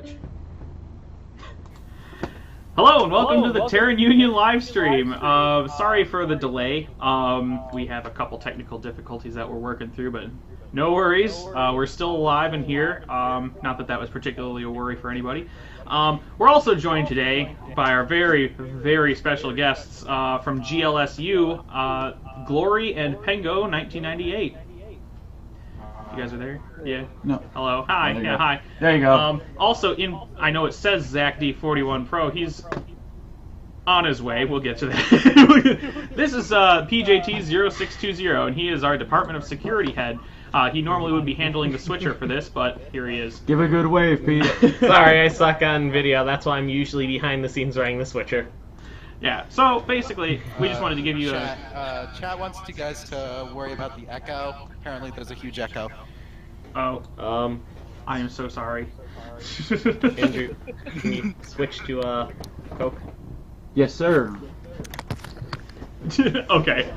Twitch. Hello and welcome to the Terran Union live stream. Sorry for the delay. We have a couple technical difficulties that we're working through, but no worries. We're still alive and here. Not that that was particularly a worry for anybody. We're also joined today by our very, very special guests from GLSU, Glory and Pengo 1998. You guys are there? Yeah. No. Hello. Hi. There you Yeah. go. Hi. There you go. Also, I know it says Zach D41 Pro. He's on his way. We'll get to that. This is PJT0620, and he is our Department of Security head. He normally would be handling the switcher for this, but here he is. Give a good wave, Pete. Sorry, I suck on video. That's why I'm usually behind the scenes running the switcher. Yeah. So basically, we just wanted to give you Chat wants you guys to worry about the echo. Apparently, there's a huge echo. Oh. I am so sorry. Andrew, can you switch to Coke? Yes, sir. Okay.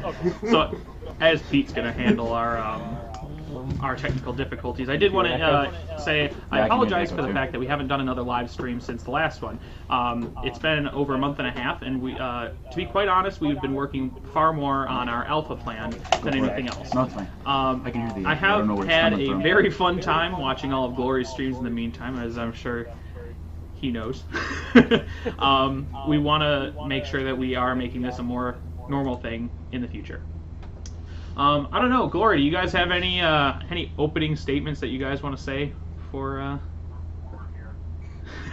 So, as Pete's gonna handle our technical difficulties, I did want to say I apologize for the fact that we haven't done another live stream since the last one. It's been over a month and a half, and we, to be quite honest, we've been working far more on our alpha plan than anything else. No, it's fine. I can hear the. I have don't know where it's had coming a from. very fun time watching all of Glory's streams in the meantime, as I'm sure he knows. We want to make sure that we are making this a more normal thing in the future. I don't know, Glory, do you guys have any opening statements that you guys want to say for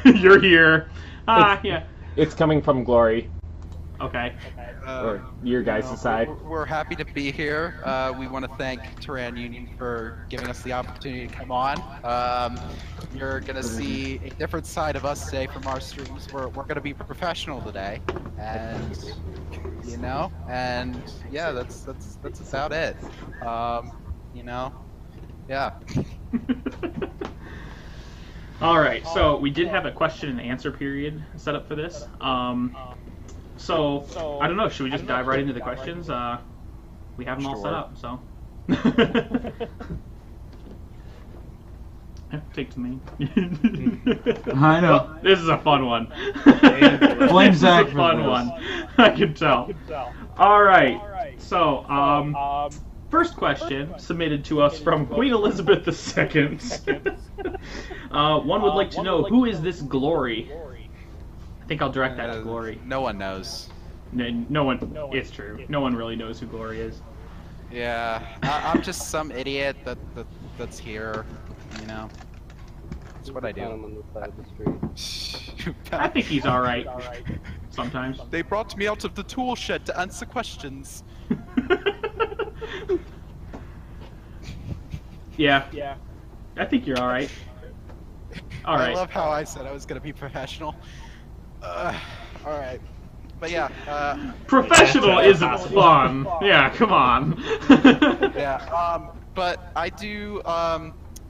You're here. Yeah. It's coming from Glory, Okay. or your guys' side. We're happy to be here. We want to thank Terran Union for giving us the opportunity to come on. You're gonna see a different side of us today from our streams. We're gonna be professional today, and you know, and yeah, that's about it. You know, yeah. All right, so we did have a question and answer period set up for this. So I don't know, should we just dive right into the questions? We have them all set up, so. Yeah, take to me. I know. Well, this is a fun one. Blame This Zach is a for fun this. one. I can tell. All right. So, first question submitted to us from Queen Elizabeth II. One would like to know, who is this Glory? I think I'll direct that to Glory. No one knows. No one. It's true. No one really knows who Glory is. Yeah, I'm just some idiot that's here. You know, that's what I do. On the side of the street. I think he's all right. Sometimes. They brought me out of the tool shed to answer questions. Yeah. I think you're all right. All right. I love how I said I was gonna be professional. All right, but yeah. Professional isn't fun. Yeah, come on. Yeah. But I do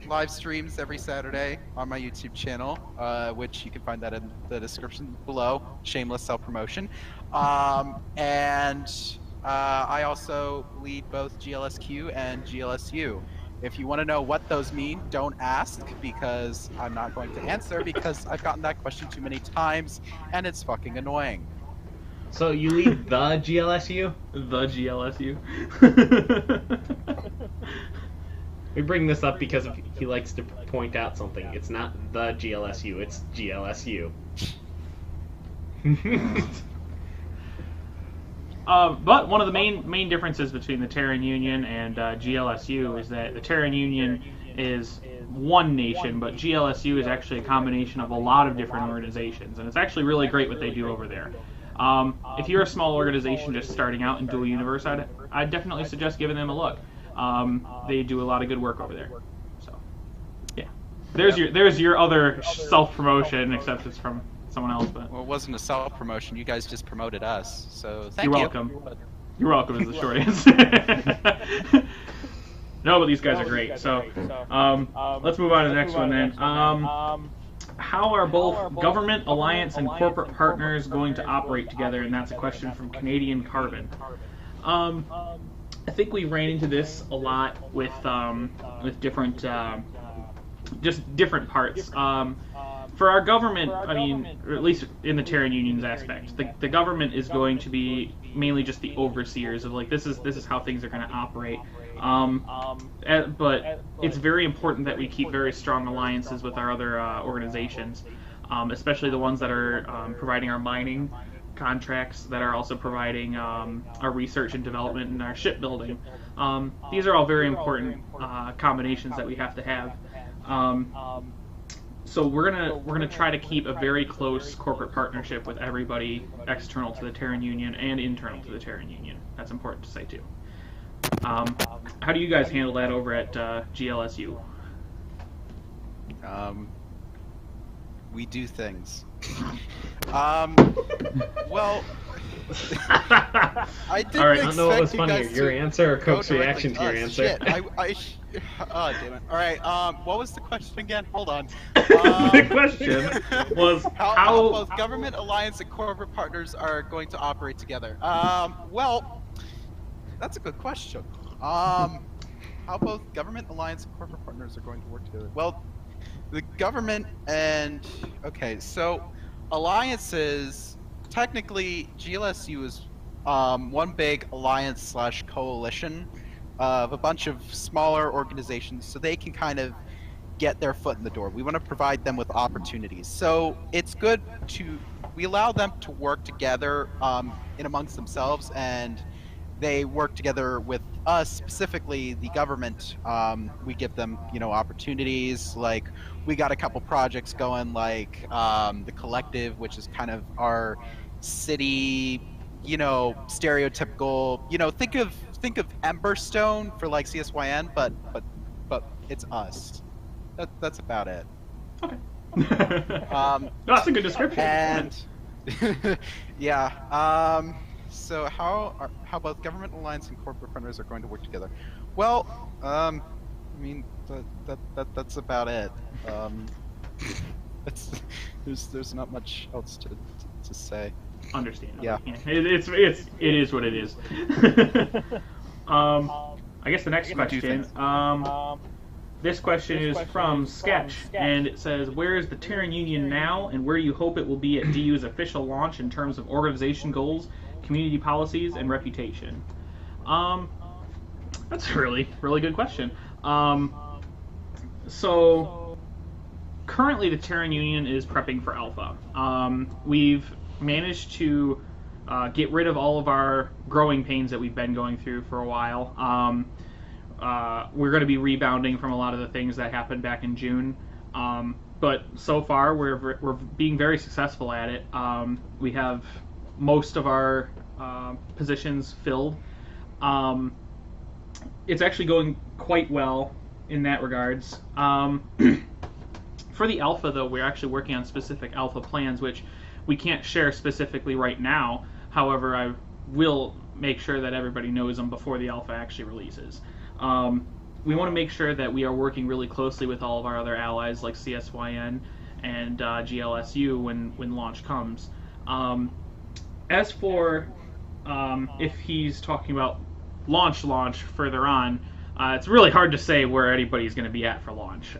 live streams every Saturday on my YouTube channel, which you can find that in the description below. Shameless self-promotion. And I also lead both GLSQ and GLSU. If you want to know what those mean, don't ask, because I'm not going to answer, because I've gotten that question too many times, and it's fucking annoying. So you lead the GLSU? The GLSU. We bring this up because he likes to point out something. It's not the GLSU, it's GLSU. But one of the main differences between the Terran Union and GLSU is that the Terran Union is one nation, but GLSU is actually a combination of a lot of different organizations, and it's actually really great what they do over there. If you're a small organization just starting out in Dual Universe, I'd definitely suggest giving them a look. They do a lot of good work over there. So, yeah. There's your other self-promotion, except it's from someone else. But Well, it wasn't a self-promotion. You guys just promoted us, so thank you're you. welcome. You're welcome is the short answer. No, but these guys are great. So, let's move on to the next one then. How are both government, alliance, and corporate partners going to operate together? And that's a question from Canadian Carbon. I think we ran into this a lot with different, just different parts. For our government, I mean, or at least in the Terran Union's aspect, the government is going to be mainly just the overseers of, like, this is how things are going to operate. But it's very important that we keep very strong alliances with our other organizations, especially the ones that are providing our mining contracts, that are also providing our research and development and our shipbuilding. These are all very important combinations that we have to have. So we're gonna try to keep a very close corporate partnership with everybody external to the Terran Union and internal to the Terran Union. That's important to say too. How do you guys handle that over at GLSU? We do things. Well, I didn't All right. I don't know what was expect you funnier, guys your to answer or go Coke's directly reaction to your us. answer. Shit, oh, damn it. All right, what was the question again? Hold on. The question was how both government, alliance, and corporate partners are going to operate together. Well, that's a good question. How both government, alliance, and corporate partners are going to work together. Well, the government and so alliances. Technically, GLSU is one big alliance / coalition of a bunch of smaller organizations, so they can kind of get their foot in the door. We want to provide them with opportunities. So it's good we allow them to work together in amongst themselves, and they work together with us, specifically the government. We give them, opportunities. Like, we got a couple projects going, like the Collective, which is kind of our city, stereotypical. Think of Emberstone for like CSYN, but it's us. That's about it. Okay. That's a good description. And yeah. So how both government, alliance, and corporate partners are going to work together? Well, I mean, that's about it. There's not much else to say. Understandable. Yeah. It is what it is. I guess the next question. This question is from Sketch, and it says, where is the Terran Union now, and where do you hope it will be at DU's official launch in terms of organization goals, community policies, and reputation? That's a really good question. So currently the Terran Union is prepping for Alpha. We've managed to get rid of all of our growing pains that we've been going through for a while. We're going to be rebounding from a lot of the things that happened back in June. But so far, we're being very successful at it. We have most of our positions filled. It's actually going quite well in that regards. For the Alpha, though, we're actually working on specific Alpha plans, which we can't share specifically right now. However, I will make sure that everybody knows them before the Alpha actually releases. We want to make sure that we are working really closely with all of our other allies like CSYN and GLSU when launch comes. As for if he's talking about launch further on, it's really hard to say where anybody's going to be at for launch.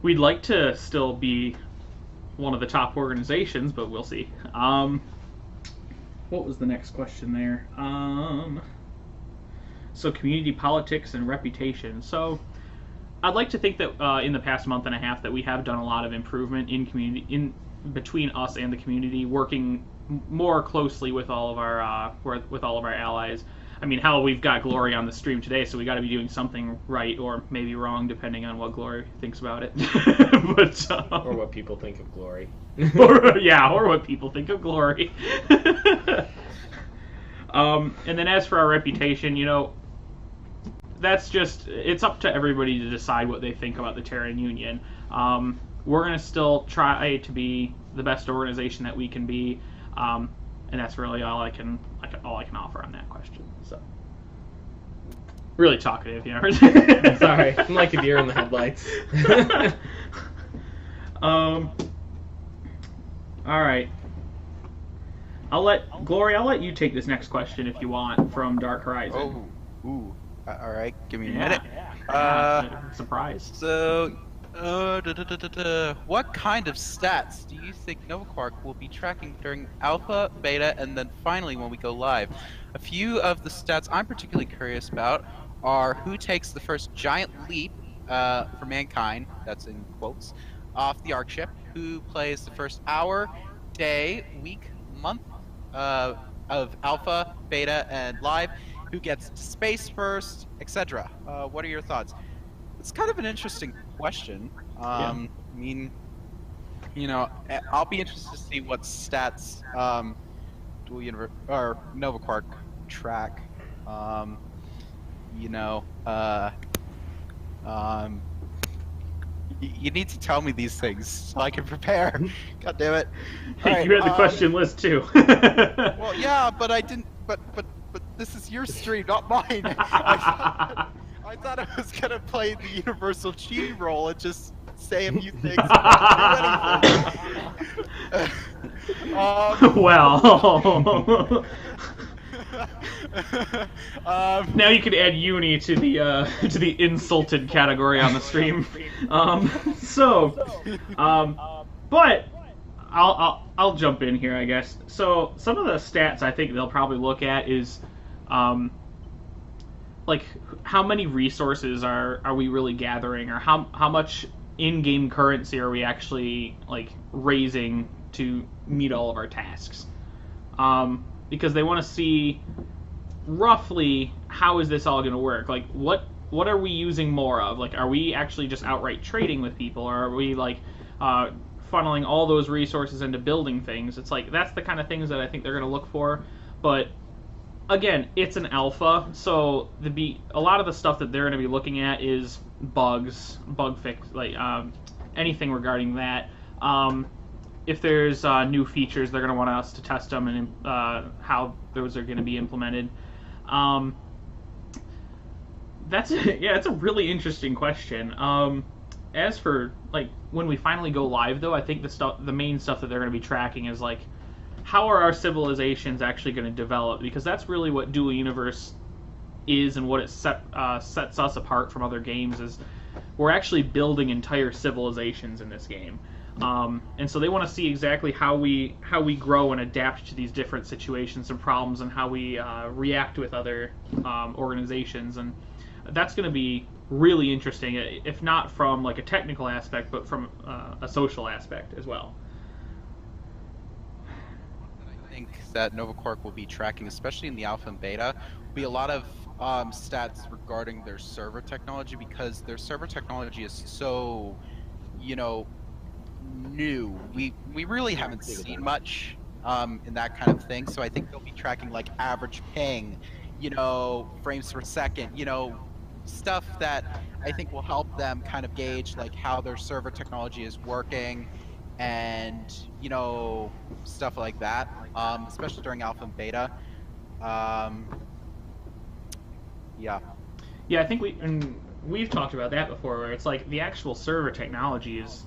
We'd like to still be one of the top organizations, but we'll see. What was the next question there? So community politics and reputation. So I'd like to think that in the past month and a half that we have done a lot of improvement in between us and the community, working more closely with all of our allies. I mean, hell, we've got Glory on the stream today, so we got to be doing something right or maybe wrong, depending on what Glory thinks about it. But, or what people think of Glory. or what people think of Glory. And then as for our reputation, that's just, it's up to everybody to decide what they think about the Terran Union. We're going to still try to be the best organization that we can be, and that's really all I can offer on that question. So, really talkative, Sorry, I'm like a deer in the headlights. All right. I'll let you take this next question if you want from Dark Horizon. All right. Give me a minute. Surprise. So, What kind of stats do you think NovaQuark will be tracking during alpha, beta, and then finally when we go live? A few of the stats I'm particularly curious about are who takes the first giant leap for mankind, that's in quotes, off the Ark ship, who plays the first hour, day, week, month of alpha, beta, and live, who gets to space first, etc. What are your thoughts? It's kind of an interesting question. I mean, I'll be interested to see what stats or NovaQuark track. You know, you need to tell me these things so I can prepare. God damn it! You had the question list too. Well, yeah, but I didn't. But this is your stream, not mine. I thought I was gonna play the universal cheating role and just say a few things. Well. Now you can add uni to the insulted category on the stream. But I'll jump in here, I guess. So some of the stats I think they'll probably look at is like how many resources are we really gathering, or how much in-game currency are we actually like raising to meet all of our tasks. Because they want to see roughly how is this all going to work. Like what are we using more of? Like are we actually just outright trading with people, or are we like funneling all those resources into building things? It's like that's the kind of things that I think they're going to look for. But again, it's an alpha, so a lot of the stuff that they're going to be looking at is bugs, bug fix, like anything regarding that. If there's new features, they're going to want us to test them and how those are going to be implemented. It's a really interesting question. As for like when we finally go live, though, I think the main stuff that they're going to be tracking is like how are our civilizations actually going to develop, because that's really what Dual Universe is, and what it sets us apart from other games is we're actually building entire civilizations in this game. And so they want to see exactly how we grow and adapt to these different situations and problems, and how we react with other organizations, and that's going to be really interesting, if not from like a technical aspect, but from a social aspect as well. I think that NovaQuark will be tracking, especially in the alpha and beta, will be a lot of stats regarding their server technology, because their server technology is so, new. We really haven't seen much in that kind of thing. So I think they'll be tracking like average ping, frames per second, stuff that I think will help them kind of gauge like how their server technology is working, and stuff like that, especially during alpha and beta. Yeah, I think we've talked about that before, where it's like the actual server technology is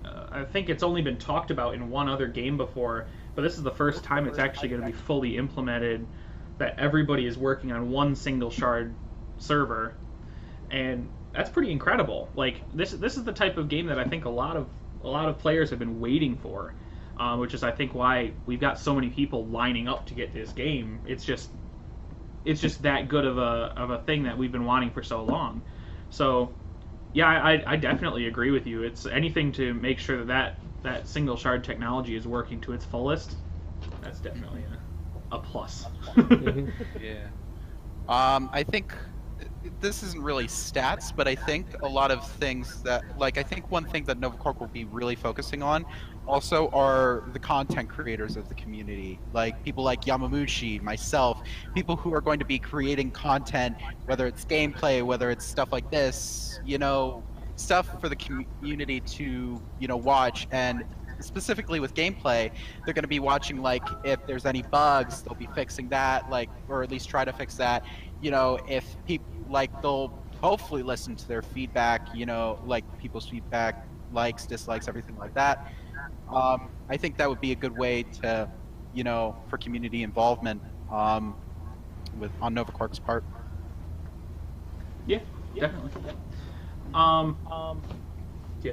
I think it's only been talked about in one other game before, but this is the first time it's actually going to be fully implemented, that everybody is working on one single shard server, and that's pretty incredible. Like this is the type of game that I think a lot of players have been waiting for, which is I think why we've got so many people lining up to get this game. It's just that good of a thing that we've been wanting for so long. So yeah, I definitely agree with you. It's anything to make sure that single shard technology is working to its fullest. That's definitely a plus. Yeah. I think this isn't really stats, but I think a lot of things that, like, I think one thing that NovaQuark will be really focusing on also are the content creators of the community, like people like Yamamushi, myself, people who are going to be creating content, whether it's gameplay, whether it's stuff like this, stuff for the community to, watch. And specifically with gameplay, they're going to be watching, like, if there's any bugs, they'll be fixing that, like, or at least try to fix that. If people, like, they'll hopefully listen to their feedback, like people's feedback, likes, dislikes, everything like that. I think that would be a good way to, for community involvement on NovaQuark's part. Yeah, definitely. Go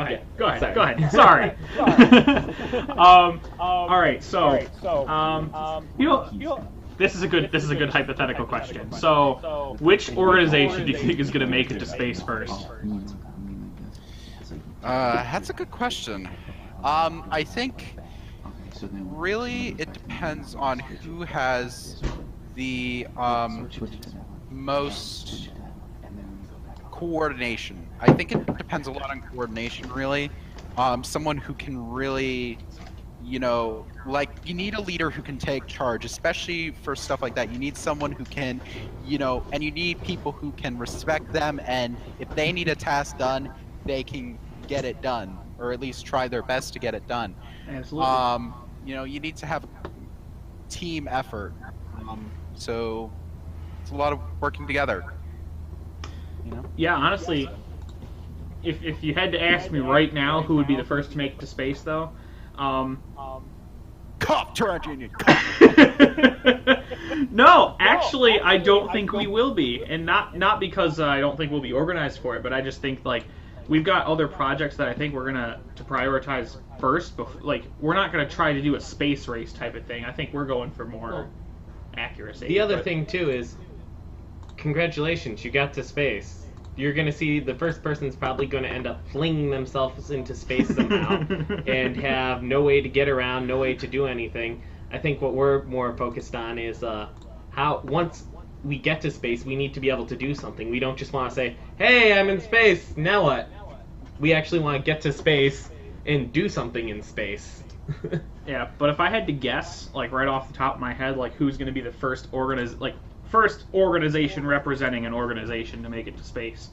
ahead. Yeah, Go ahead. sorry. Go ahead. Sorry. All right. So, this is a good hypothetical question. So, which organization do you think is going to make it to space first? That's a good question. I think really it depends on who has the most coordination. I think it depends a lot on coordination, really. Someone who can really, like, you need a leader who can take charge, especially for stuff like that. You need someone who can, and you need people who can respect them, and if they need a task done, they can get it done, or at least try their best to get it done. Absolutely. You need to have a team effort. So it's a lot of working together. Yeah, honestly, if you had to ask me right now who would be the first to make it to space, though, Cough, Terran Union. no, actually, I don't think we will be, and not because I don't think we'll be organized for it, but I just think we've got other projects that I think we're gonna to prioritize first. We're not gonna try to do a space race type of thing. I think we're going for more accuracy. The other thing too is, congratulations, you got to space. You're gonna see the first person's probably gonna end up flinging themselves into space somehow and have no way to get around, no way to do anything. I think what we're more focused on is how once we get to space, we need to be able to do something. We don't just want to say, "Hey, I'm in space. Now what?" We actually want to get to space and do something in space. Yeah, but if I had to guess, right off the top of my head, who's going to be the first organization representing an organization to make it to space,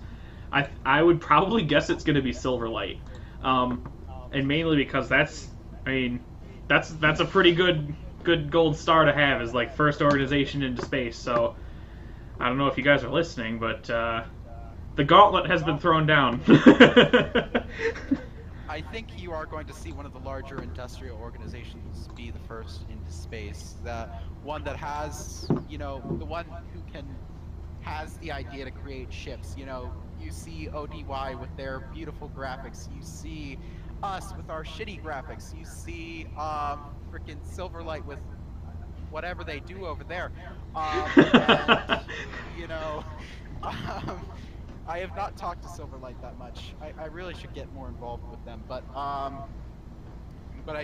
I would probably guess it's going to be Silverlight, and mainly because that's a pretty good gold star to have as first organization into space. So I don't know if you guys are listening, but the gauntlet has been thrown down. I think you are going to see one of the larger industrial organizations be the first into space. The one that has, the one who has the idea to create ships. You see ODY with their beautiful graphics. You see us with our shitty graphics. You see freaking Silverlight with whatever they do over there. I have not talked to Silverlight that much. I really should get more involved with them, but I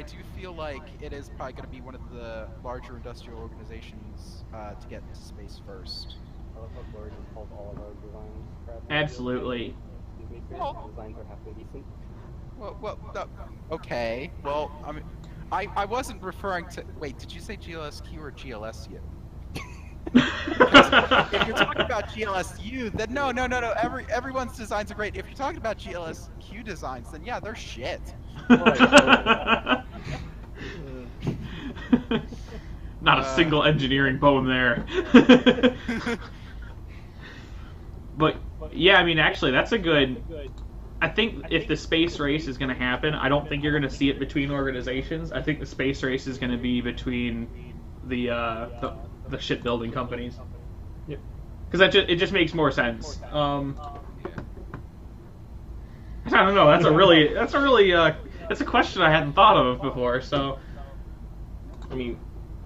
do feel like it is probably going to be one of the larger industrial organizations to get into space first. I love how Blurred just called all of our designs crap. Absolutely. Our designs are halfway decent. Okay. Well, I wasn't referring to. Wait, did you say GLSQ or GLSU? If you're talking about GLSU, then no. Everyone's designs are great. If you're talking about GLSQ designs, then yeah, they're shit. Not a single engineering poem there. But yeah, actually, that's a good. I think if the space race is going to happen, I don't think you're going to see it between organizations. I think the space race is going to be between the shipbuilding companies. Yep. Because it just makes more sense. I don't know. That's a question I hadn't thought of before. So,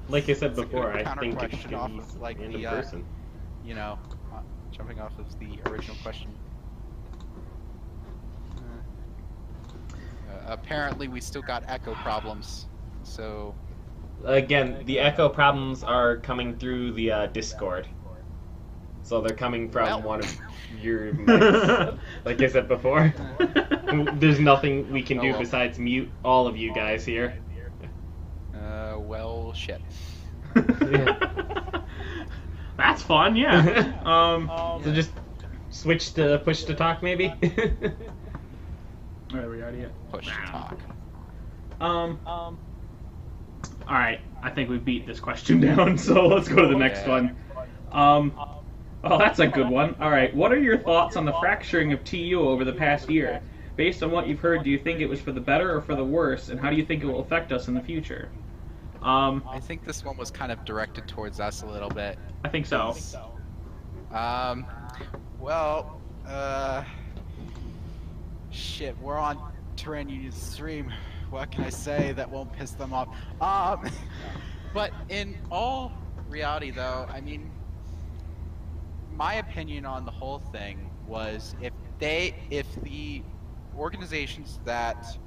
like I said It's a before, good I think it counter-question should off be of, like, random the, person. Jumping off of the original question. Apparently, we still got echo problems. So. Again, the echo problems are coming through the Discord. So they're coming from one of your mics. Like I said before. There's nothing we can do besides mute all of you guys here. Well, shit. That's fun, yeah. So just switch to push to talk, maybe? Are we already at? Push to talk. Alright, I think we beat this question down, so let's go to the next one. Oh, that's a good one. Alright, what are your thoughts on the fracturing of TU over the past year? Based on what you've heard, do you think it was for the better or for the worse, and how do you think it will affect us in the future? I think this one was kind of directed towards us a little bit. I think so. Shit, we're on Terran Union's stream. What can I say that won't piss them off? But in all reality, though, I mean, my opinion on the whole thing was if the organizations that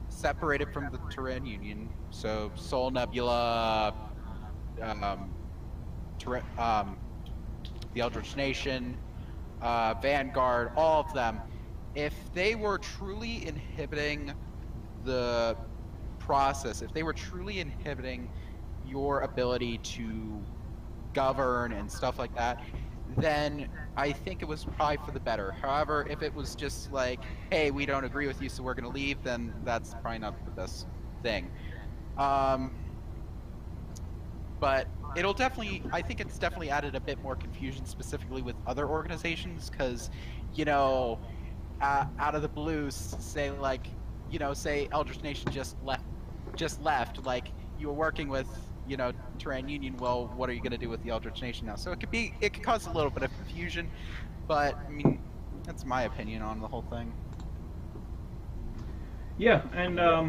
separated from the Terran Union, so Sol Nebula, the Eldritch Nation, Vanguard, all of them, if they were truly inhibiting the process, if they were truly inhibiting your ability to govern and stuff like that, then I think it was probably for the better. However, if it was just like, hey, we don't agree with you, so we're going to leave, then that's probably not the best thing. But it'll definitely, I think it's definitely added a bit more confusion, specifically with other organizations, because, you know, out of the blue, say like, you know, say Eldritch Nation just left, like you were working with, you know, Terran Union. Well, what are you going to do with the Eldritch Nation now? So it could cause a little bit of confusion, but I mean, that's my opinion on the whole thing. Yeah, and I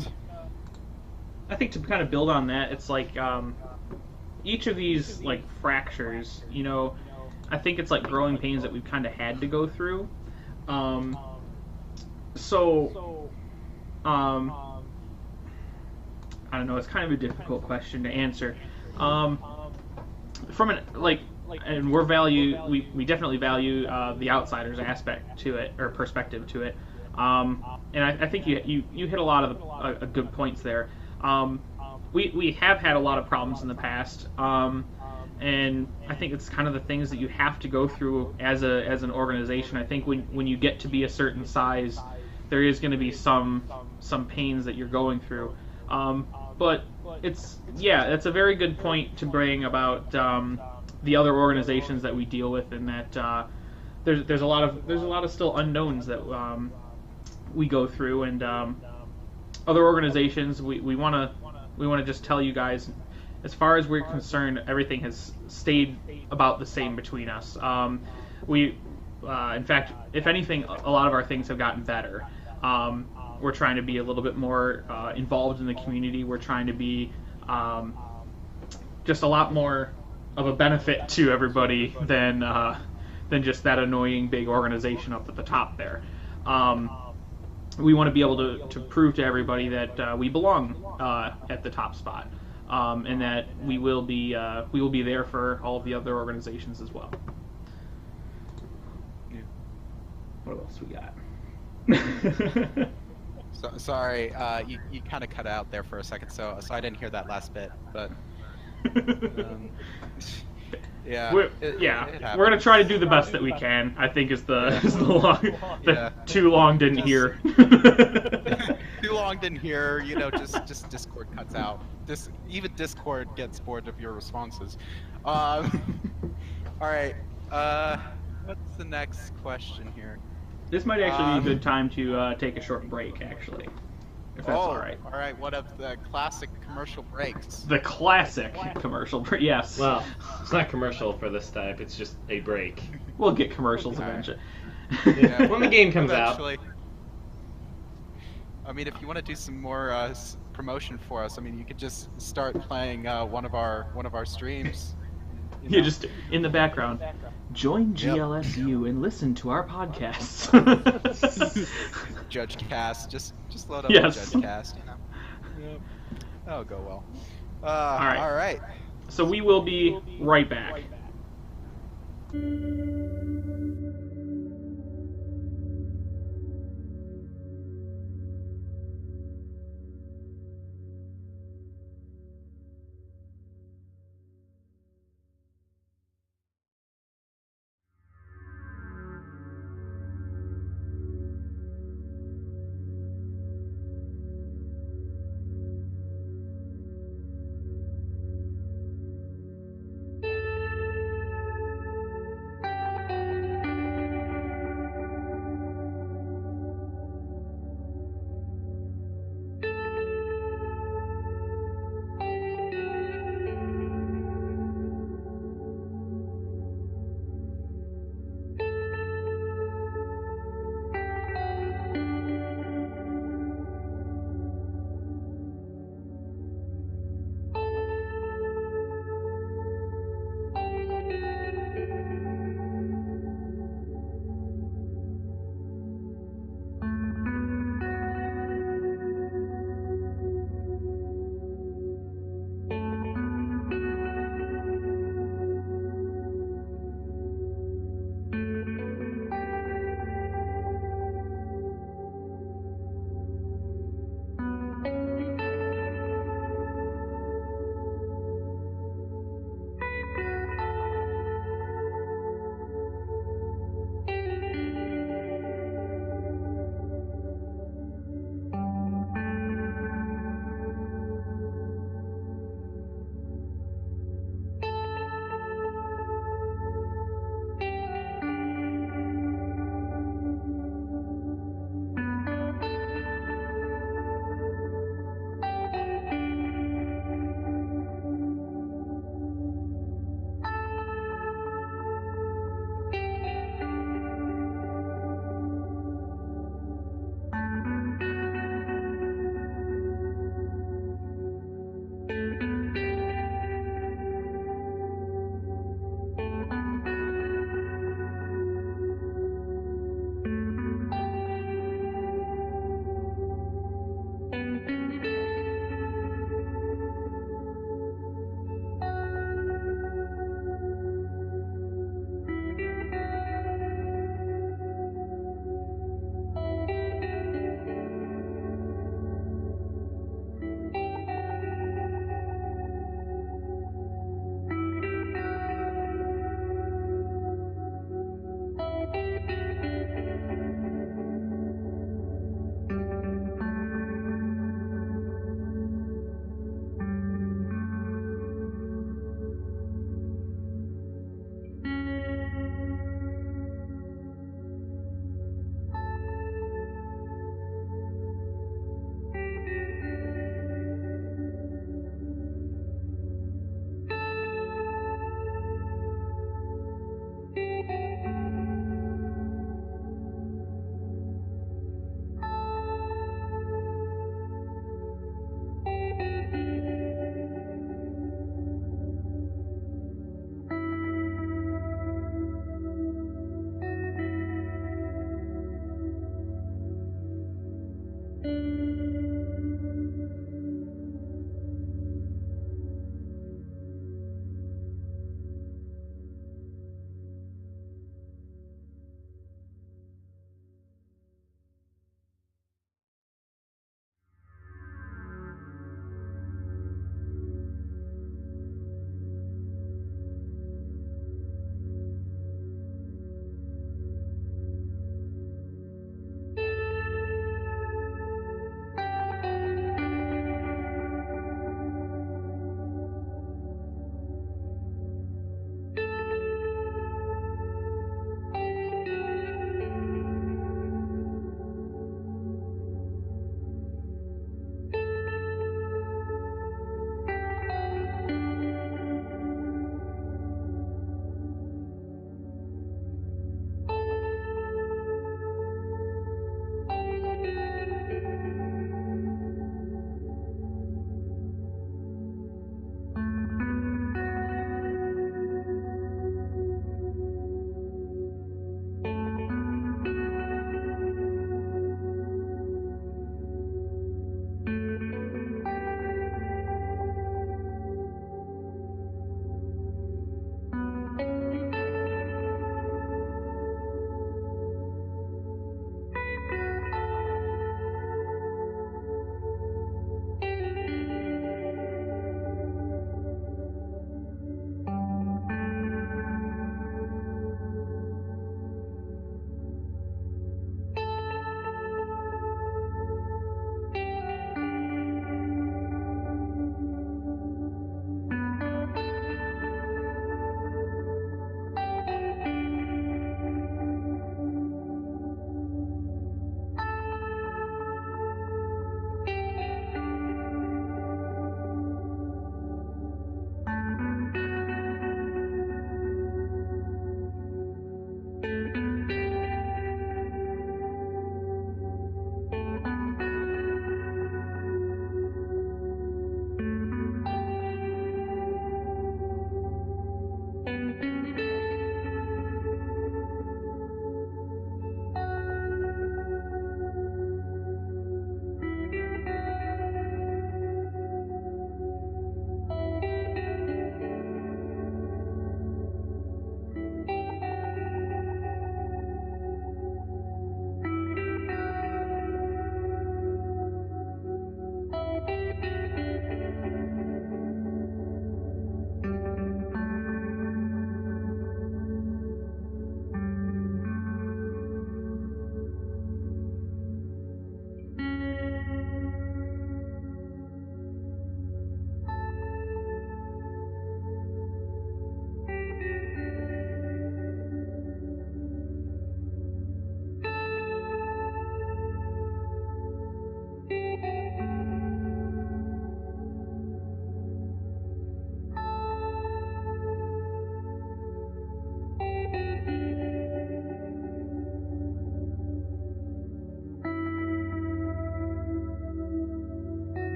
think to kind of build on that, it's like each of these like fractures, you know, I think it's like growing pains that we've kind of had to go through. I don't know. It's kind of a difficult question to answer. From an and we definitely value the outsider's aspect to it or perspective to it. And I think you hit a lot of good points there. We have had a lot of problems in the past, and I think it's kind of the things that you have to go through as an organization. I think when you get to be a certain size, there is going to be some pains that you're going through. But it's a very good point to bring about the other organizations that we deal with, and that there's a lot of still unknowns that we go through, and other organizations we want to just tell you guys, as far as we're concerned, everything has stayed about the same between us. In fact, if anything, a lot of our things have gotten better. We're trying to be a little bit more involved in the community. We're trying to be just a lot more of a benefit to everybody than just that annoying big organization up at the top there. We want to be able to prove to everybody that we belong at the top spot, and that we will be there for all of the other organizations as well. Yeah. What else we got? So, sorry, you kind of cut out there for a second, so I didn't hear that last bit, but yeah, we're gonna try to do the best that we can. I think is the too long didn't hear. Too long didn't hear. You know, just Discord cuts out. Even Discord gets bored of your responses. All right. What's the next question here? This might actually be a good time to take a short break, actually, if that's all right. All right, one of the classic commercial breaks. The classic commercial break, yes. Well, it's not commercial for this type, it's just a break. We'll get commercials eventually. Yeah, when the game comes Eventually. I mean, if you want to do some more promotion for us, I mean, you could just start playing one of our streams. You know? Yeah, just in the background. Join GLSU and listen to our podcasts. Judge Cast, just load up Yes. Judge Cast, you know. Yep. That'll go well. All right. So we will be right back.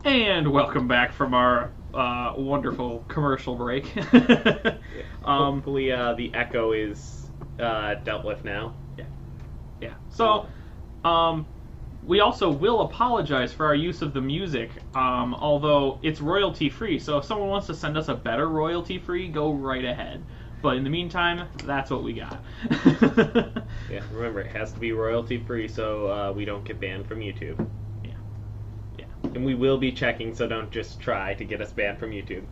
And welcome back from our wonderful commercial break. Hopefully, the echo is dealt with now. Yeah. So, we also will apologize for our use of the music, although it's royalty free. So if someone wants to send us a better royalty free, go right ahead. But in the meantime, that's what we got. Yeah, remember, it has to be royalty free so we don't get banned from YouTube. Yeah. And we will be checking, so don't just try to get us banned from YouTube.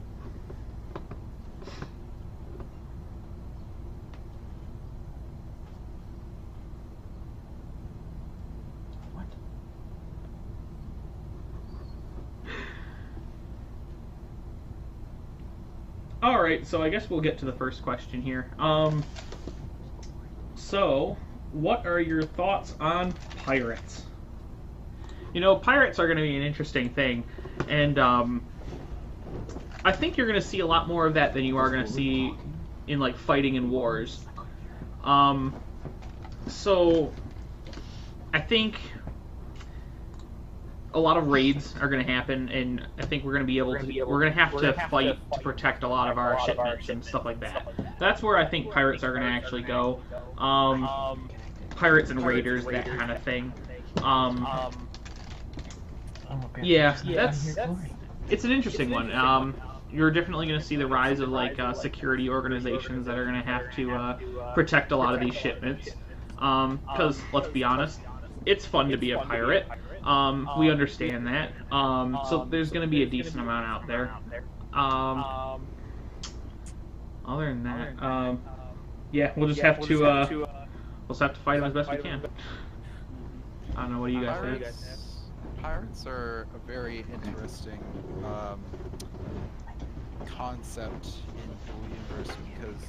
Alright, so I guess we'll get to the first question here. So, what are your thoughts on pirates? You know, pirates are going to be an interesting thing, and I think you're going to see a lot more of that than you are going to see in, like, fighting in wars. So, I think a lot of raids are going to happen, and I think we're going to be able to. We're going to have to fight to protect a lot of our shipments and stuff like that. That's where I think pirates are going to actually go. Pirates and raiders, that kind of thing. Yeah, it's an interesting one. You're definitely going to see the rise of like security organizations that are going to have to protect a lot of these shipments. Because let's be honest, it's fun to be a pirate. We understand that. So there's going to be a decent amount out there. Other than that, yeah, we'll just have to fight them as best we can. I don't know. What do you guys think? Pirates are a very interesting concept in the universe because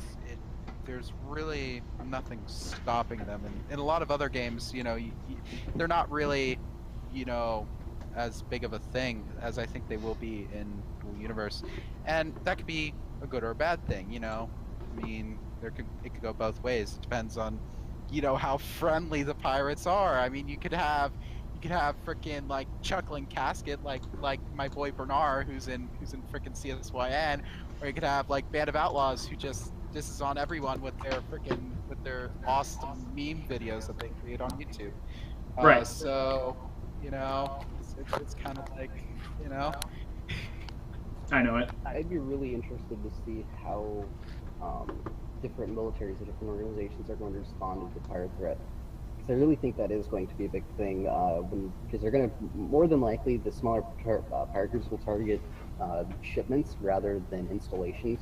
there's really nothing stopping them. And in a lot of other games, you know, they're not really, you know, as big of a thing as I think they will be in the universe. And that could be a good or a bad thing, you know. I mean, it could go both ways. It depends on, you know, how friendly the pirates are. I mean, you could have freaking like Chuckling Casket, like my boy Bernard, who's in freaking CSYN, or you could have like Band of Outlaws, who just disses on everyone with their awesome meme videos that they create on YouTube. Right. So, you know, it's kind of like, you know. I know it. I'd be really interested to see how different militaries and different organizations are going to respond to the pirate threat. Because I really think that is going to be a big thing, because they're going to, more than likely, the smaller pirate groups will target shipments rather than installations.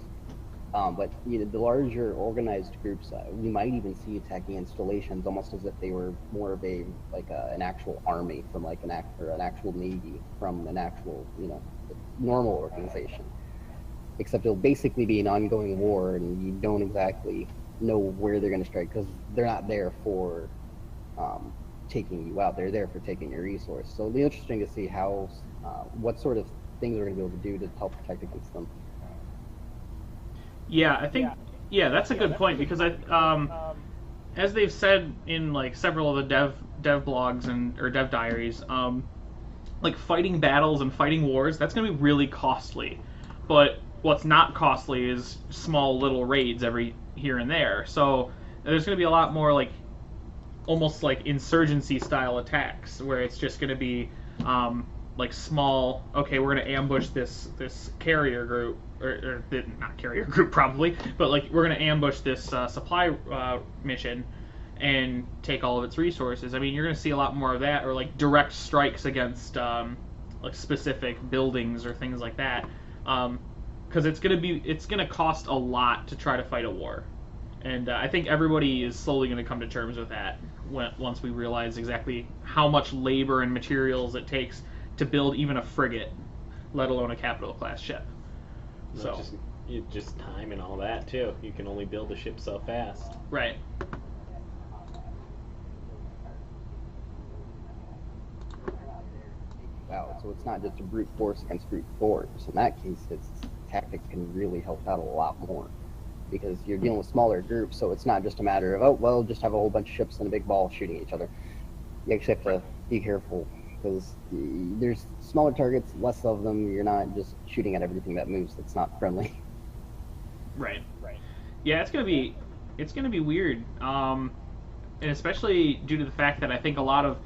But you know, the larger organized groups, we might even see attacking installations almost as if they were more of an actual army from like an actual navy from an actual, you know, normal organization. Except it'll basically be an ongoing war, and you don't exactly know where they're going to strike because they're not there for taking you out. They're there for taking your resource. So it'll be interesting to see how, what sort of things we're going to be able to do to help protect against them. Yeah, I think that's a good point because as they've said in like several of the dev blogs or dev diaries, like fighting battles and fighting wars, that's going to be really costly. But what's not costly is small little raids every here and there. So there's going to be a lot more like almost like insurgency style attacks where it's just going to be like small. Okay, we're going to ambush this carrier group. Or not carrier group probably, but like we're gonna ambush this supply mission and take all of its resources. I mean, you're gonna see a lot more of that, or like direct strikes against like specific buildings or things like that, because it's gonna cost a lot to try to fight a war, and I think everybody is slowly gonna come to terms with that once we realize exactly how much labor and materials it takes to build even a frigate, let alone a capital class ship. So just time and all that too. You can only build a ship so fast. Right. Wow, so it's not just a brute force against brute force. In that case, its tactics can really help out a lot more because you're dealing with smaller groups. So it's not just a matter of just have a whole bunch of ships and a big ball shooting each other. You actually have to be careful because there's smaller targets, less of them. You're not just shooting at everything that moves. That's not friendly. Right. Yeah, it's gonna be weird, and especially due to the fact that I think a lot of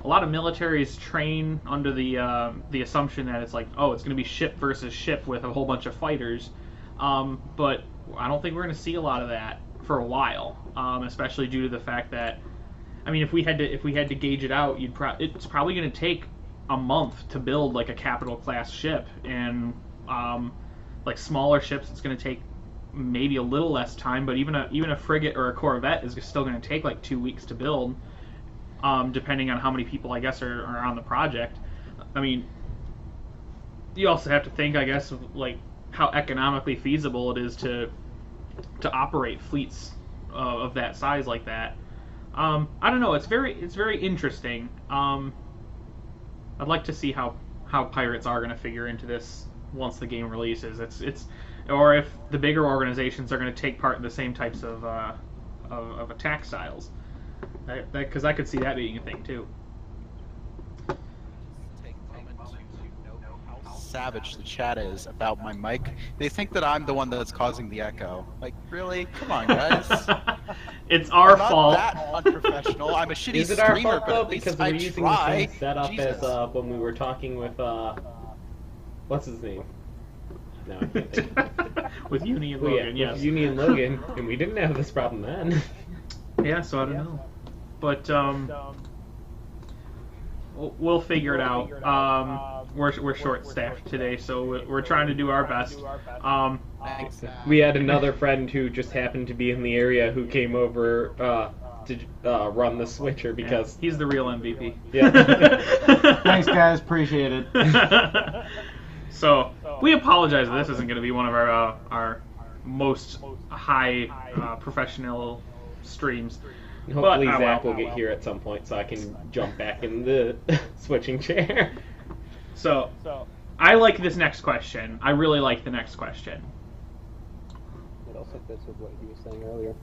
militaries train under the assumption that it's like, oh, it's gonna be ship versus ship with a whole bunch of fighters, but I don't think we're gonna see a lot of that for a while, especially due to the fact that, I mean, if we had to gauge it out, it's probably gonna take a month to build like a capital class ship, and like smaller ships, it's gonna take maybe a little less time, but even a frigate or a corvette is still going to take like 2 weeks to build, depending on how many people, I guess, are on the project. I mean, you also have to think, I guess, of like how economically feasible it is to operate fleets of that size like that. I don't know. It's very interesting. I'd like to see how pirates are going to figure into this once the game releases. Or if the bigger organizations are going to take part in the same types of attack styles, because I could see that being a thing too. Take a moment to know how savage the chat is about my mic. They think that I'm the one that's causing the echo. Like, really? Come on, guys. It's our I'm not fault. that unprofessional. I'm a shitty Is it our streamer, fault but though? at least Because I we're using try. the same setup Jesus. as when we were talking with what's his name? No, I can't think. With Uni and Well, yeah, Logan, yes. with Uni and Logan, and we didn't have this problem then. Yeah, so I don't know. But we'll figure it out. We're short-staffed today, so we're trying to do our best. Thanks. We had another friend who just happened to be in the area who came over to run the switcher because he's the real MVP. Yeah. Thanks, guys. Appreciate it. So we apologize if this isn't going to be one of our most high professional streams. Hopefully But, Zach well. will get here at some point so I can jump back in the switching chair. So I like this next question. I really like the next question. It also fits with what he was saying earlier.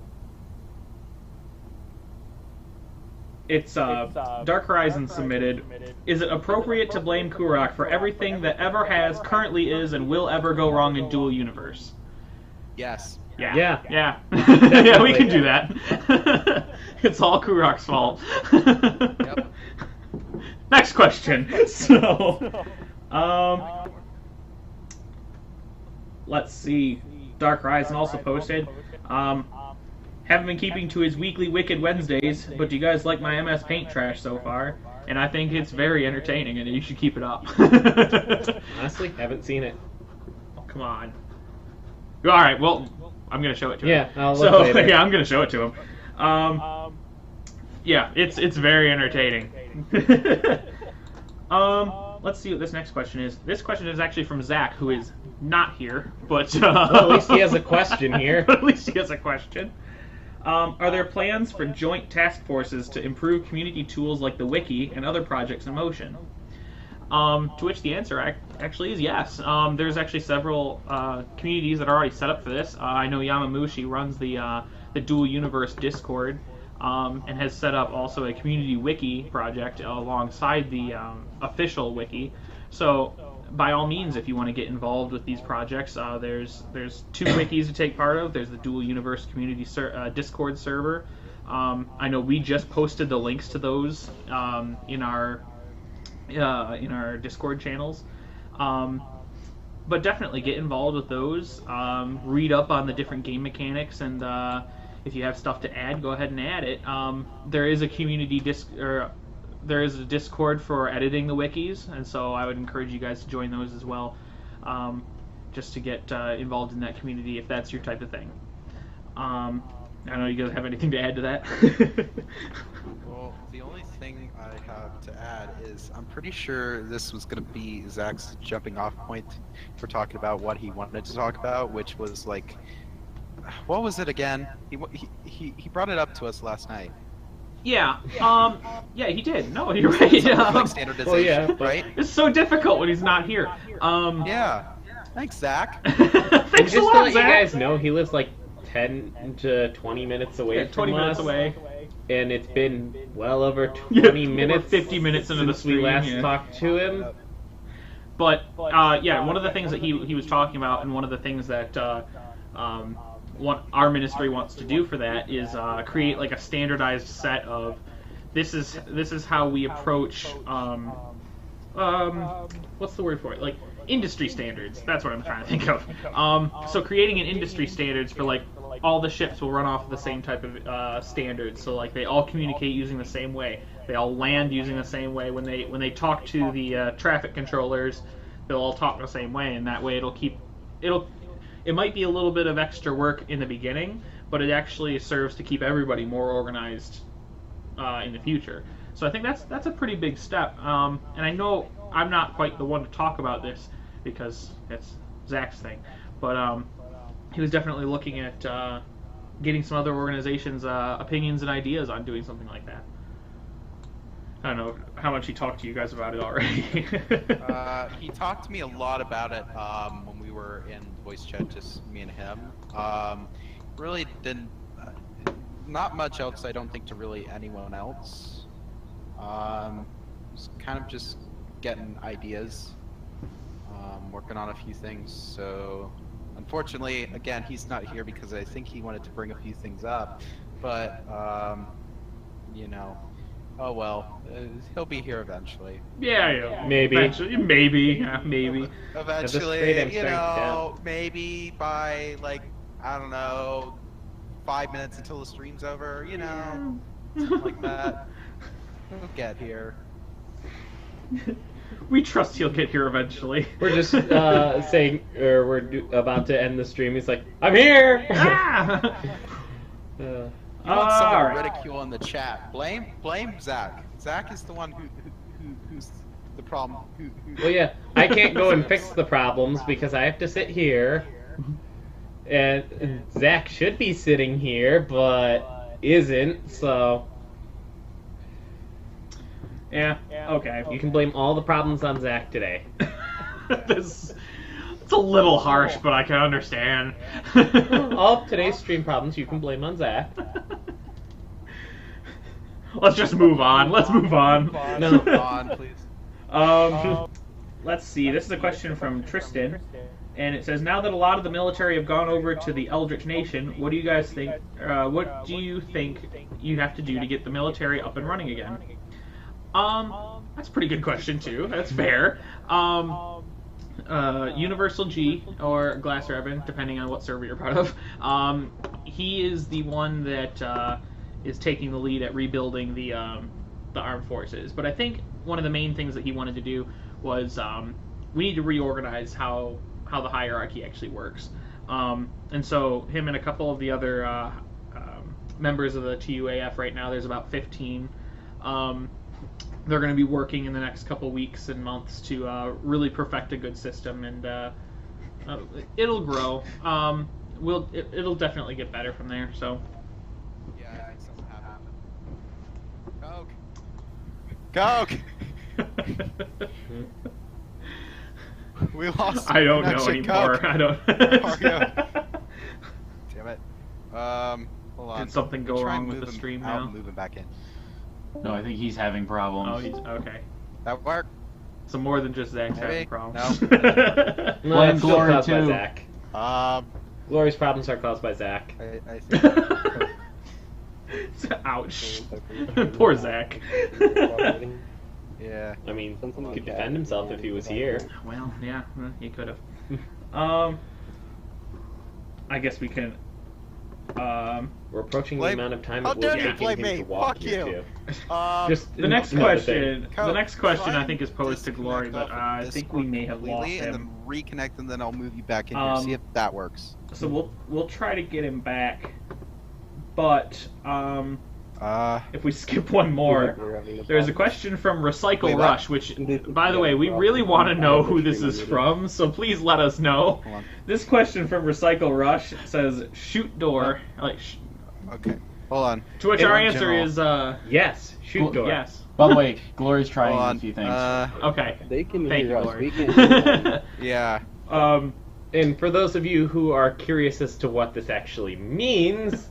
It's Dark Horizon submitted. Is it appropriate to blame Kurok for everything that ever has, currently is, and will ever go wrong in Dual Universe? Yes. Yeah. Yeah. Yeah. Yeah, we can do that. It's all Kurok's fault. Yep. Next question. So, let's see. Dark Horizon also posted. Haven't been keeping to his weekly Wicked Wednesdays, but do you guys like my MS Paint trash so far? And I think it's very entertaining, and you should keep it up. Honestly, haven't seen it. Oh, come on. All right, well, I'm gonna show it to him. Yeah, I'll look later. Yeah, I'm gonna show it to him. Yeah, it's very entertaining. Let's see what this next question is. This question is actually from Zach, who is not here, but Well, at least he has a question here. At least he has a question. Are there plans for joint task forces to improve community tools like the wiki and other projects in motion? To which the answer actually is yes. There's actually several communities that are already set up for this. I know Yamamushi runs the Dual Universe Discord, and has set up also a community wiki project alongside the official wiki. So by all means, if you want to get involved with these projects, there's 2 wikis to take part of. There's the Dual Universe Community Discord server. I know we just posted the links to those in our Discord channels. But definitely get involved with those. Read up on the different game mechanics, and if you have stuff to add, go ahead and add it. There is a community there is a Discord for editing the wikis, and so I would encourage you guys to join those as well, just to get involved in that community if that's your type of thing. I don't know, you guys have anything to add to that? Well, the only thing I have to add is I'm pretty sure this was going to be Zach's jumping off point for talking about what he wanted to talk about, which was like, what was it again? He brought it up to us last night. Yeah, yeah, he did. No, you're right. Like standardization, well, yeah, but- right? It's so difficult when he's not here. Yeah. Thanks, Zach. Thanks Just a to lot, let you Zach. guys know, he lives like 10 to 20 minutes away Yeah, from 20 minutes us. away. and it's been well over 20 minutes, 50 minutes into the since we stream, last yeah. talked to him. But yeah, one of the things that he was talking about, and one of the things that what our ministry wants to do for that is create like a standardized set of this is how we approach what's the word for it, like industry standards. That's what I'm trying to think of. So creating an industry standards for like all the ships will run off of the same type of standards. So like they all communicate using the same way. They all land using the same way. When they talk to the traffic controllers, they'll all talk the same way, and that way it might be a little bit of extra work in the beginning, but it actually serves to keep everybody more organized in the future. So I think that's a pretty big step. And I know I'm not quite the one to talk about this because it's Zach's thing, but he was definitely looking at getting some other organizations' opinions and ideas on doing something like that. I don't know how much he talked to you guys about it already. He talked to me a lot about it when we were in voice chat, just me and him. Really didn't, not much else, I don't think, to really anyone else. Was kind of just getting ideas, working on a few things. So, unfortunately, again, he's not here because I think he wanted to bring a few things up. But, you know. Oh well, he'll be here eventually. Yeah. Maybe. Eventually, maybe. Eventually, you know, maybe by like, I don't know, 5 minutes until the stream's over, you know, something like that. He'll get here. We trust he'll get here eventually. We're just saying, or we're about to end the stream. He's like, I'm here! Ah! You want some Alright. ridicule in the chat? Blame Zach. Zach is the one who's the problem. Well, yeah, I can't go and fix the problems because I have to sit here. And Zach should be sitting here, but isn't, so... Yeah, okay. You can blame all the problems on Zach today. It's a little harsh, but I can understand. All of today's stream problems you can blame on Zach. Let's just move on. Let's move on. No. On, please. Let's see. This is a question from Tristan, and it says, "Now that a lot of the military have gone over to the Eldritch Nation, what do you guys think? What do you think you have to do to get the military up and running again?" That's a pretty good question too. That's fair. Universal G or Glass Raven, depending on what server you're part of. He is the one that is taking the lead at rebuilding the armed forces. But I think one of the main things that he wanted to do was we need to reorganize how the hierarchy actually works. And so him and a couple of the other members of the TUAF right now, there's about 15. They're going to be working in the next couple weeks and months to really perfect a good system, and it'll grow. It'll definitely get better from there. So. Yeah, something happened. Coke. We lost. I don't know connection. anymore. Coke. I don't. Damn it. Hold on. Did something go Try wrong with the moving stream out now? and moving back in. No, I think he's having problems. Oh, he's okay. That work? So more than just Zach's Maybe. having problems. No, Blame it's still Glory caused by too. Zach. Um, Glory's problems are caused by Zach. I think. Ouch. Poor Zach. Yeah. I mean, he could defend himself if he was here. Well, yeah, he could have. I guess we can. We're approaching Blame- the amount of time How it will dare you take blame him me? to walk Fuck here you. to. Just The next another question. thing. The next question Try I think is and posed to Glory, disconnect but off of I think we Discord may have lost completely and him. then reconnect, and then I'll move you back in here. See if that works. So we'll try to get him back, but if we skip one more, there's a question from Recycle Wait, what? Rush, which, by the way, we really want to know who this is from, so please let us know. Hold on. This question from Recycle Rush says, "Shoot door," Okay. Hold on. to which In our answer general. is Yes, shoot door. yes. By the way, Glory's trying Hold on. a few things. Okay. They can Thank hear you, us. We Glory. can't hear them. Yeah. And for those of you who are curious as to what this actually means,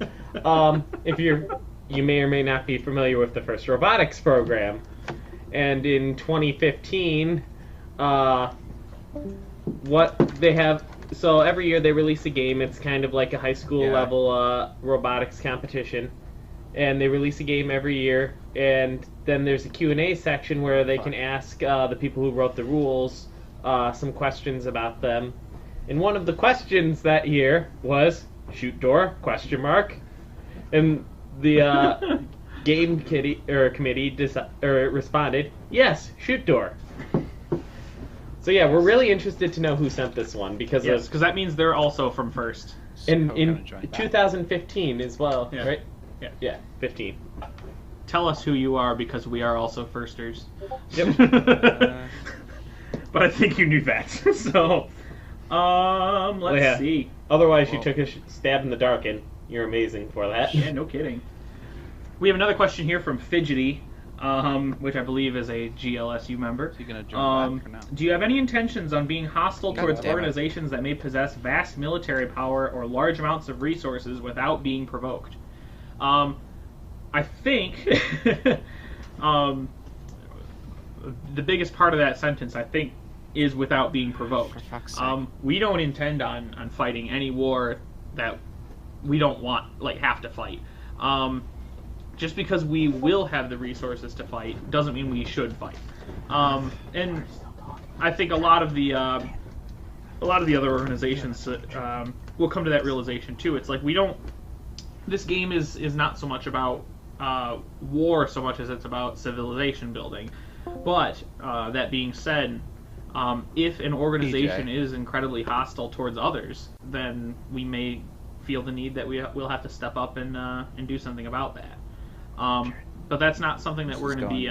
if you're you may or may not be familiar with the first robotics program. And in 2015, what they have... So every year they release a game. It's kind of like a high school level robotics competition. And they release a game every year. And then there's a Q&A section where they can ask the people who wrote the rules some questions about them. And one of the questions that year was, shoot door, ? And the game committee responded, yes, shoot door. So yeah, we're really interested to know who sent this one because that means they're also from First. in 2015 as well, Yeah. right? Yeah. 15. Tell us who you are because we are also Firsters. Yep. But I think you knew that. So, let's see. Otherwise, you took a stab in the dark, and you're amazing for that. Yeah, no kidding. We have another question here from Fidgety, which I believe is a GLSU member. Is he gonna join back or no? Do you have any intentions on being hostile God towards damn it. organizations that may possess vast military power or large amounts of resources without being provoked? I think the biggest part of that sentence, I think, is without being provoked. For fuck's sake. We don't intend on fighting any war that we don't have to fight. Just because we will have the resources to fight doesn't mean we should fight. And I think a lot of the other organizations will come to that realization too. It's like this game is not so much about war so much as it's about civilization building. But that being said, if an organization is incredibly hostile towards others, then we may feel the need that we'll have to step up and do something about that. But that's not something that we're going to be.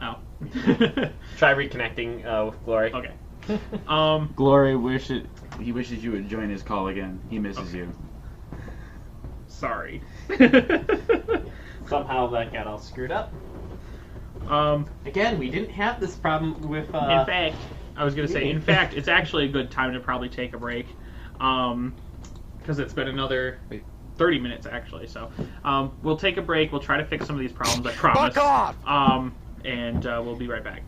Oh. Try reconnecting with Glory. Okay. Glory he wishes you would join his call again. He misses you. Sorry. Somehow that got all screwed up. Again, we didn't have this problem with... In fact, I was going to say, it's actually a good time to probably take a break. Because it's been another 30 minutes, actually. So we'll take a break. We'll try to fix some of these problems, I promise. Fuck off! And we'll be right back.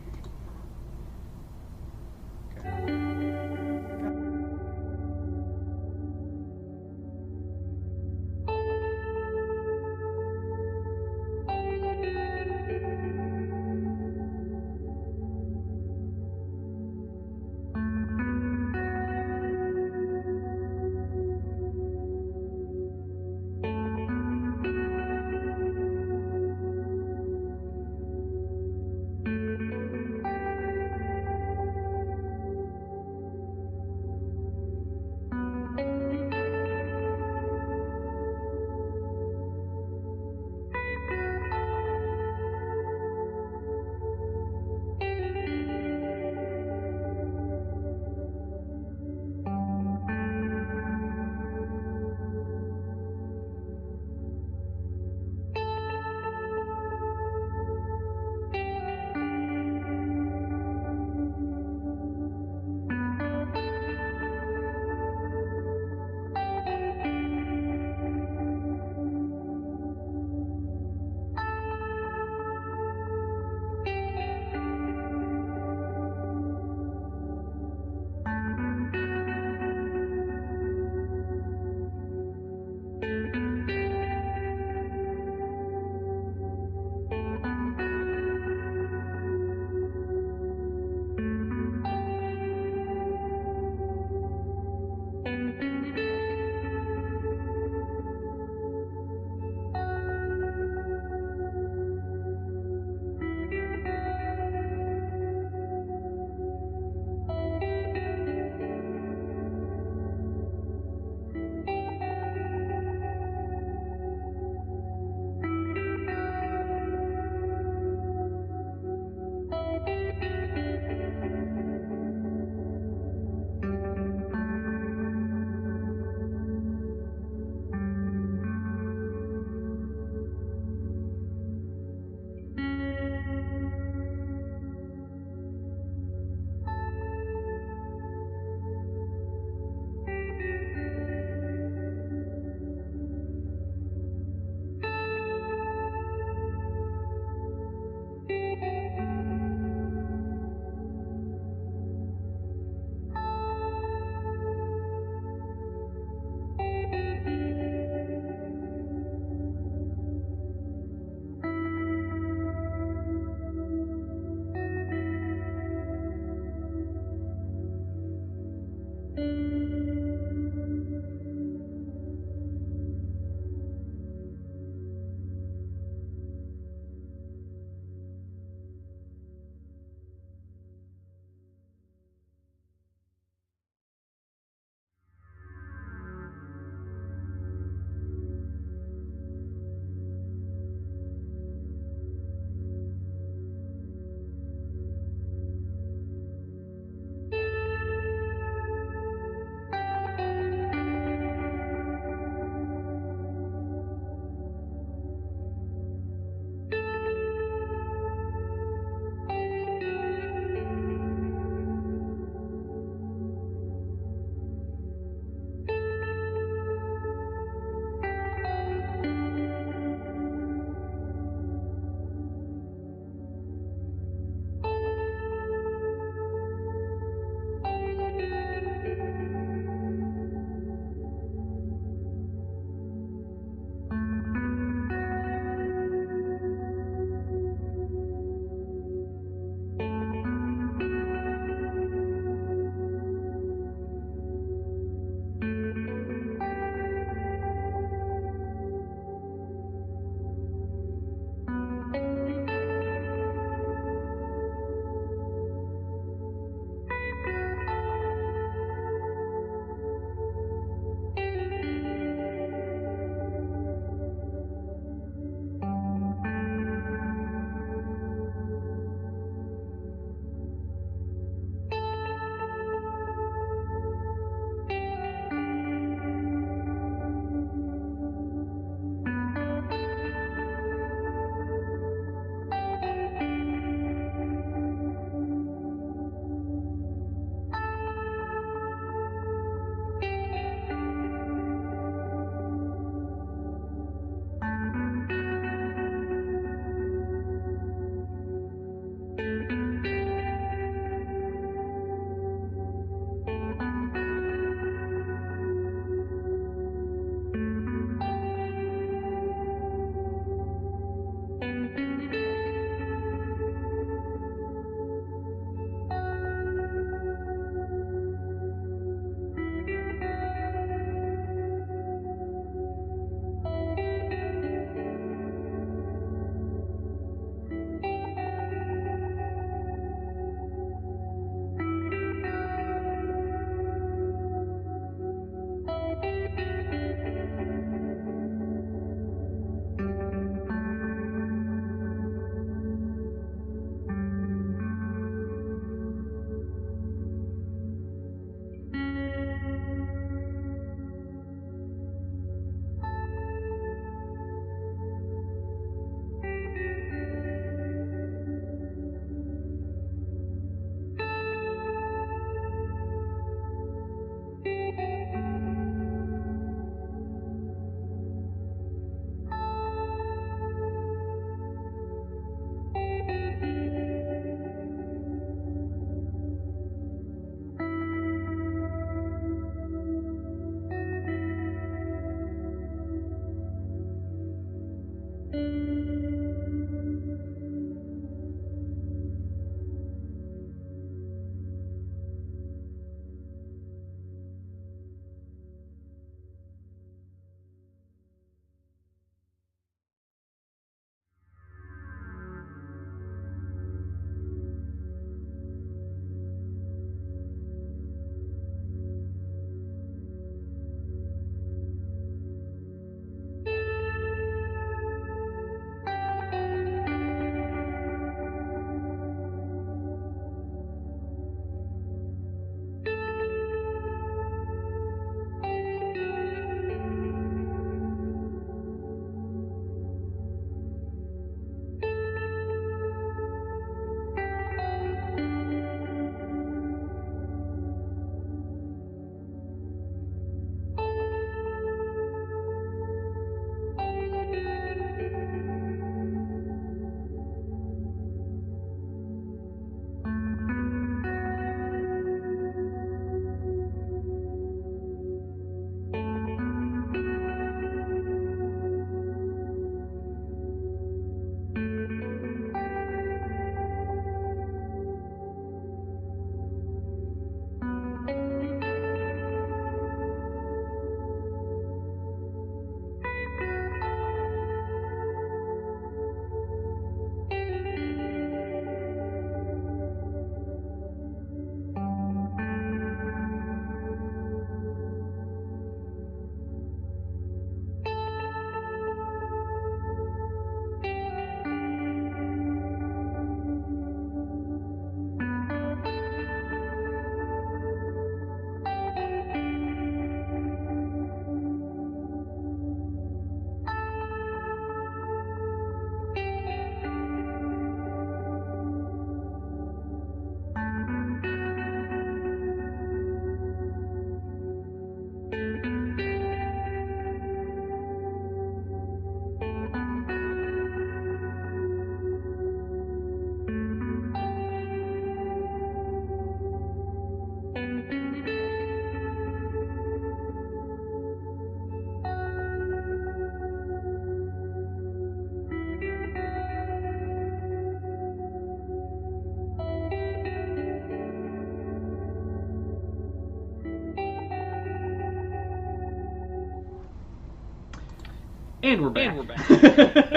And we're back.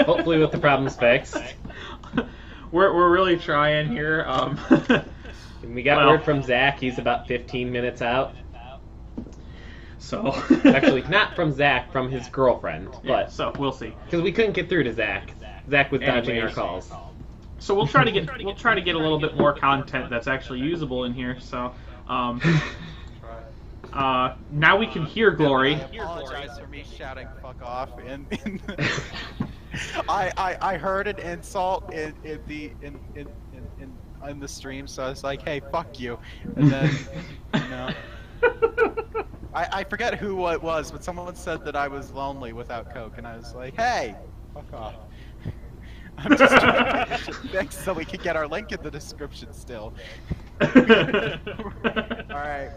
Hopefully with the problems fixed. We're really trying here. And we got Well. word from Zach. He's about 15 minutes out. So Actually, not from Zach, from his girlfriend. yeah, But so we'll see. because we couldn't get through to Zach. Zach was dodging our Anyways. calls. So we'll try to get a little bit more content that's actually usable in here. So now we can hear Glory. I apologize for me shouting "fuck off" I heard an insult in the stream, so I was like, "Hey, fuck you," and then you know, I forget who it was, but someone said that I was lonely without Coke, and I was like, "Hey, fuck off." I'm just trying to get shit fixed so we can get our link in the description still. All right.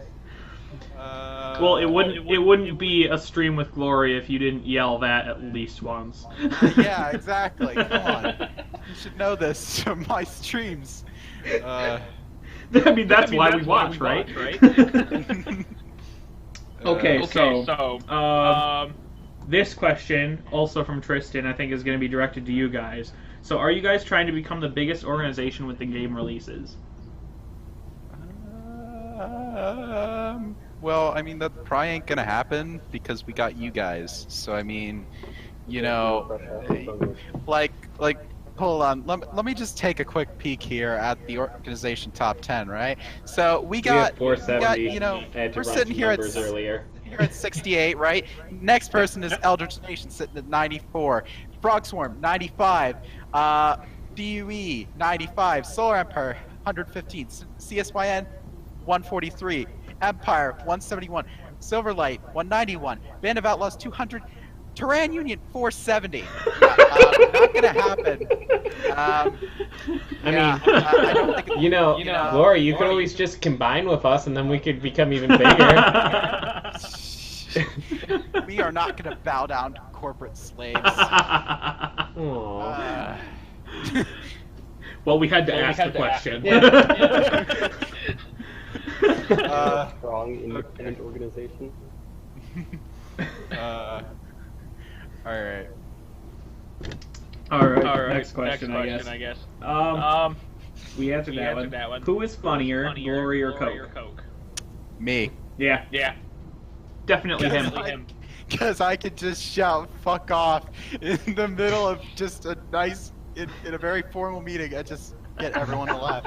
Well, it wouldn't be a stream with Glory if you didn't yell that at least once. Yeah, exactly. Come on. You should know this from my streams. I mean, that's why we watch, right? Okay, so this question, also from Tristan, I think is going to be directed to you guys. So, are you guys trying to become the biggest organization with the game releases? Well, I mean, that probably ain't gonna happen because we got you guys. So, I mean, you know, like, hold on. Let me just take a quick peek here at the organization top 10, right? So we got, 470. you know, I had to we're run sitting some here numbers earlier. Here at 68, right? Next person is Eldritch Nation sitting at 94. Frog Swarm, 95. DUE, 95. Solar Empire, 115. CSYN, 143. Empire, 171. Silverlight, 191. Band of Outlaws, 200. Terran Union, 470. Not gonna happen. I don't think You know, Laura, you could always just combine with us, and then we could become even bigger. we are not gonna bow down to corporate slaves. Aww. Well, we had to ask the question. Strong, independent organization. Alright. All right. Next question, I guess. We answered that one. Who is funnier, Glory or Coke? Me. Yeah. Definitely him. Because I could just shout "fuck off" in the middle of just a nice, in a very formal meeting. I just get everyone to laugh.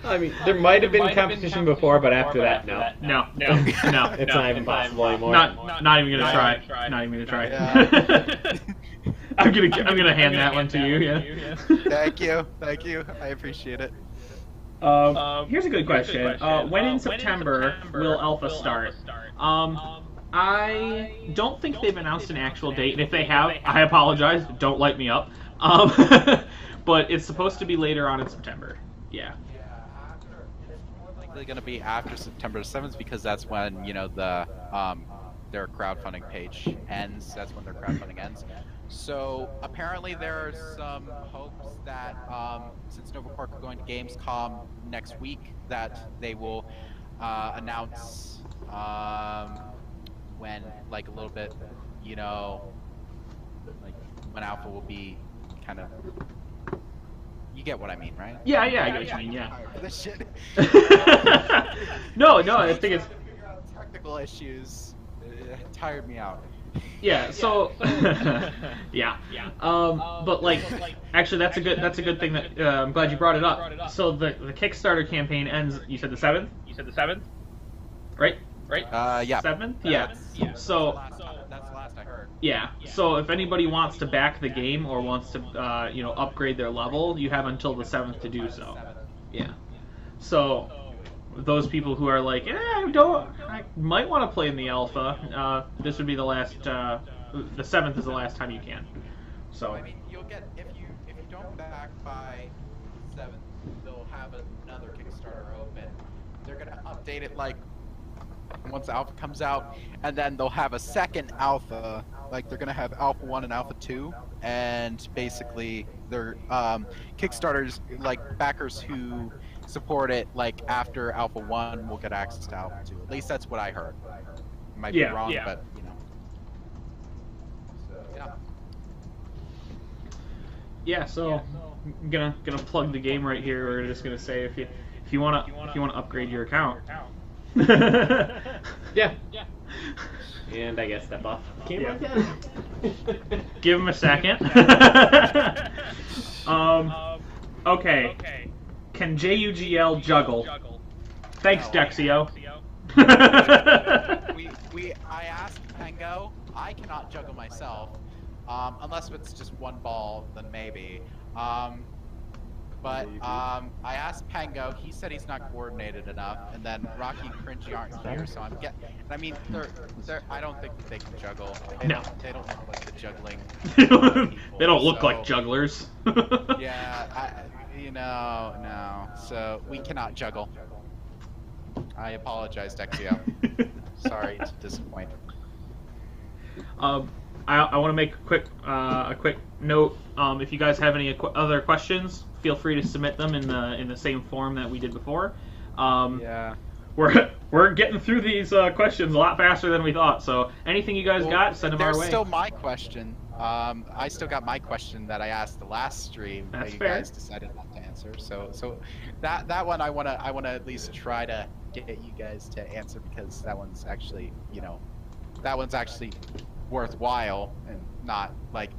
I mean, there might have been competition before, but after that, no. No. It's not even possible anymore. Not even gonna try. Not even gonna try. Yeah. I'm gonna hand that one to you. Yeah. Thank you. I appreciate it. Here's a good question. When in September will Alpha start? I don't think they've announced an actual date, and if they have, I apologize. Don't light me up. But it's supposed to be later on in September. Yeah. It's likely going to be after September 7th because that's when, you know, their crowdfunding page ends. That's when their crowdfunding ends. So apparently there are some hopes that since Nova Corp are going to Gamescom next week, that they will announce when, like, a little bit, you know, like when Alpha will be kind of. You get what I mean, right? Yeah, I get what you mean. Yeah. For this shit. No, I think it's. Technical issues tired me out. Yeah. So. Yeah. But like, actually, that's a good thing that I'm glad you brought it up. So the Kickstarter campaign ends. You said the 7th. Right. Yeah. 7th. Yeah. So. That's the last I heard. Yeah. So if anybody wants to back the game or wants to, upgrade their level, you have until the 7th to do so. Yeah. So those people who are like, I might want to play in the alpha. This would be the last. The 7th is the last time you can. So. I mean, you'll get if you don't back by 7th, they'll have another Kickstarter open. They're gonna update it like once Alpha comes out, and then they'll have a second Alpha. Like they're gonna have Alpha 1 and Alpha 2, and basically they're Kickstarters, like backers who support it like after Alpha 1 will get access to Alpha 2. At least that's what I heard. Might be wrong, but you know. So, yeah. Yeah, so I'm gonna plug the game right here. We're just gonna say if you wanna upgrade your account. Yeah. And I guess step off camera again. Give him a second. Okay. Can JUGL juggle? Thanks, Dexio. I asked Pengo. I cannot juggle myself, unless it's just one ball, then maybe. But I asked Pengo. He said he's not coordinated enough, and then Rocky and Cringy aren't here, so I'm getting. I mean, they're. I don't think that they can juggle. They don't look like the juggling. People, they don't look like jugglers. Yeah, no. So we cannot juggle. I apologize, Dexio. Sorry to disappoint. I want to make a quick note. If you guys have any other questions, feel free to submit them in the same form that we did before. Yeah. We're getting through these questions a lot faster than we thought. So anything you guys got, send them our way. There's still my question. I still got my question that I asked the last stream That's that you fair. guys decided not to answer. So that one I wanna at least try to get you guys to answer, because that one's actually worthwhile and not like,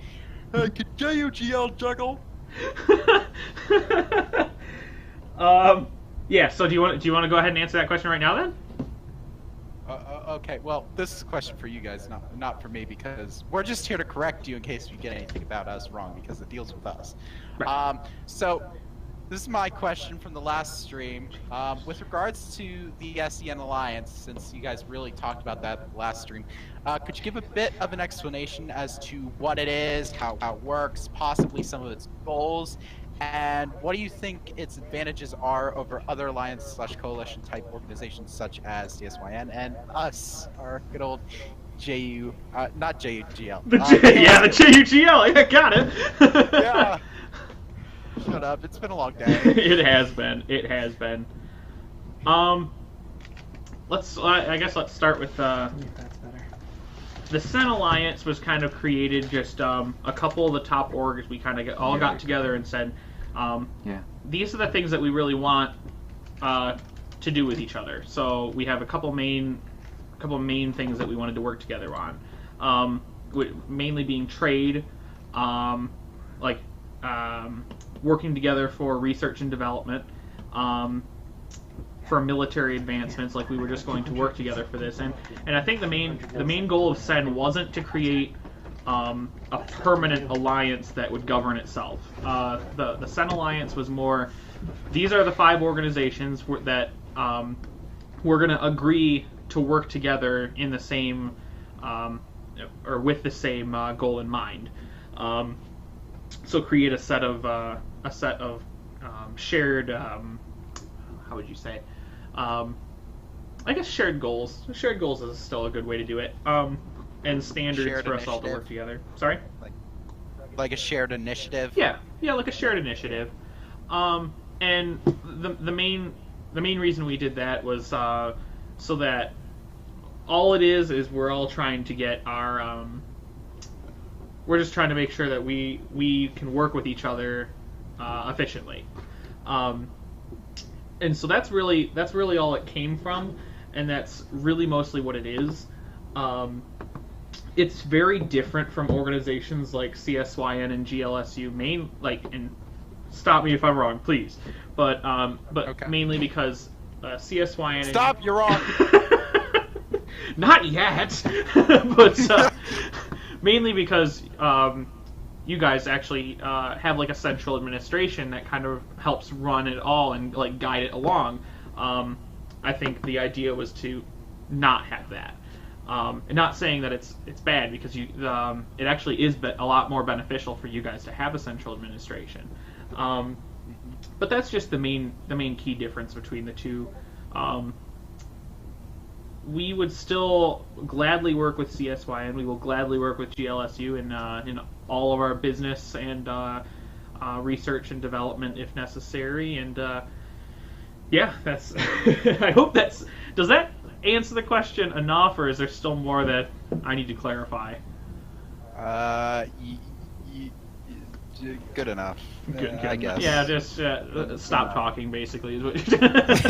hey, could JUGL juggle? Yeah. So do you want to go ahead and answer that question right now then? Okay, well, this is a question for you guys, not for me, because we're just here to correct you in case you get anything about us wrong, because it deals with us. Right. So this is my question from the last stream. With regards to the SEN Alliance, since you guys really talked about that last stream, could you give a bit of an explanation as to what it is, how it works, possibly some of its goals, and what do you think its advantages are over other alliance/coalition type organizations such as CSYN and us, our good old not JUGL. The JUGL. Yeah, got it. Yeah. Shut up. It's been a long day. It has been. I guess let's start with the SEN Alliance was kind of created just a couple of the top orgs. We kind of all got together and said, these are the things that we really want to do with each other. So we have a couple main things that we wanted to work together on. Mainly being trade, working together for research and development, for military advancements. Like, we were just going to work together for this, and I think the main goal of SEN wasn't to create a permanent alliance that would govern itself. The SEN Alliance was more, these are the 5 organizations that we're going to agree to work together in the same or with the same goal in mind. So create a set of shared, how would you say? I guess shared goals. Shared goals is still a good way to do it. And standards Shared for us all to initiative. work together. Sorry? Like a shared initiative. Yeah, like a shared initiative. And the main reason we did that was so that all it is we're all trying to get our we're just trying to make sure that we can work with each other efficiently. And so that's really all it came from, and that's really mostly what it is. It's very different from organizations like CSYN and GLSU, and stop me if I'm wrong, please. But Okay. Mainly because CSYN. Stop! You're wrong. Not yet, but mainly because you guys actually have like a central administration that kind of helps run it all and like guide it along. I think the idea was to not have that. And not saying that it's bad, because it actually is a lot more beneficial for you guys to have a central administration. But that's just the main key difference between the two. We would still gladly work with CSY, and we will gladly work with GLSU in all of our business and research and development if necessary. And that's. I hope does that answer the question enough, or is there still more that I need to clarify? Good enough. Good, I guess. Yeah, just stop talking. Basically, is what you're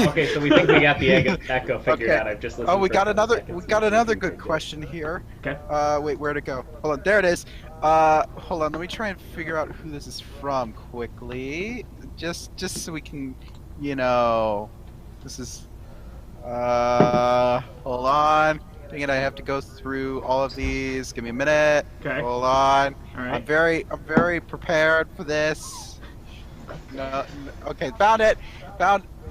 Okay, so we think we got the echo figured Okay. out. I've just listened. Oh, we for got 10 another. seconds. We got another good question here. Okay. Wait, where'd it go? Hold on, there it is. Hold on. Let me try and figure out who this is from quickly. Just so we can, this is. Hold on. Dang it, I have to go through all of these. Give me a minute. Okay. Hold on. All right. I'm very prepared for this. No, okay, found it.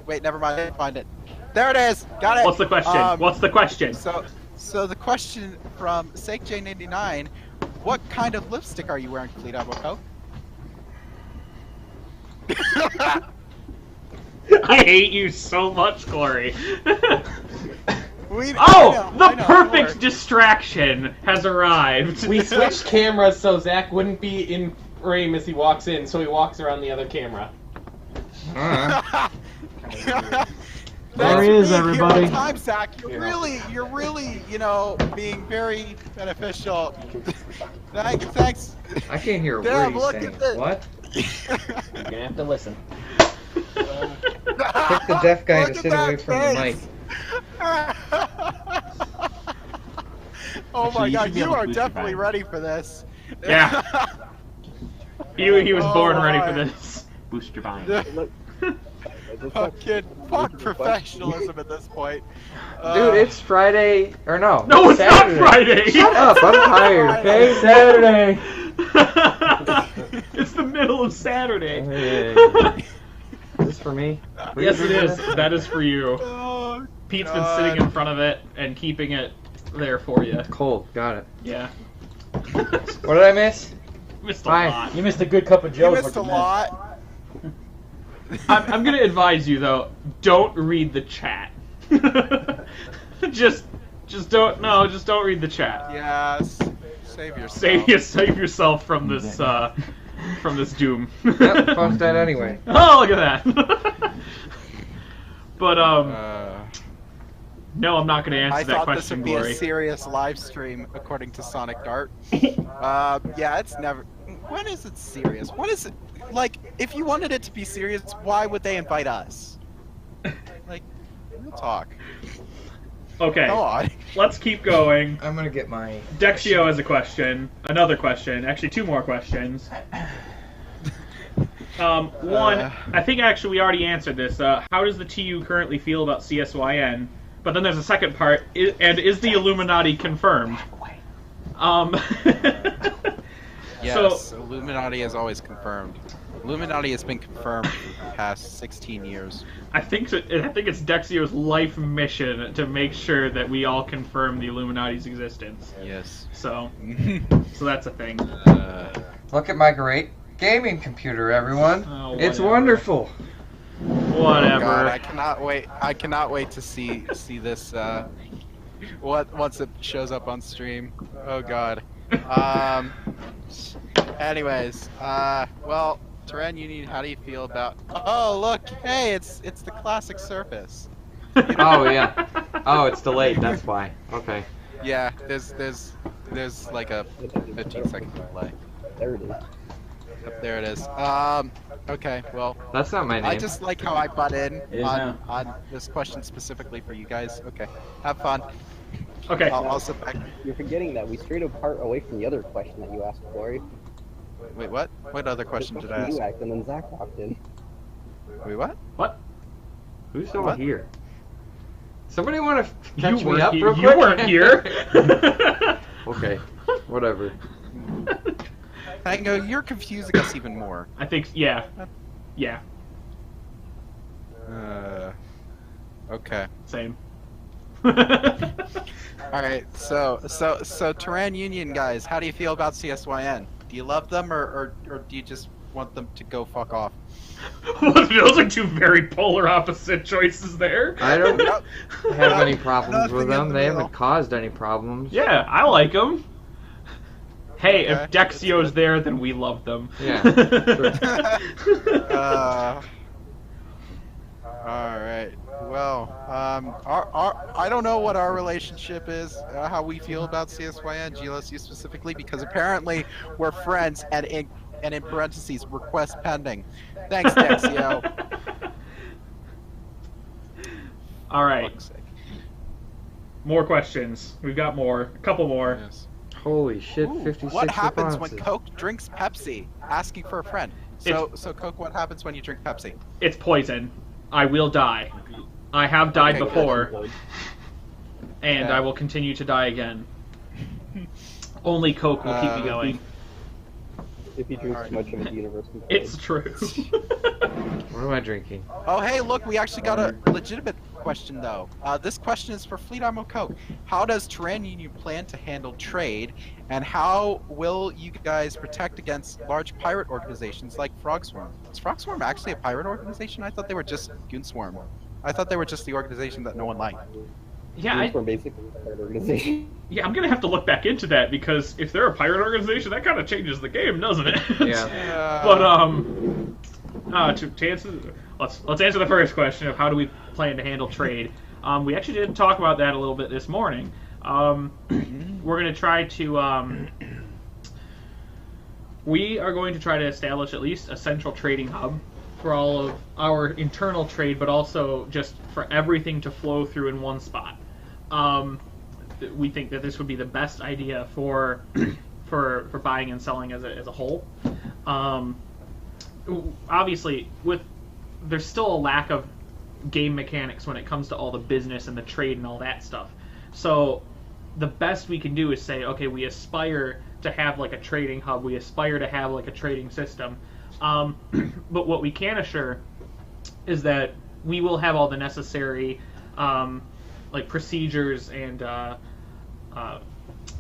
Wait, never mind. I didn't find it. There it is. Got it. What's the question? What's the question? So the question from SakeJ99, what kind of lipstick are you wearing, Complete Avoco? I hate you so much, Corey. I know, perfect Lord. distraction has arrived. We switched cameras so Zach wouldn't be in frame as he walks in, so he walks around the other camera. There he is, everybody. Time, Zach. You're really, being very beneficial. Thanks. I can't hear a Damn, word look he's at saying. this. What? You're gonna have to listen. Pick the deaf guy to Look at sit away that from the mic. face. Oh my Actually, you god, should be you able to are boost your definitely volume. ready for this. Yeah. He was born ready for my. this. Boost your volume. Look, Fuck professionalism at this point. Dude, it's Friday, or no. No, it's Saturday. not Friday. Shut up, I'm tired, okay? Saturday. It's the middle of Saturday. Hey. Is this for me? Yes, it is. That is for you. Oh, Pete's been God. sitting in front of it and keeping it there for you. Cold, got it. Yeah. What did I miss? Missed a Bye. lot. You missed a good cup of You Joe. missed a lot. I'm gonna advise you though, don't read the chat. just don't read the chat. Yes. Save yourself. Save yourself from this doom. Yep, fuck that anyway. Oh, look at that. But no, I'm not gonna answer I that thought this question, would be Glory. a serious live stream, according to Sonic Dart. Yeah, it's never. When is it serious? When is it? Like, if you wanted it to be serious, why would they invite us? Like, real talk. Okay, Go on. let's keep going. I'm gonna get my... Dexio has a question. Another question. Actually, two more questions. One, I think actually we already answered this. How does the TU currently feel about CSYN? But then there's a second part. Is the Illuminati confirmed? Yes, Illuminati is always confirmed. Illuminati has been confirmed for the past 16 years. I think it's Dexio's life mission to make sure that we all confirm the Illuminati's existence. Yes. So that's a thing. Look at my great gaming computer, everyone. Oh, It's whatever. wonderful. Whatever. God, I cannot wait. I cannot wait to see this. Once it shows up on stream. Oh God. Anyways, well, Terran Union, how do you feel about? Oh look, hey, it's the classic Surface. Oh, yeah. Oh, it's delayed, that's why. Okay. Yeah, there's like a 15-second delay. there it is. Yep, there it is. Okay, well, That's not my name. I just like how I butt in It is on now. this question specifically for you guys. Okay, have fun. Okay. I'll sit back. You're forgetting that we strayed apart away from the other question that you asked, Glory. Wait, what? What other question did I ask? You asked, and then Zach walked in. Wait, what? What? Who's not What? here? Somebody want to catch You me weren't up here. real You quick? weren't here. Okay, whatever. Tango, you're confusing us even more. I think, yeah. Yeah, Okay. same. All right. So Terran Union guys, how do you feel about CSYN? Do you love them or do you just want them to go fuck off? Those are two very polar opposite choices there. I don't Nope. have any problems with Nothing in them. the They middle. haven't caused any problems. Yeah, I like them. Hey, if Okay, Dexio's there, then we love them. Yeah, All right. Well, I don't know what our relationship is, how we feel about CSYN, GLSU specifically, because apparently we're friends, and and in parentheses, request pending. Thanks, Dexio. All right. More questions. We've got more. A couple more. Yes. Holy shit, Ooh, 56 what happens responses. when Coke drinks Pepsi? Asking for a friend. So Coke, what happens when you drink Pepsi? It's poison. I will die. I have died Okay, before, and Yeah. I will continue to die again. Only Coke will keep me going. If he drinks too much of it, the universe can It's true. What am I drinking? Oh, hey, look, we actually got a legitimate question, though. This question is for Fleet Ammo Coke. How does Terran Union plan to handle trade, and how will you guys protect against large pirate organizations like Frog Swarm? Is Frog Swarm actually a pirate organization? I thought they were just Goon Swarm. I thought they were just the organization that no one liked. Yeah, We're basically a pirate organization. I'm gonna have to look back into that, because if they're a pirate organization, that kind of changes the game, doesn't it? Yeah. But to answer, let's answer the first question of how do we plan to handle trade. We actually did talk about that a little bit this morning. We're gonna try to we are going to try to establish at least a central trading hub for all of our internal trade, but also just for everything to flow through in one spot. We think that this would be the best idea for buying and selling as a whole. Obviously, there's still a lack of game mechanics when it comes to all the business and the trade and all that stuff. So the best we can do is say, okay, we aspire to have like a trading hub, we aspire to have like a trading system. But what we can assure is that we will have all the necessary like procedures and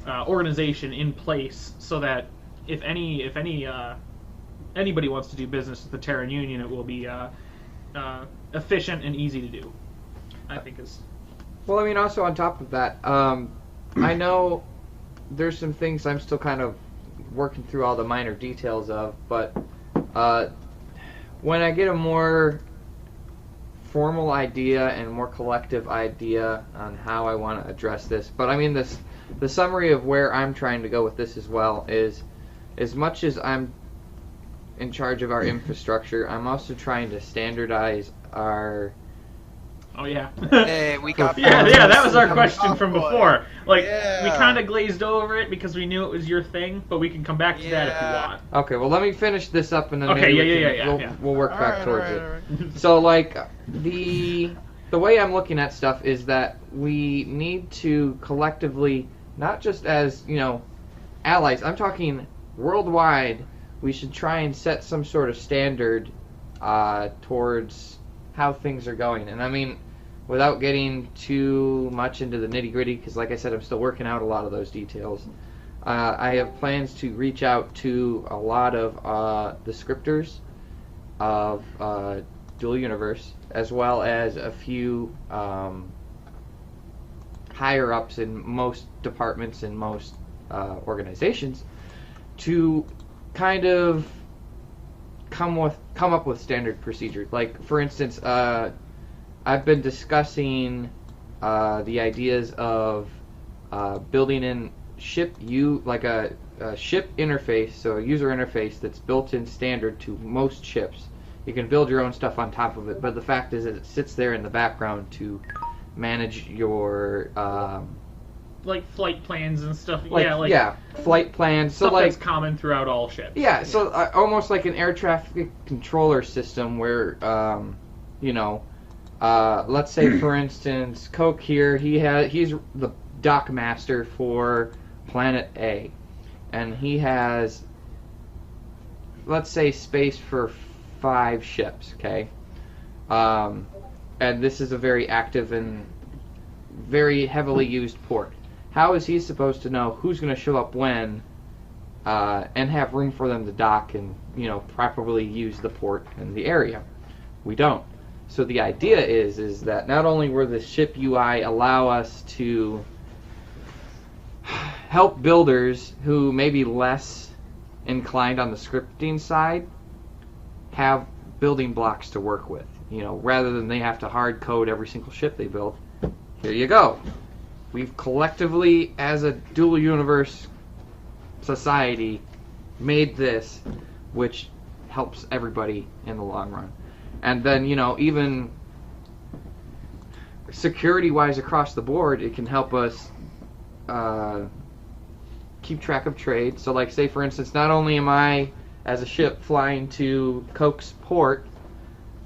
organization in place, so that if anybody wants to do business with the Terran Union, it will be efficient and easy to do. I think is. Well, I mean, also on top of that, I know there's some things I'm still kind of working through all the minor details of, but when I get a more formal idea and more collective idea on how I want to address this, but I mean, the summary of where I'm trying to go with this as well is, as much as I'm in charge of our infrastructure, I'm also trying to standardize our... Oh yeah. Hey, we got... yeah, that was our question from before. Like, Yeah. we kind of glazed over it because we knew it was your thing, but we can come back to that if you want. Okay, well, let me finish this up, and then Okay, maybe we'll work back towards it. So, like, the way I'm looking at stuff is that we need to collectively, not just as, allies, I'm talking worldwide, we should try and set some sort of standard towards how things are going. And I mean, without getting too much into the nitty-gritty, because like I said, I'm still working out a lot of those details, I have plans to reach out to a lot of the scripters of Dual Universe, as well as a few higher-ups in most departments and most organizations, to kind of come up with standard procedures. Like, for instance, I've been discussing the ideas of building in like a ship interface, so a user interface that's built-in standard to most ships. You can build your own stuff on top of it, but the fact is that it sits there in the background to manage your like flight plans and stuff. Flight plans. So Stuff like that's common throughout all ships. Yeah, so almost like an air traffic controller system where, let's say for instance, Coke here, he's the dock master for Planet A, and he has, let's say, space for 5 ships, okay? And this is a very active and very heavily used port. How is he supposed to know who's going to show up when, and have room for them to dock and, properly use the port and the area? We don't. So the idea is that not only will the ship UI allow us to help builders who may be less inclined on the scripting side have building blocks to work with, rather than they have to hard code every single ship they build. Here you go. We've collectively, as a dual universe society, made this. which helps everybody in the long run. And then, you know, even security-wise across the board, it can help us keep track of trade. So, like, say, for instance, not only am I, as a ship, flying to Coke's port,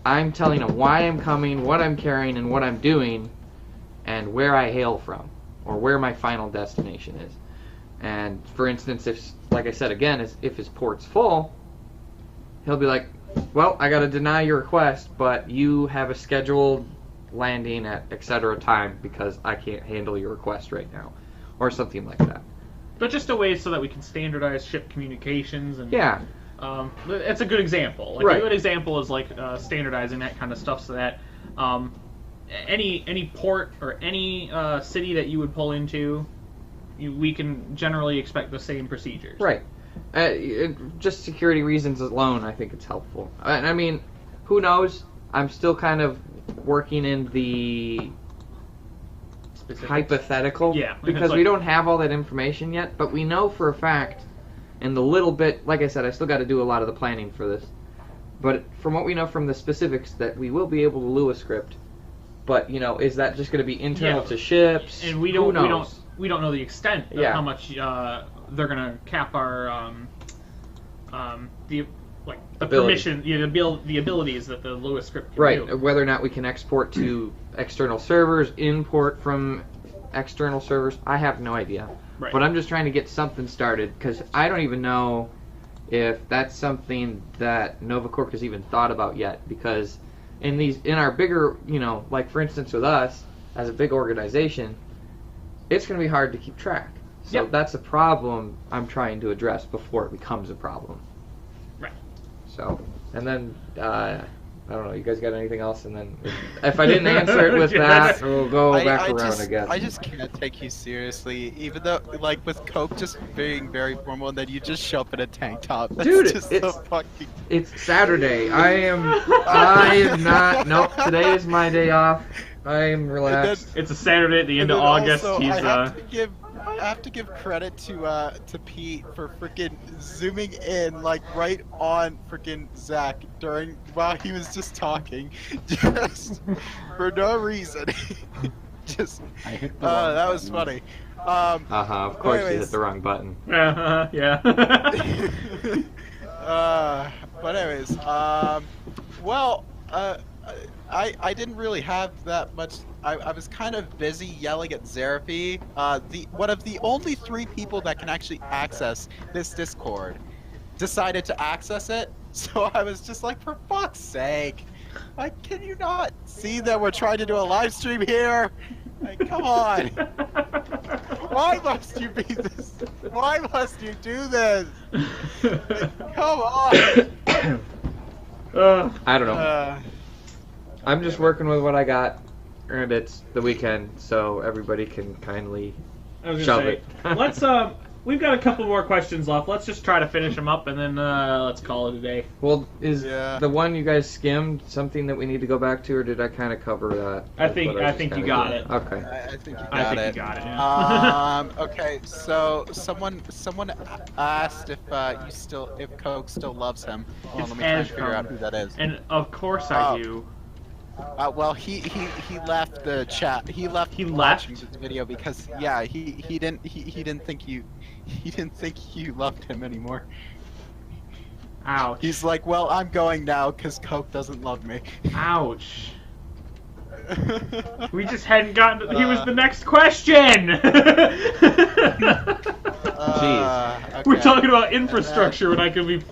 I'm telling them why I'm coming, what I'm carrying, and what I'm doing, and where I hail from, or where my final destination is. And, for instance, if, like I said again, if his port's full, he'll be like, well, I gotta deny your request, but you have a scheduled landing at etc. time because I can't handle your request right now, or something like that. But just a way so that we can standardize ship communications and Yeah. It's a good example. Like Right. a good example is like standardizing that kind of stuff so that any port or any city that you would pull into, we can generally expect the same procedures. Right. Just security reasons alone, I think it's helpful. And I mean, who knows? I'm still kind of working in the Specifics. hypothetical. Yeah, Because like- we don't have all that information yet, but we know for a fact, in the little bit, like I said, I still got to do a lot of the planning for this. But from what we know from the specifics, that we will be able to Lewis script. But, you know, is that just going to be internal Yeah. to ships? And we Who don't knows? we don't know the extent of Yeah. how much they're gonna cap our the Ability. permission, the abilities that the Lewis script can Right, do. whether or not we can export to external servers, import from external servers, I have no idea. Right. But I'm just trying to get something started, because I don't even know if that's something that Nova Corp has even thought about yet, because in our bigger, you know, like for instance with us, as a big organization, it's going to be hard to keep track. So Yep. that's a problem I'm trying to address before it becomes a problem. Right. So, and then, I don't know, you guys got anything else? And then, if I didn't answer it with that, we'll go back around, I guess. I just can't take you seriously, even though, like, with Coke just being very formal, and then you just show up in a tank top. That's Dude, just it's- so fucking... It's Saturday. I am not, nope, today is my day off. I am relaxed. It's a Saturday at the end And of then August. also, He's I have to give credit to Pete for freaking zooming in like right on freaking Zach while he was just talking, just for no reason. Just I hit the wrong that was button. funny. Of course you hit anyways. the wrong button. yeah. But anyways, well, I didn't really have that much. I was kind of busy yelling at Zerafi, one of the only 3 people that can actually access this Discord, decided to access it. So I was just like, for fuck's sake, like, can you not see that we're trying to do a live stream here? Like, come on. Why must you be this? Why must you do this? Like, come on. I don't know. I'm just working with what I got, and it's the weekend, so everybody can kindly I was shove gonna it. say, let's we've got a couple more questions left. Let's just try to finish them up, and then let's call it a day. Well, is Yeah. the one you guys skimmed something that we need to go back to, or did I kind of cover that? I think you got it. Okay. I think you got I think it. you got it. Yeah. Okay, so someone asked if Coke still loves him. Hold on, let me try and figure out who that is. And of course I Oh. do. Well, he left the chat. He left watching this video because he didn't think you loved him anymore. Ouch. He's like, well, I'm going now because Coke doesn't love me. Ouch. We just hadn't gotten to, he was the next question! Okay. We're talking about infrastructure when I could be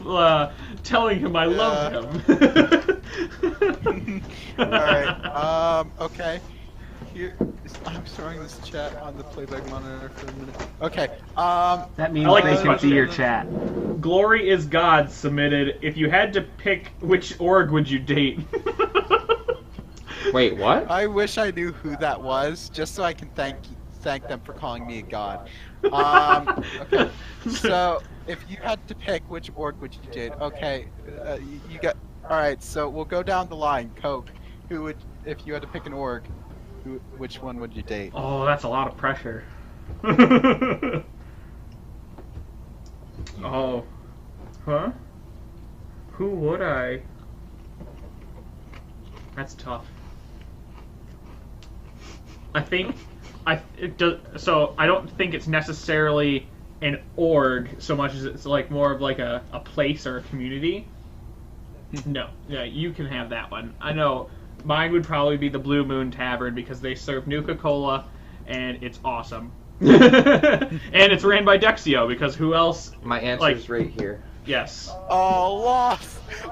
telling him I love him. Alright, okay. Here, I'm throwing this chat on the playback monitor for a minute. Okay, That means I like they this can question. see your chat. Glory is God submitted, if you had to pick which org would you date? Wait, what? I wish I knew who that was, just so I can thank them for calling me a god. Okay, so if you had to pick which org would you date? Okay, you got. All right, so we'll go down the line. Coke, who would, if you had to pick an org, which one would you date? Oh, that's a lot of pressure. Oh. Huh? Who would I? That's tough. I think so I don't think it's necessarily an org so much as it's like more of like a place or a community. No, yeah, you can have that one. I know mine would probably be the Blue Moon Tavern because they serve Nuka-Cola and it's awesome. And it's ran by Dexio because who else? My answer's right here. Yes. Oh,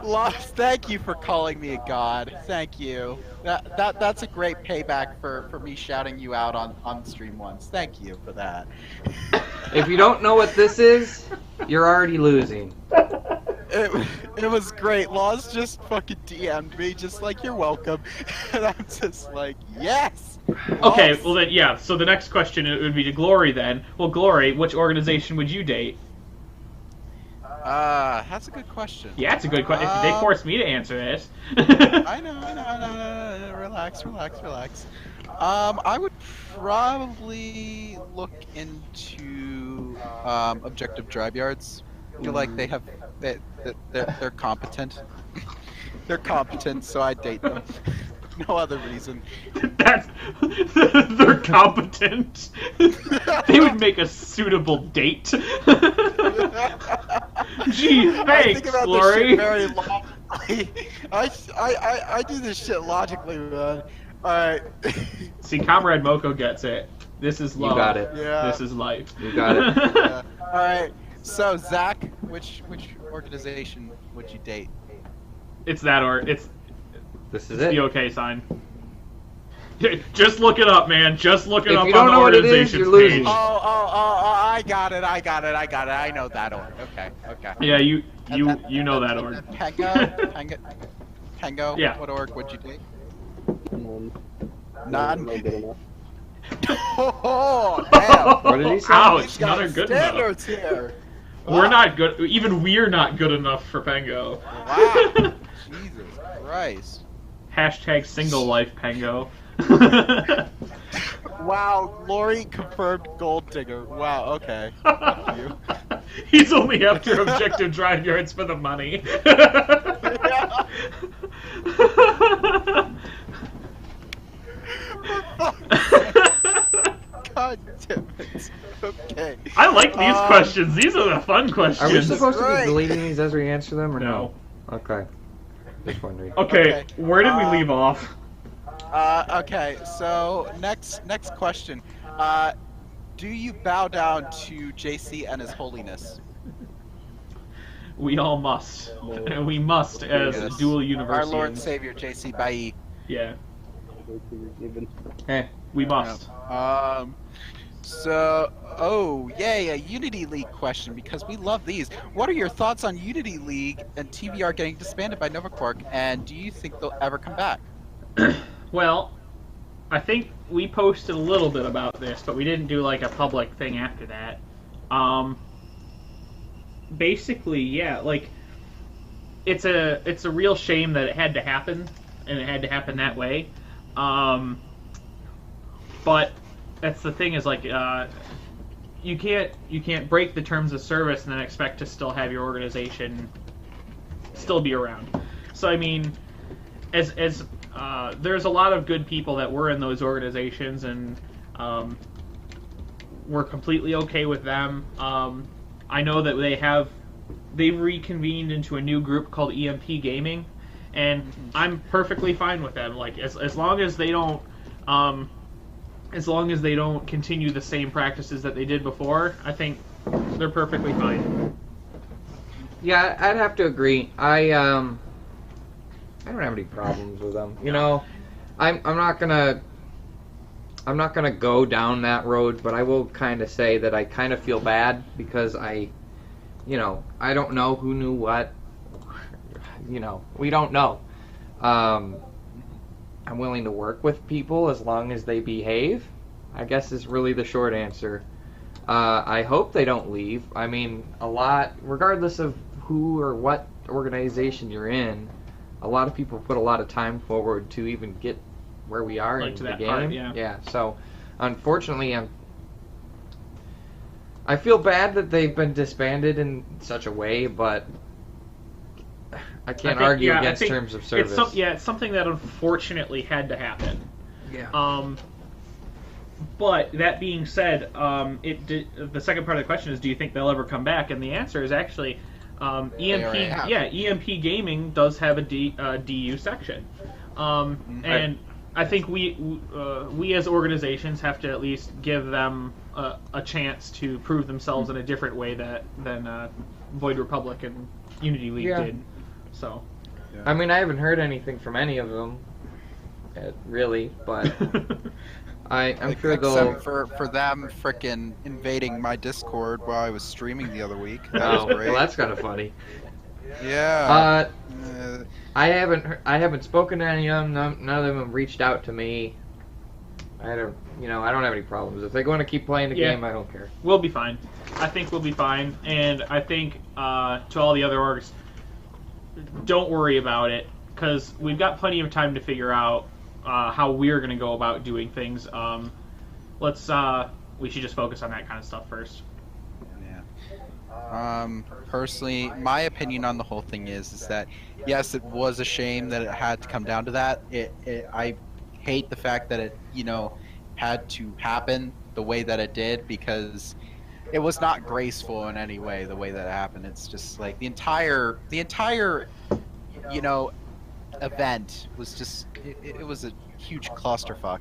Lost, thank you for calling me a god. Thank you. That's a great payback for me shouting you out on stream once. Thank you for that. If you don't know what this is, you're already losing. It was great. Laws just fucking DM'd me, just like, you're welcome. And I'm just like, yes! Okay, Laws. well then, yeah, so the next question it would be to Glory then. Well, Glory, which organization would you date? That's a good question. Yeah, it's a good question. They forced me to answer this. I know. Relax. I would probably look into objective drive yards. I feel like they're competent. They're competent, so I date them. No other reason. They're competent. They would make a suitable date. Gee, I thanks, think about Glory. this shit very logically. I do this shit logically, man. Alright. See, Comrade Moko gets it. This is love. You got it. Yeah. This is life. You got it. Yeah. Alright. So, Zach, which organization would you date? It's that or it's This is the it. OK sign. Just look it up, man. Just look it If up you on don't the know what it is, organization's you're losing. page. Oh, I got it. I know that org. Okay. Yeah, you know that org. Pengo? Yeah. What org would you date? None. None? No good enough. Oh, damn. What did he say? Ouch, He's got not a good enough. standards here. We're not good. Even we're not good enough for Pengo. Wow. Jesus Christ. Hashtag single life Pengo. Wow, Lori confirmed gold digger. Wow, okay. Thank you. He's only after objective drive yards for the money. God damn it. Okay. I like these questions. These are the fun questions. Are we supposed to Right. be deleting these as we answer them or No. no? Okay. Just wondering. Okay, where did we leave off? Okay, so next question. Do you bow down to JC and his holiness? We all must. And we must as Yes. dual Our universities. Lord and Savior, JC Bai. Yeah, Even we must. A Unity League question, because we love these. What are your thoughts on Unity League and TVR getting disbanded by NovaQuark, and do you think they'll ever come back? Well, I think we posted a little bit about this, but we didn't do like a public thing after that. Basically, yeah, like it's a real shame that it had to happen, and it had to happen that way. But that's the thing is like you can't break the terms of service and then expect to still have your organization still be around. So I mean, as there's a lot of good people that were in those organizations, and we're completely okay with them. I know that they've reconvened into a new group called EMP Gaming, and I'm perfectly fine with them. Like as long as they don't continue the same practices that they did before, I think they're perfectly fine. Yeah, I'd have to agree. I don't have any problems with them. You know, I'm not gonna go down that road, but I will kind of say that I kind of feel bad because I don't know who knew what. We don't know. I'm willing to work with people as long as they behave, I guess is really the short answer. I hope they don't leave. I mean, regardless of who or what organization you're in, a lot of people put a lot of time forward to even get where we are Like in to the that game. part, yeah. Yeah, so unfortunately I feel bad that they've been disbanded in such a way, but I can't argue I against think terms of service. It's something that unfortunately had to happen. Yeah. But that being said, the second part of the question is, do you think they'll ever come back? And the answer is actually, EMP Gaming does have a DU section, and I think we as organizations have to at least give them a chance to prove themselves in a different way than Void Republic and Unity League did. So, I mean, I haven't heard anything from any of them, really, but I'm sure they'll. Except for them frickin' invading my Discord while I was streaming the other week. That was great. Well, that's kind of funny. Yeah. I haven't spoken to any of them. None of them have reached out to me. I don't have any problems. If they want to keep playing the game, I don't care. We'll be fine. I think we'll be fine, and I think to all the other orgs, don't worry about it, because we've got plenty of time to figure out how we're going to go about doing things. We should just focus on that kind of stuff first. Personally, my opinion on the whole thing is that yes, it was a shame that it had to come down to that. I hate the fact that it had to happen the way that it did, because it was not graceful in any way the way that it happened. It's just like the entire event was just it was a huge clusterfuck.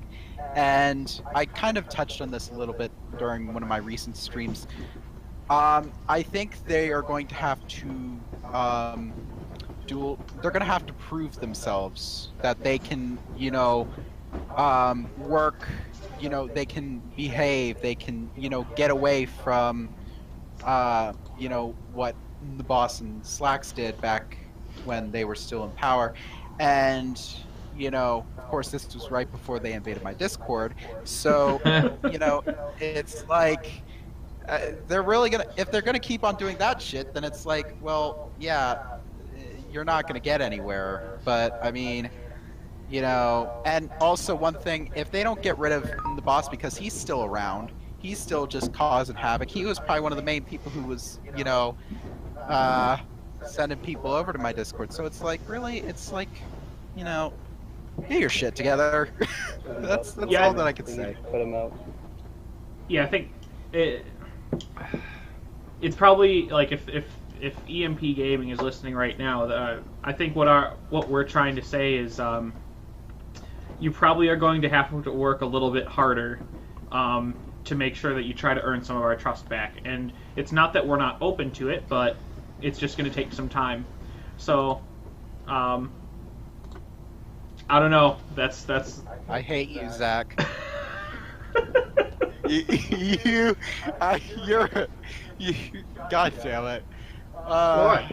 And I kind of touched on this a little bit during one of my recent streams. I think they are going to have to they're going to have to prove themselves that they can, work, they can behave, they can, get away from, what the boss and Slacks did back when they were still in power. And, of course, this was right before they invaded my Discord. So, it's like, they're really gonna, if they're gonna keep on doing that shit, then it's like, well, yeah, you're not gonna get anywhere. But I mean, and also one thing, if they don't get rid of the boss because he's still around, he's still just causing havoc. He was probably one of the main people who was, sending people over to my Discord. So it's like, really, it's like, get your shit together. that's all that I can say. Put him out. Yeah, I think it's probably like if EMP Gaming is listening right now, I think what we're trying to say is you probably are going to have to work a little bit harder to make sure that you try to earn some of our trust back. And it's not that we're not open to it, but it's just going to take some time. So I don't know. That's. I hate you, Zach. God damn it. What?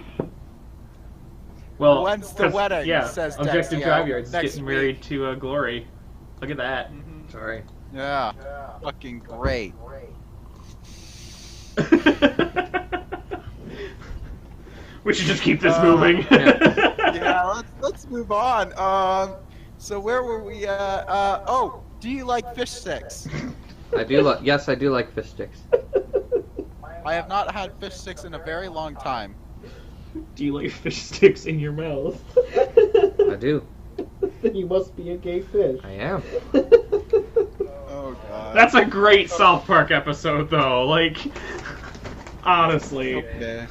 Well, when's the wedding? Yeah, says Objective Dexio, Drive Yards next getting week. married to Glory. Look at that. Sorry. Yeah. Fucking great. We should just keep this moving. Yeah, let's move on. So where were we at? Do you like fish sticks? Yes, I do like fish sticks. I have not had fish sticks in a very long time. Do you like fish sticks in your mouth? I do. Then you must be a gay fish. I am. Oh god. That's a great South Park episode, though. Like, honestly. Okay.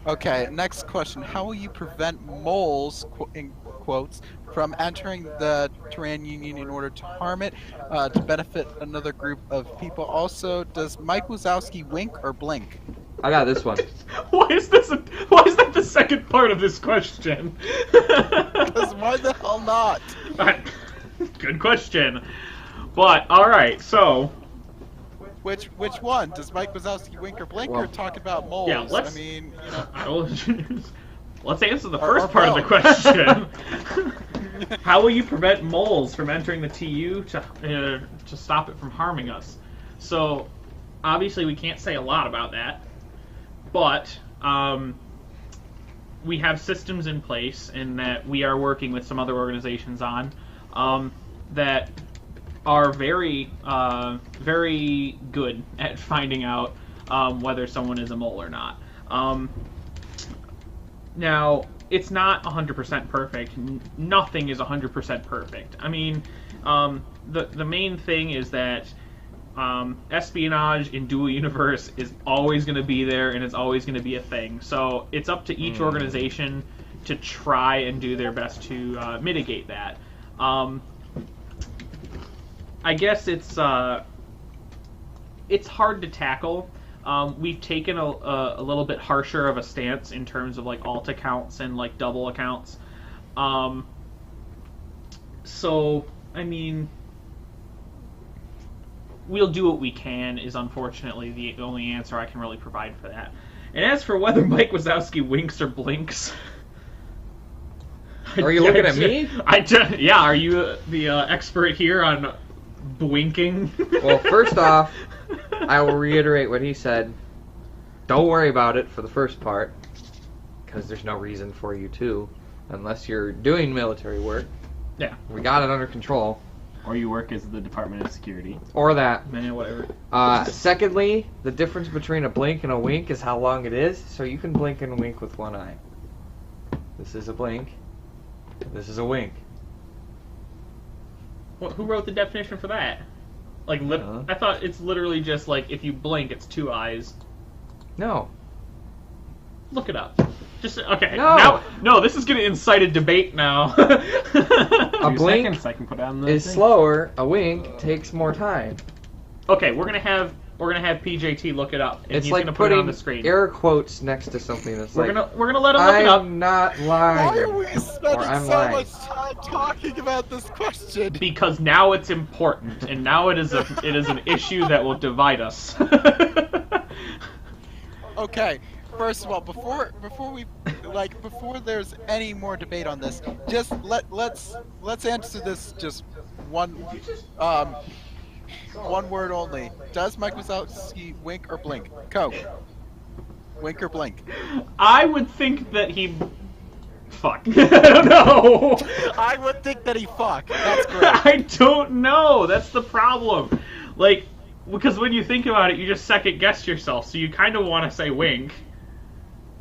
Okay, next question. How will you prevent moles, in quotes, from entering the Terran Union in order to harm it, to benefit another group of people? Also, does Mike Wazowski wink or blink? I got this one. Why is that the second part of this question? Because why the hell not? Good question. But, alright, so... Which one? Does Mike Wazowski wink or blink, or talk about moles? Yeah, let's... I mean, let's answer the first part of the question. How will you prevent moles from entering the TU to stop it from harming us? So, obviously we can't say a lot about that, but we have systems in place, and that we are working with some other organizations on that are very, very good at finding out whether someone is a mole or not. Now, it's not 100% perfect. Nothing is 100% perfect. I mean, the main thing is that espionage in dual universe is always going to be there, and it's always going to be a thing. So it's up to each organization to try and do their best to mitigate that. I guess it's hard to tackle. We've taken a little bit harsher of a stance in terms of like alt accounts and like double accounts. So I mean, we'll do what we can is unfortunately the only answer I can really provide for that. And as for whether Mike Wazowski winks or blinks, Are you looking at me? Yeah. Are you the expert here on blinking? Well, first off, I will reiterate what he said. Don't worry about it for the first part, because there's no reason for you to, unless you're doing military work. Yeah. We got it under control. Or you work as the Department of Security. Or that. Man, whatever. Secondly, the difference between a blink and a wink is how long it is, so you can blink and wink with one eye. This is a blink. This is a wink. Who wrote the definition for that? Like, I thought it's literally just like if you blink, it's 2 eyes. No. Look it up. Just okay. No. No, this is gonna incite a debate now. A blink seconds, I can put on the is thing. slower. A wink takes more time. Okay, we're gonna have PJT look it up, and It's he's like gonna put it putting on the screen. air quotes next to something that's We're like. gonna let him look it up I'm not lying. Why are we spending I'm so lying. much time talking about this question? because now it's important, and now it is an issue that will divide us. Okay, first of all, before there's any more debate on this, just let's answer this just one word only. Does Mike Wazowski wink or blink? Co. Wink or blink? I would think that he. Fuck. I don't know. I would think that he fuck. That's great. I don't know. That's the problem. Like, because when you think about it, you just second guess yourself. So you kind of want to say wink,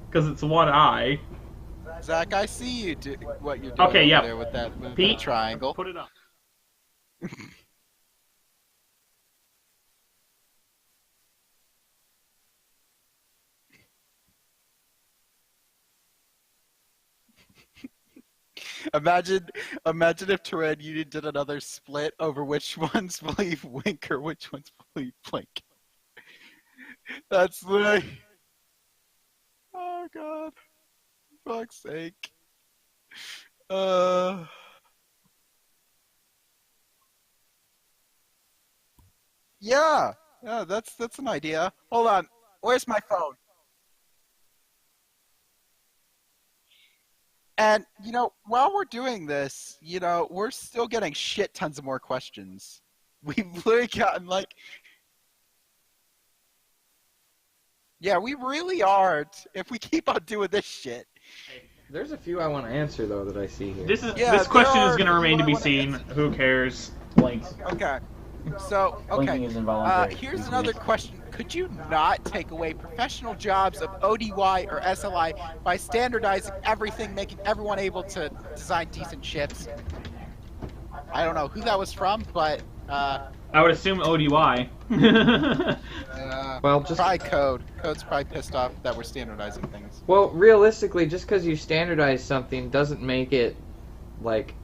because it's one eye. Zach, I see you do what you're doing Okay, yeah. there with that Pete, triangle. Put it up. Imagine if Terran Union did another split over which ones believe wink or which ones believe blink. That's like, oh god, fuck's sake. Yeah, that's an idea. Hold on, where's my phone? And, while we're doing this, we're still getting shit tons of more questions. We've literally gotten, yeah, we really are, if we keep on doing this shit. There's a few I want to answer, though, that I see here. This question is going to remain to be seen. Who cares? Blinks. Okay. So, Blinking is involuntary. here's another question. Could you not take away professional jobs of ODY or SLI by standardizing everything, making everyone able to design decent ships? I don't know who that was from, but I would assume ODY. Well, just probably Code. Code's probably pissed off that we're standardizing things. well, realistically, just because you standardize something doesn't make it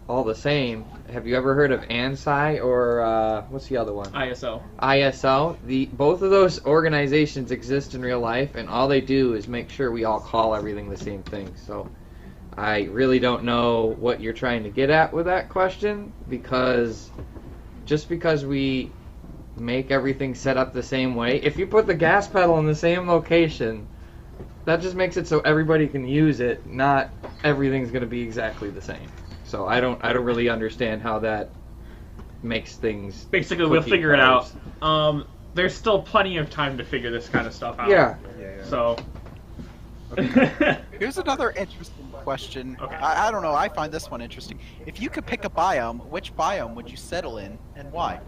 all the same. Have you ever heard of ANSI or what's the other one? ISO. ISO. Both of those organizations exist in real life, and all they do is make sure we all call everything the same thing. So I really don't know what you're trying to get at with that question, because just because we make everything set up the same way, if you put the gas pedal in the same location, that just makes it so everybody can use it. Not everything's going to be exactly the same. So I don't really understand how that makes things. Basically, we'll figure it out. There's still plenty of time to figure this kind of stuff out. Yeah. So. Here's another interesting question. Okay. I don't know. I find this one interesting. If you could pick a biome, which biome would you settle in, and why?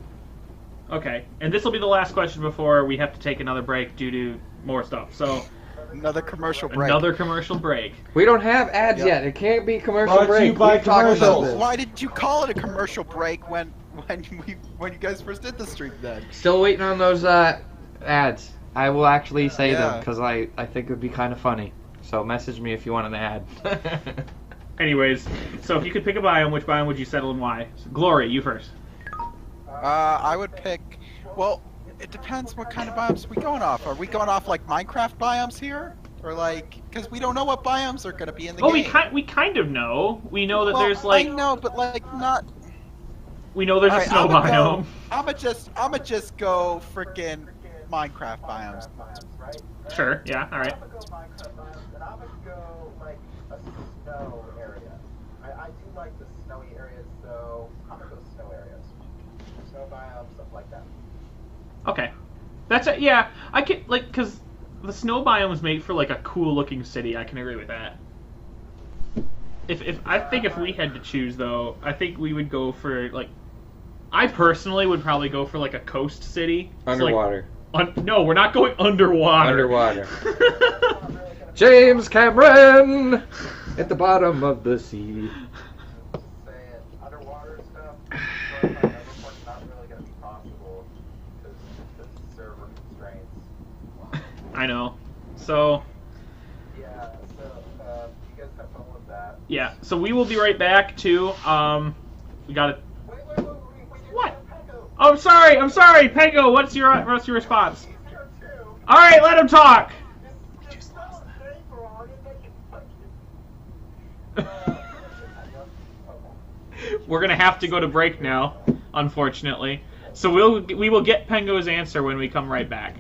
Okay, and this will be the last question before we have to take another break due to more stuff. So, Another commercial break. Another commercial break. We don't have ads Yep. yet. It can't be commercial Brought to you break. by What are you talking about commercials. this? Why did you call it a commercial break when you guys first did the stream then? Still waiting on those ads. I will actually say them Yeah. because I think it would be kind of funny. So message me if you want an ad. Anyways, so if you could pick a biome, which biome would you settle and why? Glory, you first. I would pick. Well, it depends what kind of biomes we going off. Are we going off like Minecraft biomes here, or like because we don't know what biomes are going to be in the Oh, game? we kind of know. We know that Well, there's like I know, but like not. we know there's a Alright, snow biome. I'ma just go freaking Minecraft biomes. Sure. Yeah. All right. And I would go like a snow area. I do like the snowy areas, so I'm gonna go snow areas. Snow biome, stuff like that. Okay. That's it. Yeah. I can like because the snow biome was made for like a cool looking city. I can agree with that. If I think if we had to choose though, I think we would go for like. I personally would probably go for like a coast city. Underwater. No, we're not going underwater. Underwater. James Cameron at the bottom of the sea. Saying underwater stuff, but like everyone's not really gonna be possible because the server constraints. I know. So Yeah, so you guys have fun with that. yeah. So we will be right back to we gotta. Wait, we didn't What? have Pego. Oh, I'm sorry, Pego. What's your response? He's here too. All right, let him talk. Just lost that. Wrong and make it fucking. We're gonna have to go to break now, unfortunately. So we will get Pengo's answer when we come right back.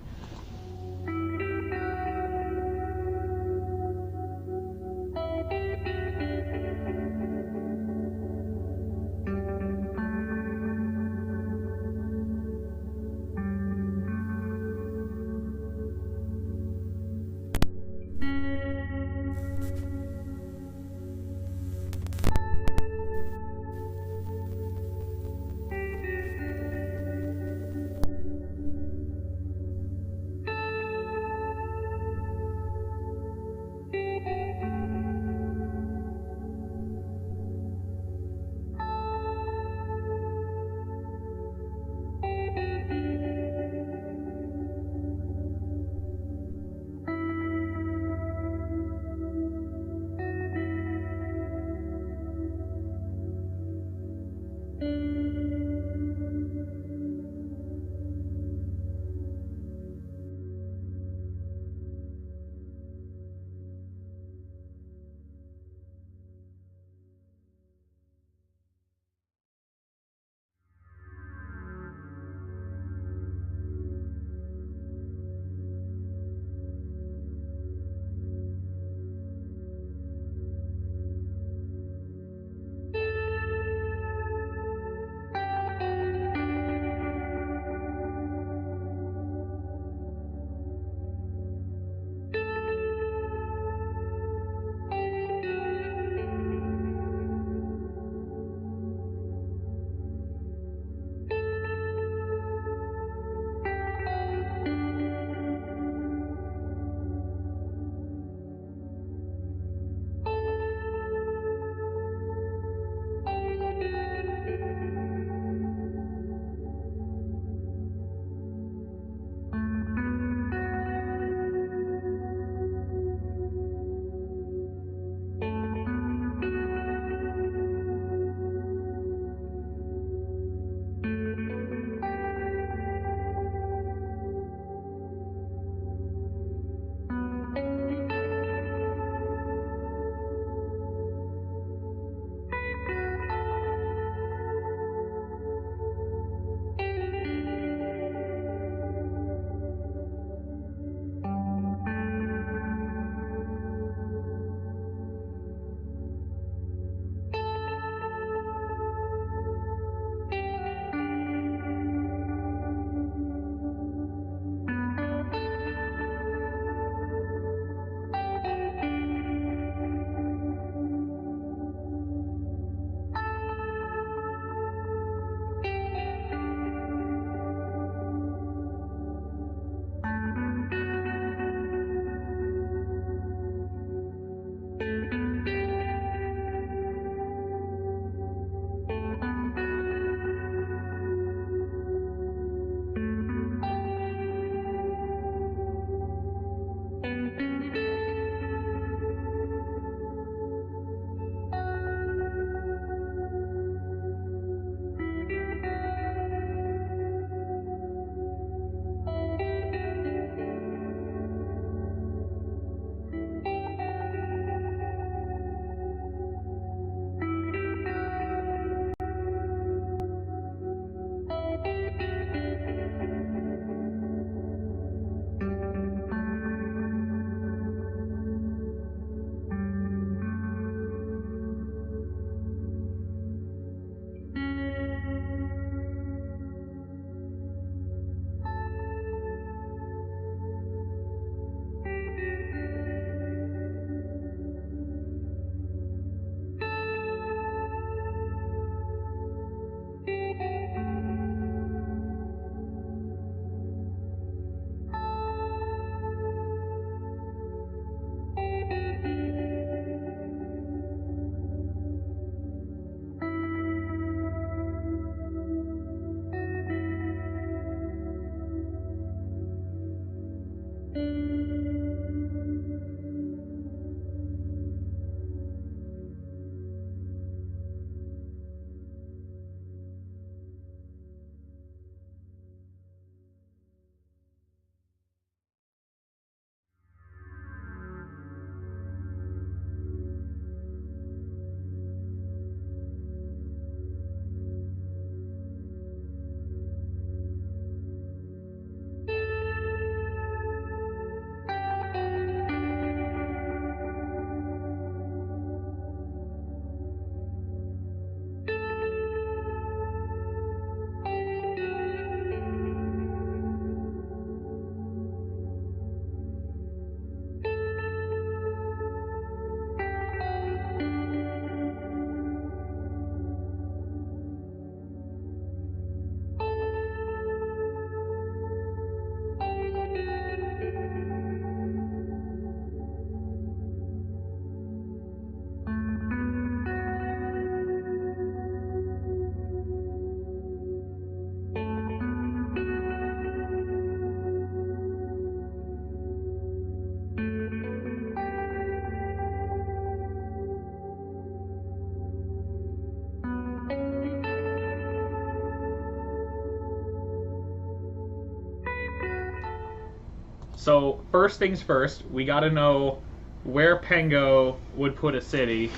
So first things first, we got to know where Pengo would put a city.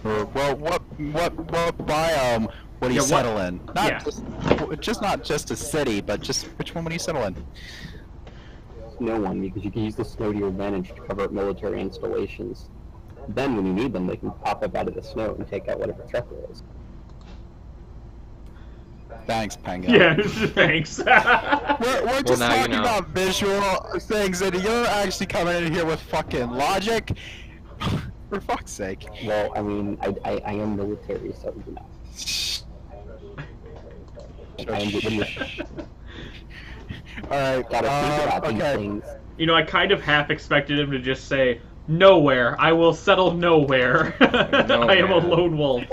Well, what biome would he Yeah, what- settle in? yeah. Not just a city, but just which one would he settle in? No one, because you can use the snow to your advantage to cover up military installations. Then, when you need them, they can pop up out of the snow and take out whatever threat there is. Thanks, Pengo. Yeah, thanks. We're just now you talking know. about visual things, and you're actually coming in here with fucking logic. For fuck's sake. Well, I mean, I am military, so you know. I am getting Alright, gotta think about these okay. things. You know, I kind of half expected him to just say, nowhere. I will settle nowhere. I am a lone wolf.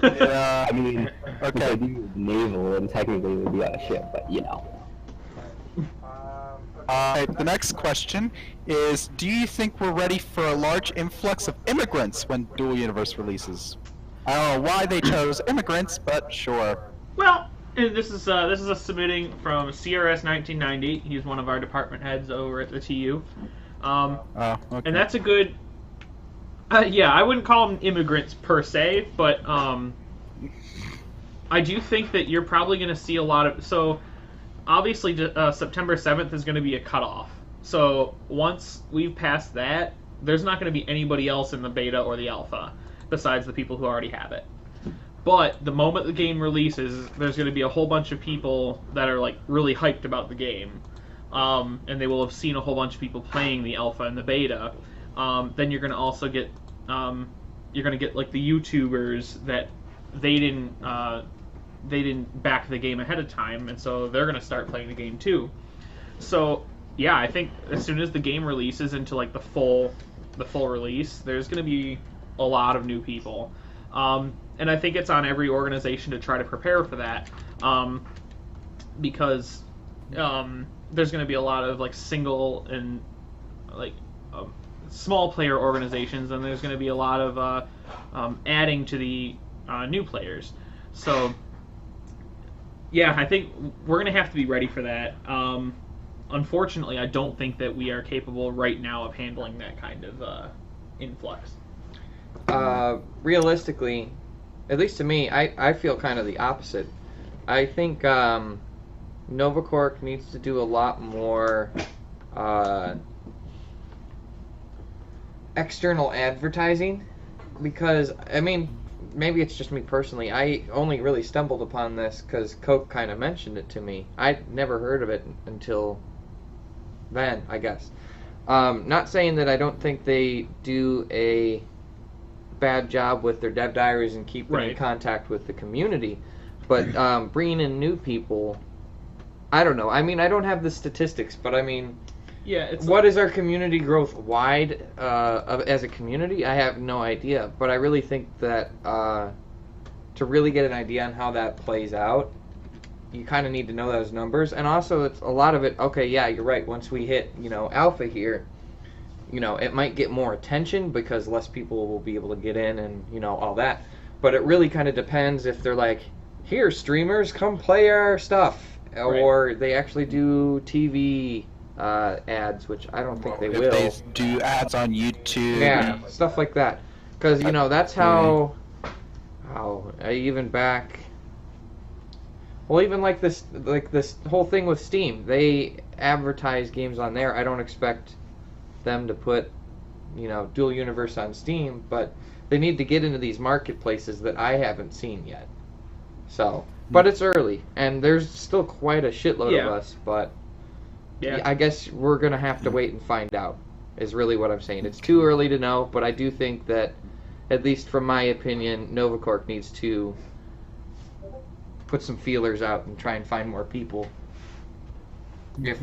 Yeah, I mean, okay. I do naval, and technically it would be on a ship, but you know. The next question is, do you think we're ready for a large influx of immigrants when Dual Universe releases? I don't know why they chose immigrants, but sure. Well, and this is a submitting from CRS 1990. He's one of our department heads over at the TU. Oh, okay. And that's a good... yeah, I wouldn't call them immigrants per se, but I do think that you're probably going to see a lot of... So, obviously, September 7th is going to be a cutoff. So, once we've passed that, there's not going to be anybody else in the beta or the alpha, besides the people who already have it. But the moment the game releases, there's going to be a whole bunch of people that are like really hyped about the game. And they will have seen a whole bunch of people playing the alpha and the beta. Then you're going to also get like the YouTubers that they didn't back the game ahead of time, and so they're going to start playing the game too. So yeah, I think as soon as the game releases into like the full release, there's going to be a lot of new people. And I think it's on every organization to try to prepare for that, because there's going to be a lot of like single and like small player organizations, and there's going to be a lot of adding to the new players. So yeah, I think we're going to have to be ready for that. Unfortunately, I don't think that we are capable right now of handling that kind of influx. Realistically, at least to me, I feel kind of the opposite. I think Novacork needs to do a lot more external advertising, because, I mean, maybe it's just me personally. I only really stumbled upon this because Coke kind of mentioned it to me. I'd never heard of it until then, I guess. Not saying that I don't think they do a bad job with their dev diaries and keeping in contact with the community, but bringing in new people, I don't know. I mean, I don't have the statistics, but I mean, yeah, what is our community growth wide as a community? I have no idea, but I really think that to really get an idea on how that plays out, you kind of need to know those numbers. And also, it's a lot of it. Okay, yeah, you're right. Once we hit alpha here, it might get more attention because less people will be able to get in and all that. But it really kind of depends if they're like, here, streamers, come play our stuff, or they actually do TV ads, which I don't think they will. If they do ads on YouTube. Yeah, stuff like that. Because, that's how even back... Well, even like this whole thing with Steam, they advertise games on there. I don't expect them to put, Dual Universe on Steam, but they need to get into these marketplaces that I haven't seen yet. So, but it's early, and there's still quite a shitload of us, but I guess we're going to have to wait and find out, is really what I'm saying. It's too early to know, but I do think that, at least from my opinion, Novacork needs to put some feelers out and try and find more people, if,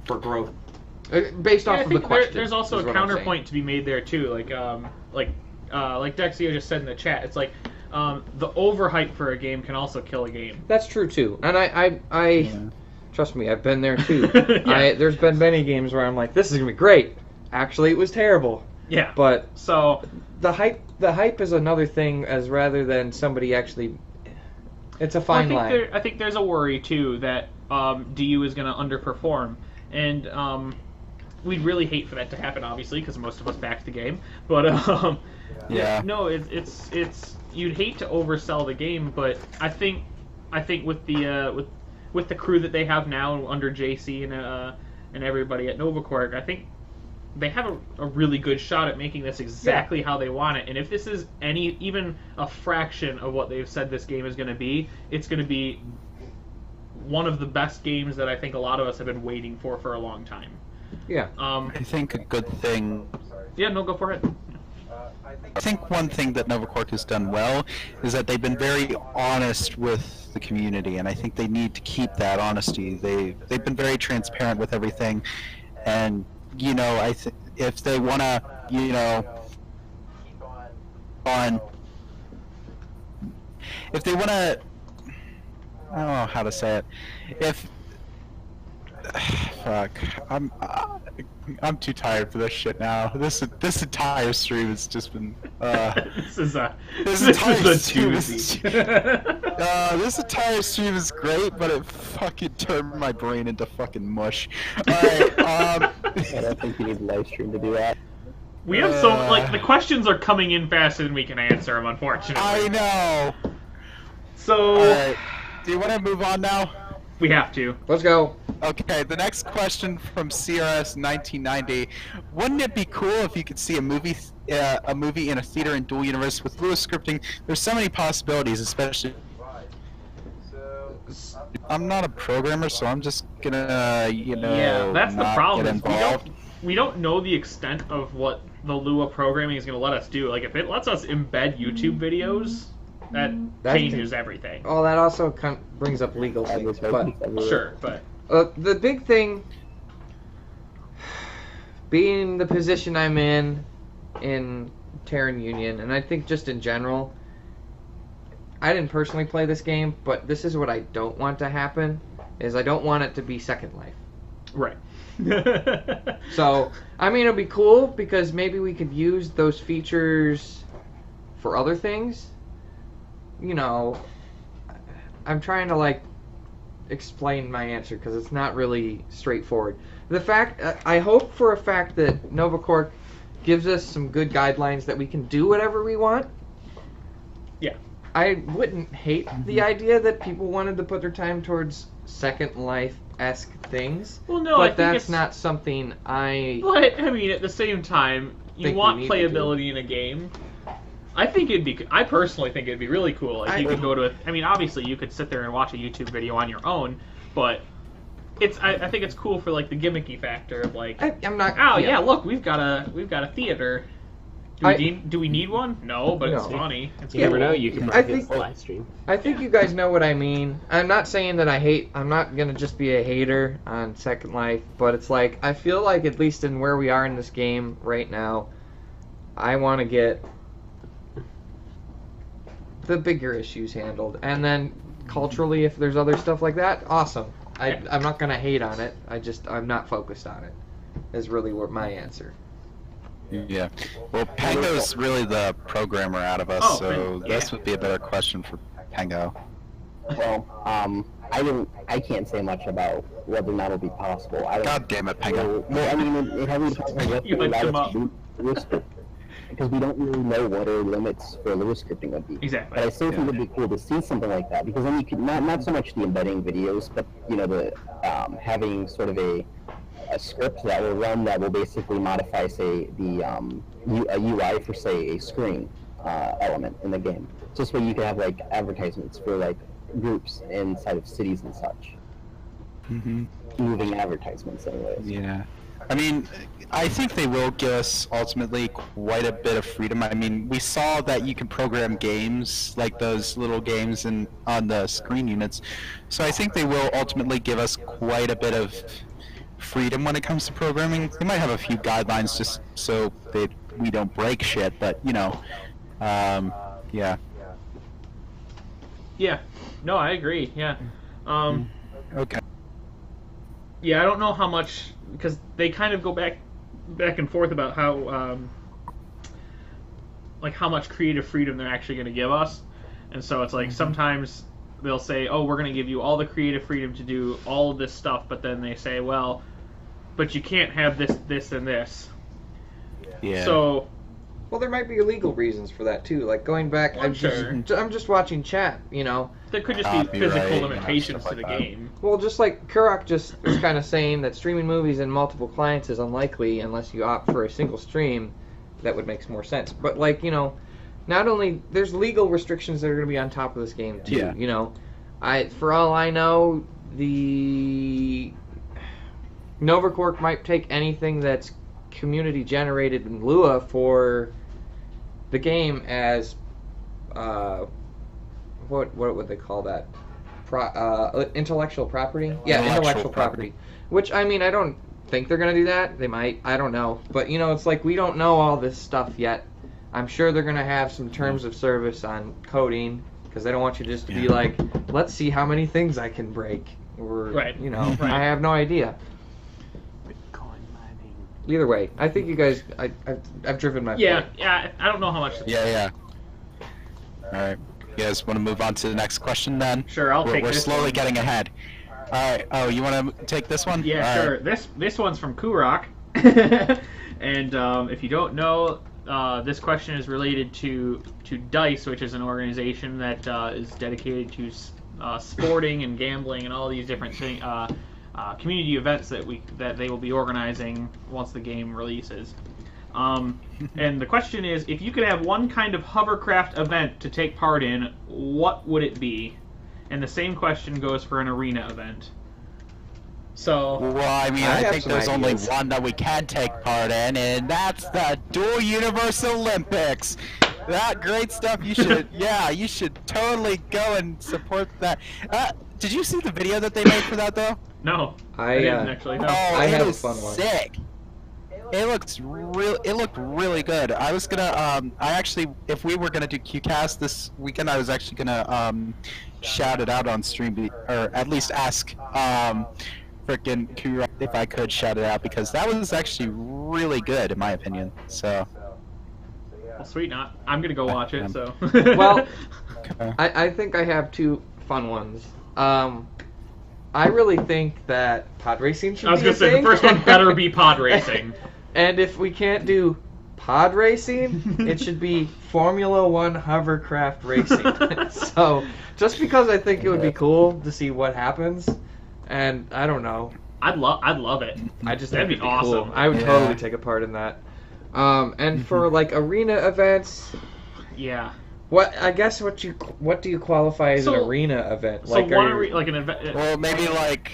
for growth. Based off of the question. There's also a counterpoint to be made there, too. Like Dexio just said in the chat, it's like, the overhype for a game can also kill a game. That's true too, and I trust me, I've been there too. Yeah. There's been many games where I'm like, this is gonna be great. Actually, it was terrible. Yeah. But so the hype is another thing, as rather than somebody actually. It's a fine line. I think there's a worry too that DU is gonna underperform, and we'd really hate for that to happen, obviously, because most of us backed the game. But Yeah. no, it's you'd hate to oversell the game, but I think with the crew that they have now under JC and everybody at NovaCorp, I think they have a really good shot at making this exactly how they want it. And if this is even a fraction of what they've said this game is going to be, it's going to be one of the best games that I think a lot of us have been waiting for a long time. Yeah. I think a good thing. Yeah, no, go for it. I think one thing that NovaCorp has done well is that they've been very honest with the community, and I think they need to keep that honesty. They've been very transparent with everything, and you know, if they want to, you know, if they want to, I don't know how to say it. Fuck, I'm too tired for this shit now. This entire stream has just been. This is a doozy. This entire stream is great, but it fucking turned my brain into fucking mush. Alright, I don't think you need a live stream to do that. We have the questions are coming in faster than we can answer them, unfortunately. I know. So, Alright, do you want to move on now? We have to. Let's go. Okay, the next question from CRS 1990. Wouldn't it be cool if you could see a movie in a theater in dual universe with Lewis scripting? There's so many possibilities, especially. I'm not a programmer, so I'm just gonna, Yeah, that's the not problem. get involved. We don't know the extent of what the Lua programming is going to let us do. Like, if it lets us embed YouTube videos, that changes everything. Oh, that also brings up legal things, but Sure, but the big thing, being the position I'm in Terran Union, and I think just in general, I didn't personally play this game, but this is what I don't want to happen, is I don't want it to be Second Life. right. So, I mean, it'll be cool, because maybe we could use those features for other things. You know, I'm trying to, like, explain my answer, because it's not really straightforward. The fact, I hope for a fact that NovaCorp gives us some good guidelines that we can do whatever we want. Yeah. I wouldn't hate the idea that people wanted to put their time towards Second Life-esque things. Well, no, but I think that's it's not something I... But, I mean, at the same time, you think want we need to playability in a game. I personally think it'd be really cool if you could go to a... I mean, obviously, you could sit there and watch a YouTube video on your own, but I think it's cool for, like, the gimmicky factor of, like... I'm not... Oh, yeah, look, we've got a theater. Do we need one? No, but it's No. funny. It's You never cool. know, you can I broadcast think- the live stream. I think you guys know what I mean. I'm not saying that I'm not going to just be a hater on Second Life, but it's like, I feel like at least in where we are in this game right now, I want to get the bigger issues handled. And then culturally, if there's other stuff like that, awesome. I'm not going to hate on it. I'm not focused on it, is really what my answer. Yeah. Well, Pango's really the programmer out of us, Oh, so yeah. this would be a better question for Pango. Well, I can't say much about whether or not it'll be possible. I don't God damn it, Pango. Well, I mean, it heavily depends on what You they hyped him allow us up. to do with Lewis scripting, because we don't really know what our limits for Lewis scripting would be. Exactly. But I still think it'd be cool to see something like that, because then you could not so much the embedding videos, but the having sort of a script that will run that will basically modify, say, a UI for, say, a screen element in the game. Just where you can have like advertisements for like groups inside of cities and such. Mm-hmm. Moving advertisements, anyways. Yeah. I mean, I think they will give us ultimately quite a bit of freedom. I mean, we saw that you can program games, like those little games on the screen units. So I think they will ultimately give us quite a bit of freedom when it comes to programming. They might have a few guidelines just so we don't break shit, but yeah. Yeah. No, I agree. Yeah. Okay. Yeah, I don't know how much, because they kind of go back and forth about how how much creative freedom they're actually going to give us. And so it's like sometimes they'll say, oh, we're going to give you all the creative freedom to do all of this stuff, but then they say, well, but you can't have this, and this. Yeah. So, Well, there might be legal reasons for that too. Like going back, I'm sure. I'm just watching chat. There could just be Copyright physical and limitations stuff to the like that. game. Well, just like Kurok just was kind of saying that streaming movies in multiple clients is unlikely unless you opt for a single stream. That would make more sense. But like not only there's legal restrictions that are going to be on top of this game too. Yeah. For all I know, the Novacork might take anything that's community generated in Lua for the game as what would they call that? Intellectual property? Yeah, intellectual property. Which, I mean, I don't think they're going to do that. They might. I don't know. But, it's like we don't know all this stuff yet. I'm sure they're going to have some terms of service on coding because they don't want you just to be like, let's see how many things I can break. Or, Right. I have no idea. Either way, I think you guys, I've driven my point. Yeah, I don't know how much. Yeah. All right. You guys want to move on to the next question then? Sure, I'll take We're this slowly one. getting ahead. All right. Oh, you want to take this one? Yeah, All sure. right. This one's from Kurok, and if you don't know, this question is related to DICE, which is an organization that is dedicated to sporting and gambling and all these different things, community events that they will be organizing once the game releases. And the question is, if you could have one kind of hovercraft event to take part in, what would it be? And the same question goes for an arena event. So, Well, I mean, I I have think some there's ideas. only one that we can take part in, and that's the Dual Universe Olympics. That great stuff. You should totally go and support that. Did you see the video that they made for that though? no, I didn't actually. No. Oh, I it have a was fun one. sick. It looked really good. I was gonna if we were gonna do QCast this weekend, I was actually gonna shout it out on stream, or at least ask frickin' Kura if I could shout it out, because that was actually really good in my opinion. So Well, sweet, not. I'm gonna go watch it. So. Well, okay. I think I have two fun ones. I really think that pod racing should I was be gonna a say thing. the first one better be pod racing. And if we can't do pod racing, it should be Formula One hovercraft racing. So, just because I think it would be cool to see what happens, and I don't know, I'd love it. I just That'd think be it'd awesome. Cool. I would Yeah. totally take a part in that. And for like arena events, Yeah. what do you qualify as an So- arena event? So Like, one are you- like an event, Well, maybe like,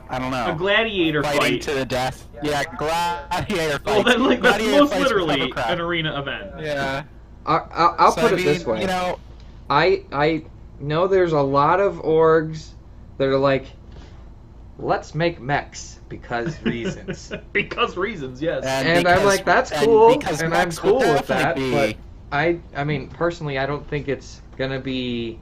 I don't know, a gladiator fighting fight. to the death. Yeah, gladiator fights. Well, then that's Gladiator most fights with literally hovercraft. an arena event. Yeah. I'll So, put I it this mean, way. You know, I know there's a lot of orgs that are like, let's make mechs because reasons. Because reasons, yes. And I'm like, that's cool, and I'm mechs would cool with that. definitely But be- I mean, personally, I don't think it's gonna be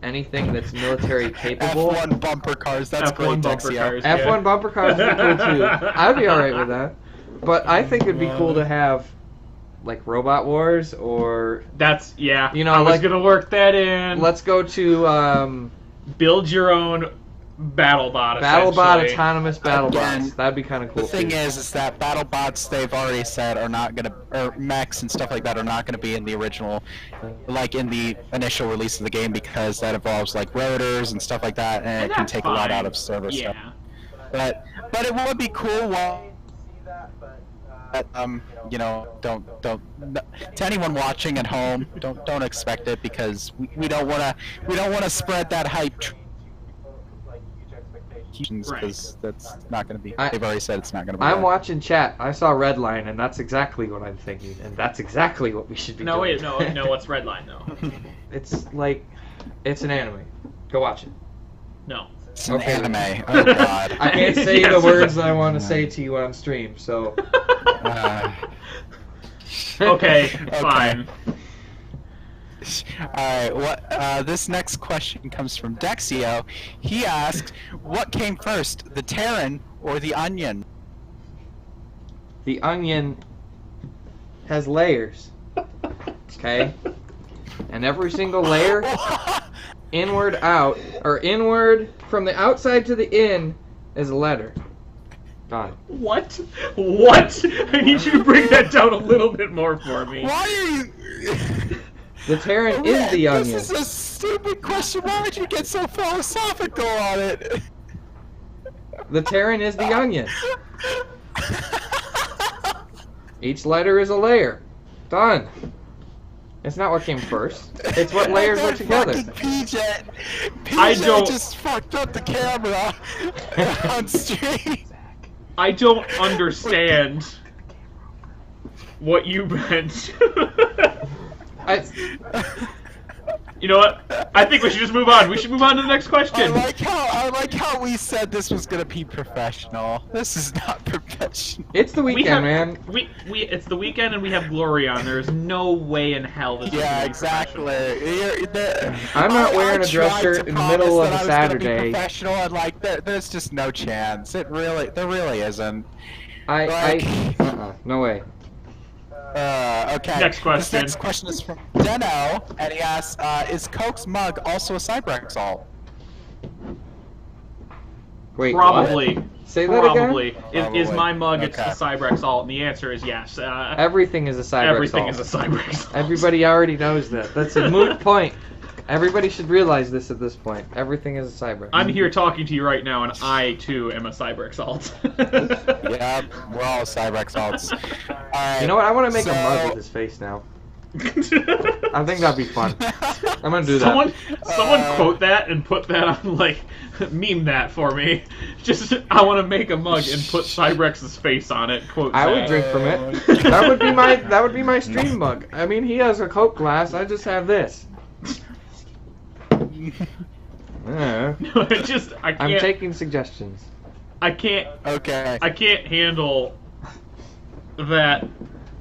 anything that's military capable. F1 bumper cars. That's F1 great, bumper Dexio. cars. F1 bumper cars would be cool too. I'd be alright with that. But I think it'd be cool to have like Robot Wars, or That's I was like, gonna work that in. let's go to build your own BattleBot. BattleBot, essentially. autonomous BattleBots. Again, That'd be kind of cool. The thing too. is that BattleBots, they've already said, are not gonna, or mechs and stuff like that, are not gonna be in the original, like in the initial release of the game, because that involves like rotors and stuff like that, and it can that's take a lot fine. out of service. Yeah. But it would be cool. While See that, but don't to anyone watching at home, don't expect it, because we don't wanna spread that hype. like huge expectations. Because that's not going to be. I- They've already said it's not going to be. I'm that. watching chat. I saw Redline, and that's exactly what I'm thinking, and that's exactly what we should be No, doing. wait, no. What's Redline though? It's like, it's an anime. Go watch it. No. It's an Okay. anime. Oh god. I can't say Yes, the it's words a- that I want to say to you on stream, so. Okay, fine. Alright, this next question comes from Dexio. He asked, what came first, the Terran or the onion? The onion has layers. Okay? And every single layer, inward out, or inward from the outside to the in, is a letter. Done. What? What? I need you to break that down a little bit more for me. Why are you? The Terran is the onion. This is a stupid question. Why would you get so philosophical on it? The Terran is the onion. Each letter is a layer. Done. It's not what came first. It's what layers are together. PJ I don't- just fucked up the camera on stream. I don't understand what you meant. You know what? I think we should just move on. We should move on to the next I question. like how we said this was gonna be professional. This is not professional. It's the weekend, man. It's the weekend and we have Glory on. There's no way in hell this is Yeah, gonna be exactly. I'm not wearing a dress shirt in the middle of a Saturday. Professional and like there's just no chance. There really isn't. No way. Next Okay. This question. next question is from Deno, and he asks, "Is Coke's mug also a Cyberx alt?" Wait, Probably. what? Say that again? Probably. Is my mug Okay. it's the Cyberx alt? And the answer is yes. Everything is a Cyberx Everything alt. is a Cyberx alt. Everybody already knows that. That's a moot point. Everybody should realize this at this point. Everything is a Cyberx. I'm here talking to you right now, and I too am a Cyberx alt. Yeah, we're all Cyberx alts. Alright. You know what? I want to make a so- mug with his face now. I think that'd be fun. I'm gonna do that. Someone quote that and put that on, like, meme that for me. Just, I want to make a mug and put Cybrex's face on it. Quote I that. would drink from it. That would be my stream mug. I mean, he has a Coke glass. I just have this. Yeah. I can't. I'm taking suggestions. I can't. Okay. I can't handle that.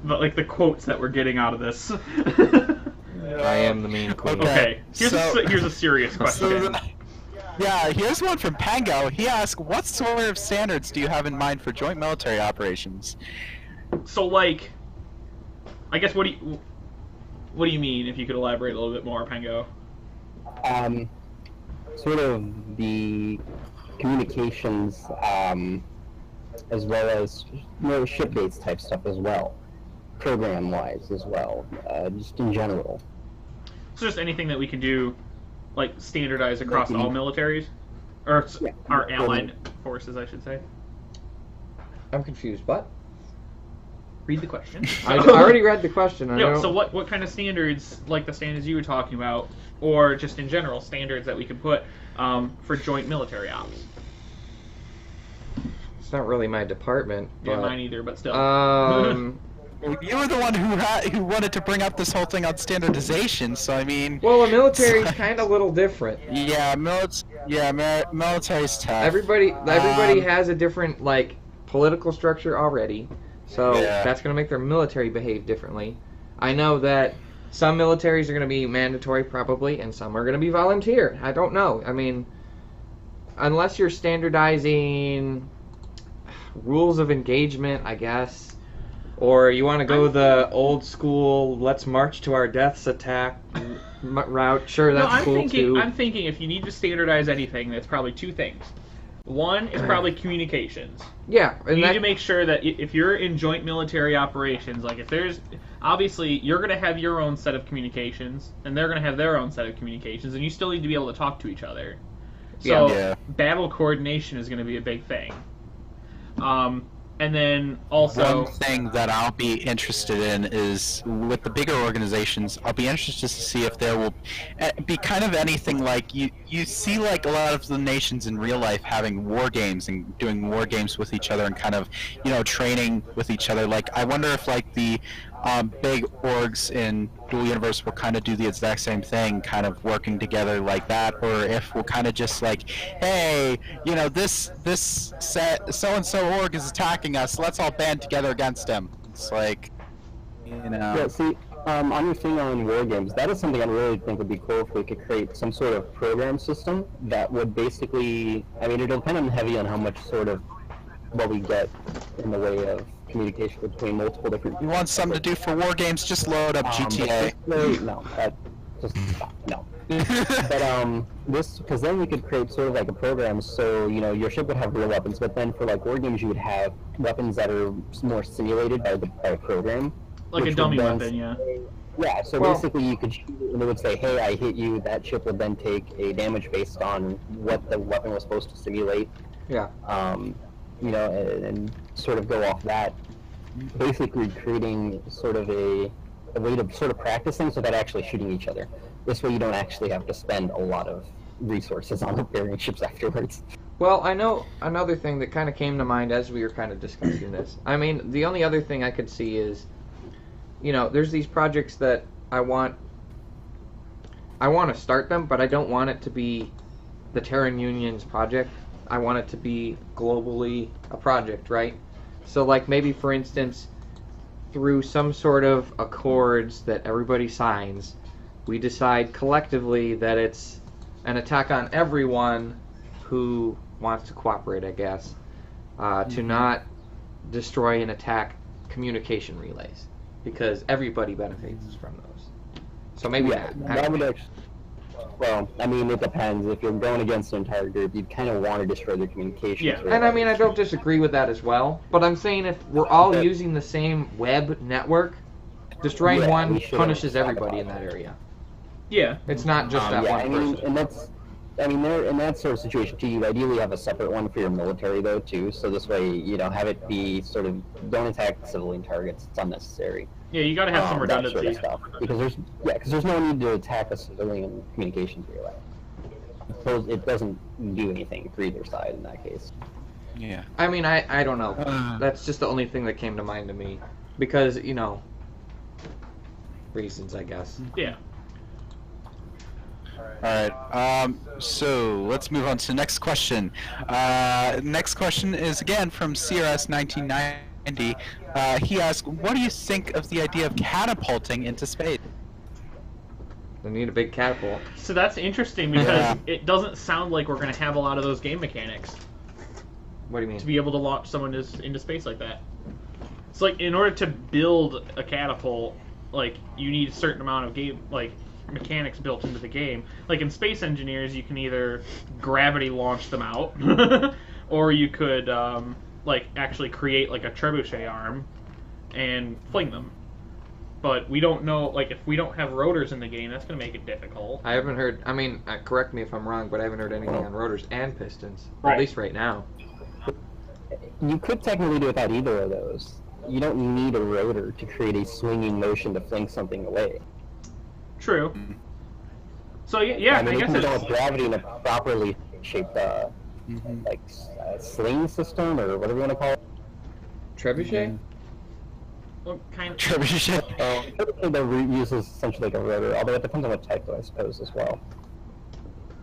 Like the quotes that we're getting out of this. I am the main queen. Okay. Here's a serious So question. yeah, here's one from Pango. He asks, "What sort of standards do you have in mind for joint military operations?" So, like, I guess what do you mean? If you could elaborate a little bit more, Pango. Sort of the communications, as well as ship-based type stuff as well, program-wise as well, just in general. So just anything that we can do, like, standardize across all militaries? Or our allied forces, I should say. I'm confused. What? Read the question. I already read the question. So what kind of standards, like the standards you were talking about, or just in general, standards that we could put for joint military ops? It's not really my department. Yeah, but, mine either, but still. You were the one who wanted to bring up this whole thing on standardization. So I mean. Well, the military's kind of a little different. Yeah, military's tough. Everybody has a different political structure already, so that's gonna make their military behave differently. I know that some militaries are gonna be mandatory probably, and some are gonna be volunteer. I don't know. I mean, unless you're standardizing rules of engagement, I guess. Or you want to go the old school, let's march to our deaths attack route. Sure, that's cool too. I'm thinking if you need to standardize anything, that's probably two things. One is probably communications. Yeah. You need to make sure that if you're in joint military operations, like if there's, obviously you're going to have your own set of communications, and they're going to have their own set of communications, and you still need to be able to talk to each other. So battle coordination is going to be a big thing. And then also... One thing that I'll be interested in is, with the bigger organizations, I'll be interested to see if there will be kind of anything like, you see like a lot of the nations in real life having war games and doing war games with each other and kind of, training with each other. Like, I wonder if like the big orgs in Dual Universe will kind of do the exact same thing, kind of working together like that, or if we'll kind of just like, hey, this so-and-so org is attacking us, let's all band together against him. It's like, Yeah, see, on your thing on war games, that is something I really think would be cool if we could create some sort of program system that would basically, it'll depend heavy on how much sort of what we get in the way of communication between multiple different... You want something to do for war games, just load up GTA. No, no. But this, because then we could create sort of like a program, so your ship would have real weapons, but then for like war games you would have weapons that are more simulated by a program, Like a which dummy would then weapon, yeah. Yeah, so basically you could shoot it and it would say, hey, I hit you. That ship would then take a damage based on what the weapon was supposed to simulate. Yeah. And sort of go off that. Basically creating sort of a way to sort of practice things without actually shooting each other. This way you don't actually have to spend a lot of resources on repairing ships afterwards. Well, I know another thing that kind of came to mind as we were kind of discussing this. I mean, the only other thing I could see is, there's these projects that I want to start them, but I don't want it to be the Terran Union's project. I want it to be globally a project, right? So, like, maybe, for instance, through some sort of accords that everybody signs, we decide collectively that it's an attack on everyone who wants to cooperate, I guess, to not destroy and attack communication relays, because everybody benefits from those. So maybe that would actually. Well, I mean, it depends. If you're going against an entire group, you'd kind of want to destroy their communications. Yeah, and I mean, I don't disagree with that as well. But I'm saying if we're all using the same web network, destroying one punishes everybody in that area. Yeah. It's not just that one person. And that's, there in that sort of situation too, you ideally have a separate one for your military though too. So this way, have it be sort of don't attack civilian targets. It's unnecessary. Yeah, you got to have some redundancy. That sort of stuff. Because there's no need to attack a civilian communications relay. So it doesn't do anything for either side in that case. Yeah. I mean, I don't know. That's just the only thing that came to mind to me, because reasons, I guess. Yeah. Alright, so let's move on to the next question. Next question is again from CRS 1990. He asks, what do you think of the idea of catapulting into space? They need a big catapult. So that's interesting because it doesn't sound like we're going to have a lot of those game mechanics. What do you mean? To be able to launch someone into space like that. It's like, in order to build a catapult, like, you need a certain amount of game, like, mechanics built into the game. Like in Space Engineers, you can either gravity launch them out, or you could like actually create like a trebuchet arm and fling them. But we don't know, like, if we don't have rotors in the game, that's going to make it difficult. I haven't heard, I mean, correct me if I'm wrong, but I haven't heard anything on rotors and pistons, Right. at least right now. You could technically do without either of those. You don't need a rotor to create a swinging motion to fling something away. True. So yeah, I mean, I you guess can go it's... with gravity in a properly shaped, sling system or whatever you want to call it. Trebuchet? Well, kind of... Trebuchet. The root uses essentially like a rotor, although it depends on what type, though, I suppose, as well.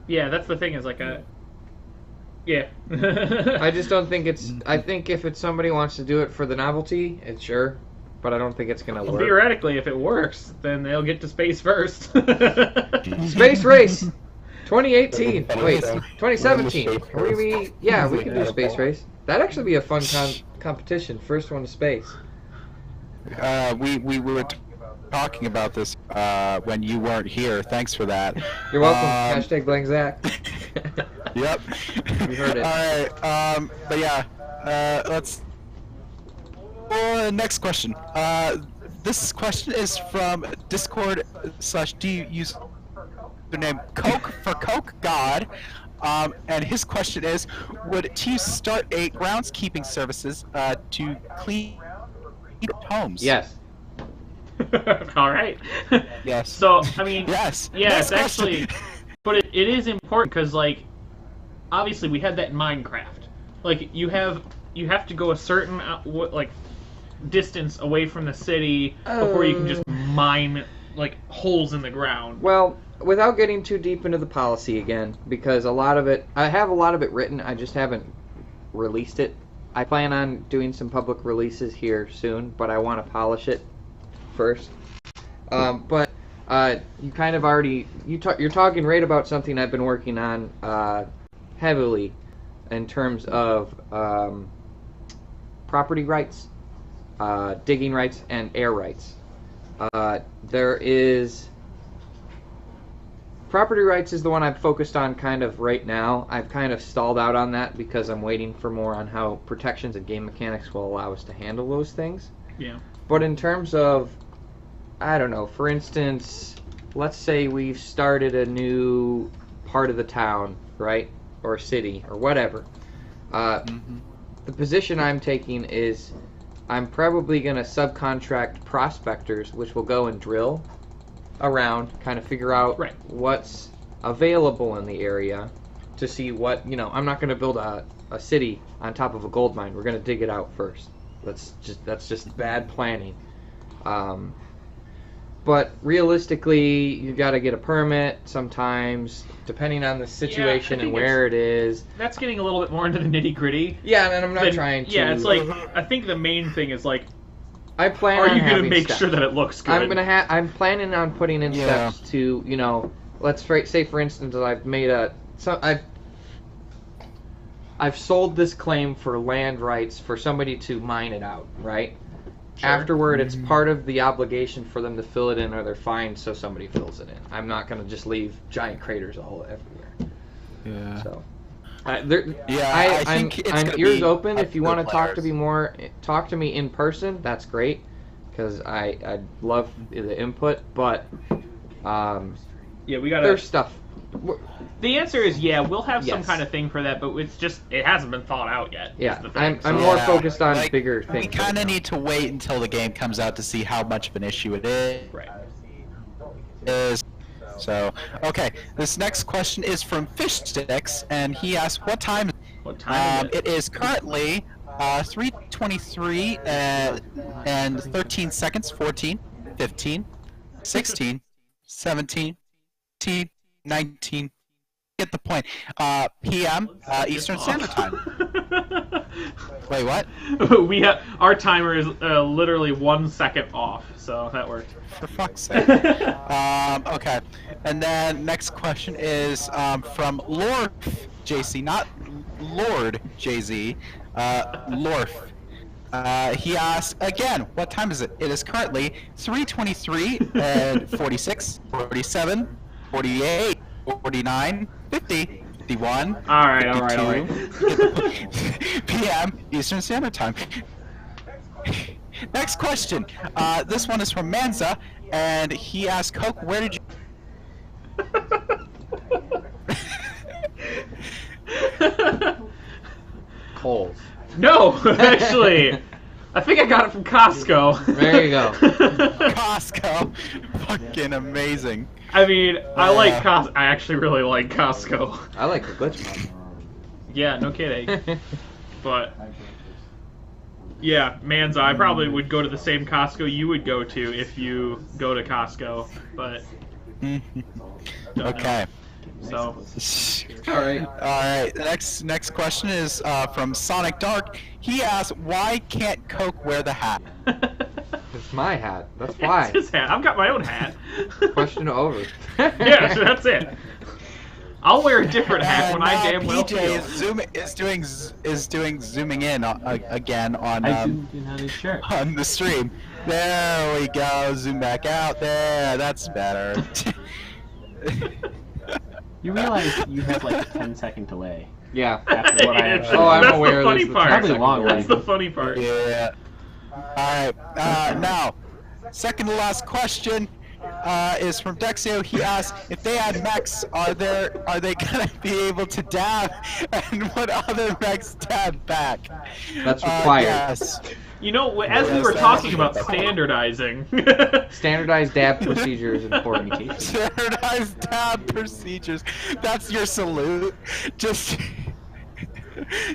Yeah, that's the thing, is like a... Yeah. I just don't think it's, I think if it's somebody wants to do it for the novelty, it's sure, but I don't think it's going to work. Theoretically, if it works, then they'll get to space first. Space race! 2018. Wait, 2017. Yeah, we can do space race. That'd actually be a fun competition. First one to space. We were talking about this when you weren't here. Thanks for that. You're welcome. Hashtag blank Zach. Yep. You heard it. Alright, but yeah, let's... next question. This question is from Discord/D username Coke for Coke God. And his question is, would TU start a groundskeeping services to clean homes? Yes. All right. Yes. So, I mean, yes. Yeah, Next it's actually, but it is important because, like, obviously we had that in Minecraft. Like, you have to go a certain distance away from the city before you can just mine like holes in the ground. Well, without getting too deep into the policy again, because a lot of it, I have a lot of it written, I just haven't released it. I plan on doing some public releases here soon, but I want to polish it first. But you kind of already, you're talking right about something I've been working on heavily in terms of property rights, digging rights, and air rights. There is property rights is the one I'm focused on kind of right now. I've kind of stalled out on that because I'm waiting for more on how protections and game mechanics will allow us to handle those things. Yeah. But in terms of, I don't know, for instance, let's say we've started a new part of the town, right? Or city, or whatever. The position I'm taking is I'm probably going to subcontract prospectors, which will go and drill around, kind of figure out what's available in the area to see what, I'm not going to build a city on top of a gold mine. We're going to dig it out first. That's just bad planning. But realistically, you got to get a permit sometimes, depending on the situation and where it is. That's getting a little bit more into the nitty gritty. Yeah, and I'm not trying to. Yeah, it's like I think the main thing is like, I plan. Are on you going to having make steps. sure that it looks good? I'm planning on putting in steps to, let's say for instance, I've made I've sold this claim for land rights for somebody to mine it out, right? Sure. Afterward, it's part of the obligation for them to fill it in, or they're fined, so somebody fills it in. I'm not going to just leave giant craters all everywhere. Yeah. So, I think I'm ears open. If you want to talk to me in person. That's great, because I love the input. But we got there's stuff. The answer is we'll have some kind of thing for that, but it hasn't been thought out yet. Yeah, I'm more focused on bigger things. We kind of need to wait until the game comes out to see how much of an issue it is. Right. So, okay, this next question is from Fishsticks, and he asks, what time? What time is it? It is currently 3:23 and 13 seconds, 14, 15, 16, 17, 18, 19. Get the point. PM Eastern Standard Time. Wait, what? Our timer is literally 1 second off, so that worked. For fuck's sake. Okay, and then next question is from Lord JC, not Lord JZ. Lorf. He asks again, what time is it? It is currently 3:23 and 46, 47, 48, 49, 50, 51. All right. PM Eastern Standard Time. Next question. This one is from Manza, and he asks, Coke, where did you... Coles. No, actually. I think I got it from Costco. There you go. Costco. Fucking amazing. I mean, I like Costco. I actually really like Costco. I like the glitch mod. Yeah, no kidding. But yeah, Manza, I probably would go to the same Costco you would go to if you go to Costco, but okay. So all right. The next question is from Sonic Dark. He asks, why can't Coke wear the hat? It's my hat. That's why. It's his hat. I've got my own hat. Question over. Yeah, so that's it. I'll wear a different hat when I damn well PJ is doing zooming in again on on the stream. There we go. Zoom back out. There. That's better. You realize you have like a 10-second delay. Yeah. After what I actually I'm aware that's the funny of this. part. Probably long. That's the funny part. Yeah. All right. Now, second to last question is from Dexio. He asks, if they add mechs, are they gonna be able to dab, and what other mechs dab back? That's required. Yes. You know, as we were talking about standardizing, Standardized dab procedure is important. Standardized dab procedures. That's your salute. Just.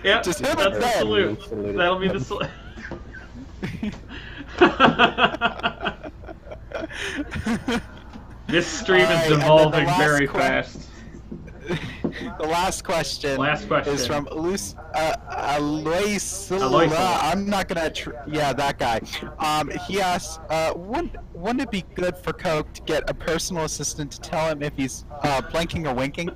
yeah, Just that's hit the it salute. Salute. That'll be the salute. This stream is Alright, and then the devolving last very fast. The last question is from Aloisula. I'm not gonna. That guy. He asks, wouldn't it be good for Coke to get a personal assistant to tell him if he's blinking or winking?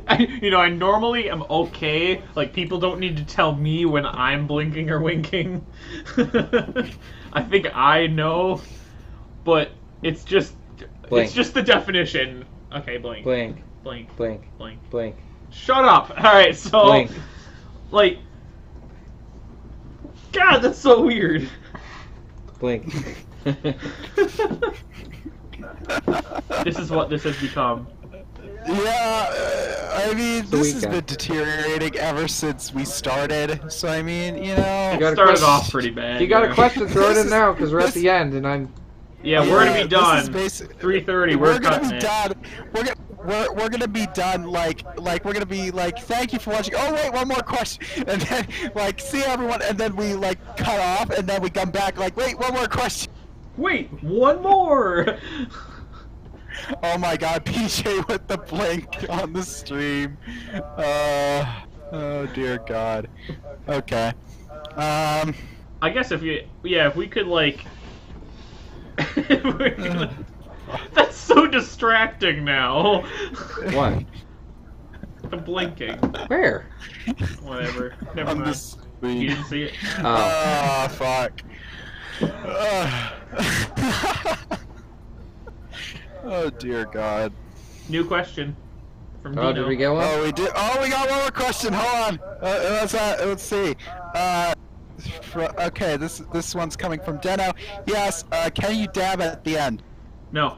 I normally am okay. Like, people don't need to tell me when I'm blinking or winking. I think I know, but it's just, Blink. It's just the definition. Okay, blink. Blink. Blink. Blink. Blink. Blink. Shut up. All right, so Blink. like, God, that's so weird. Blink. This is what this has become. Yeah, I mean, The this has weekend. been deteriorating ever since we started. So I mean, you know, It got a started question? off pretty bad. If you got a yeah. question, throw it This in is- now, because we're at this- the end, and I'm... Yeah, we're gonna be this done. is basic- 3:30. We're We're gonna cutting be it. done. We're gonna be done. Like we're gonna be like, thank you for watching. Oh wait, one more question, and then like, see everyone, and then we like cut off, and then we come back like, wait, one more question. Wait, one more. Oh my God, PJ with the blink on the stream. Oh dear God. Okay. I guess if we could like. if we could- That's so distracting now. What? The blinking. Where? Whatever. Never On mind. the screen. You didn't see it. Oh. Fuck. Oh dear God. New question from Oh, Dino. did we get one? Oh, we did. Oh, we got one more question. Hold on. Let's see. Okay, this one's coming from Deno. Yes. Can you dab at the end? No.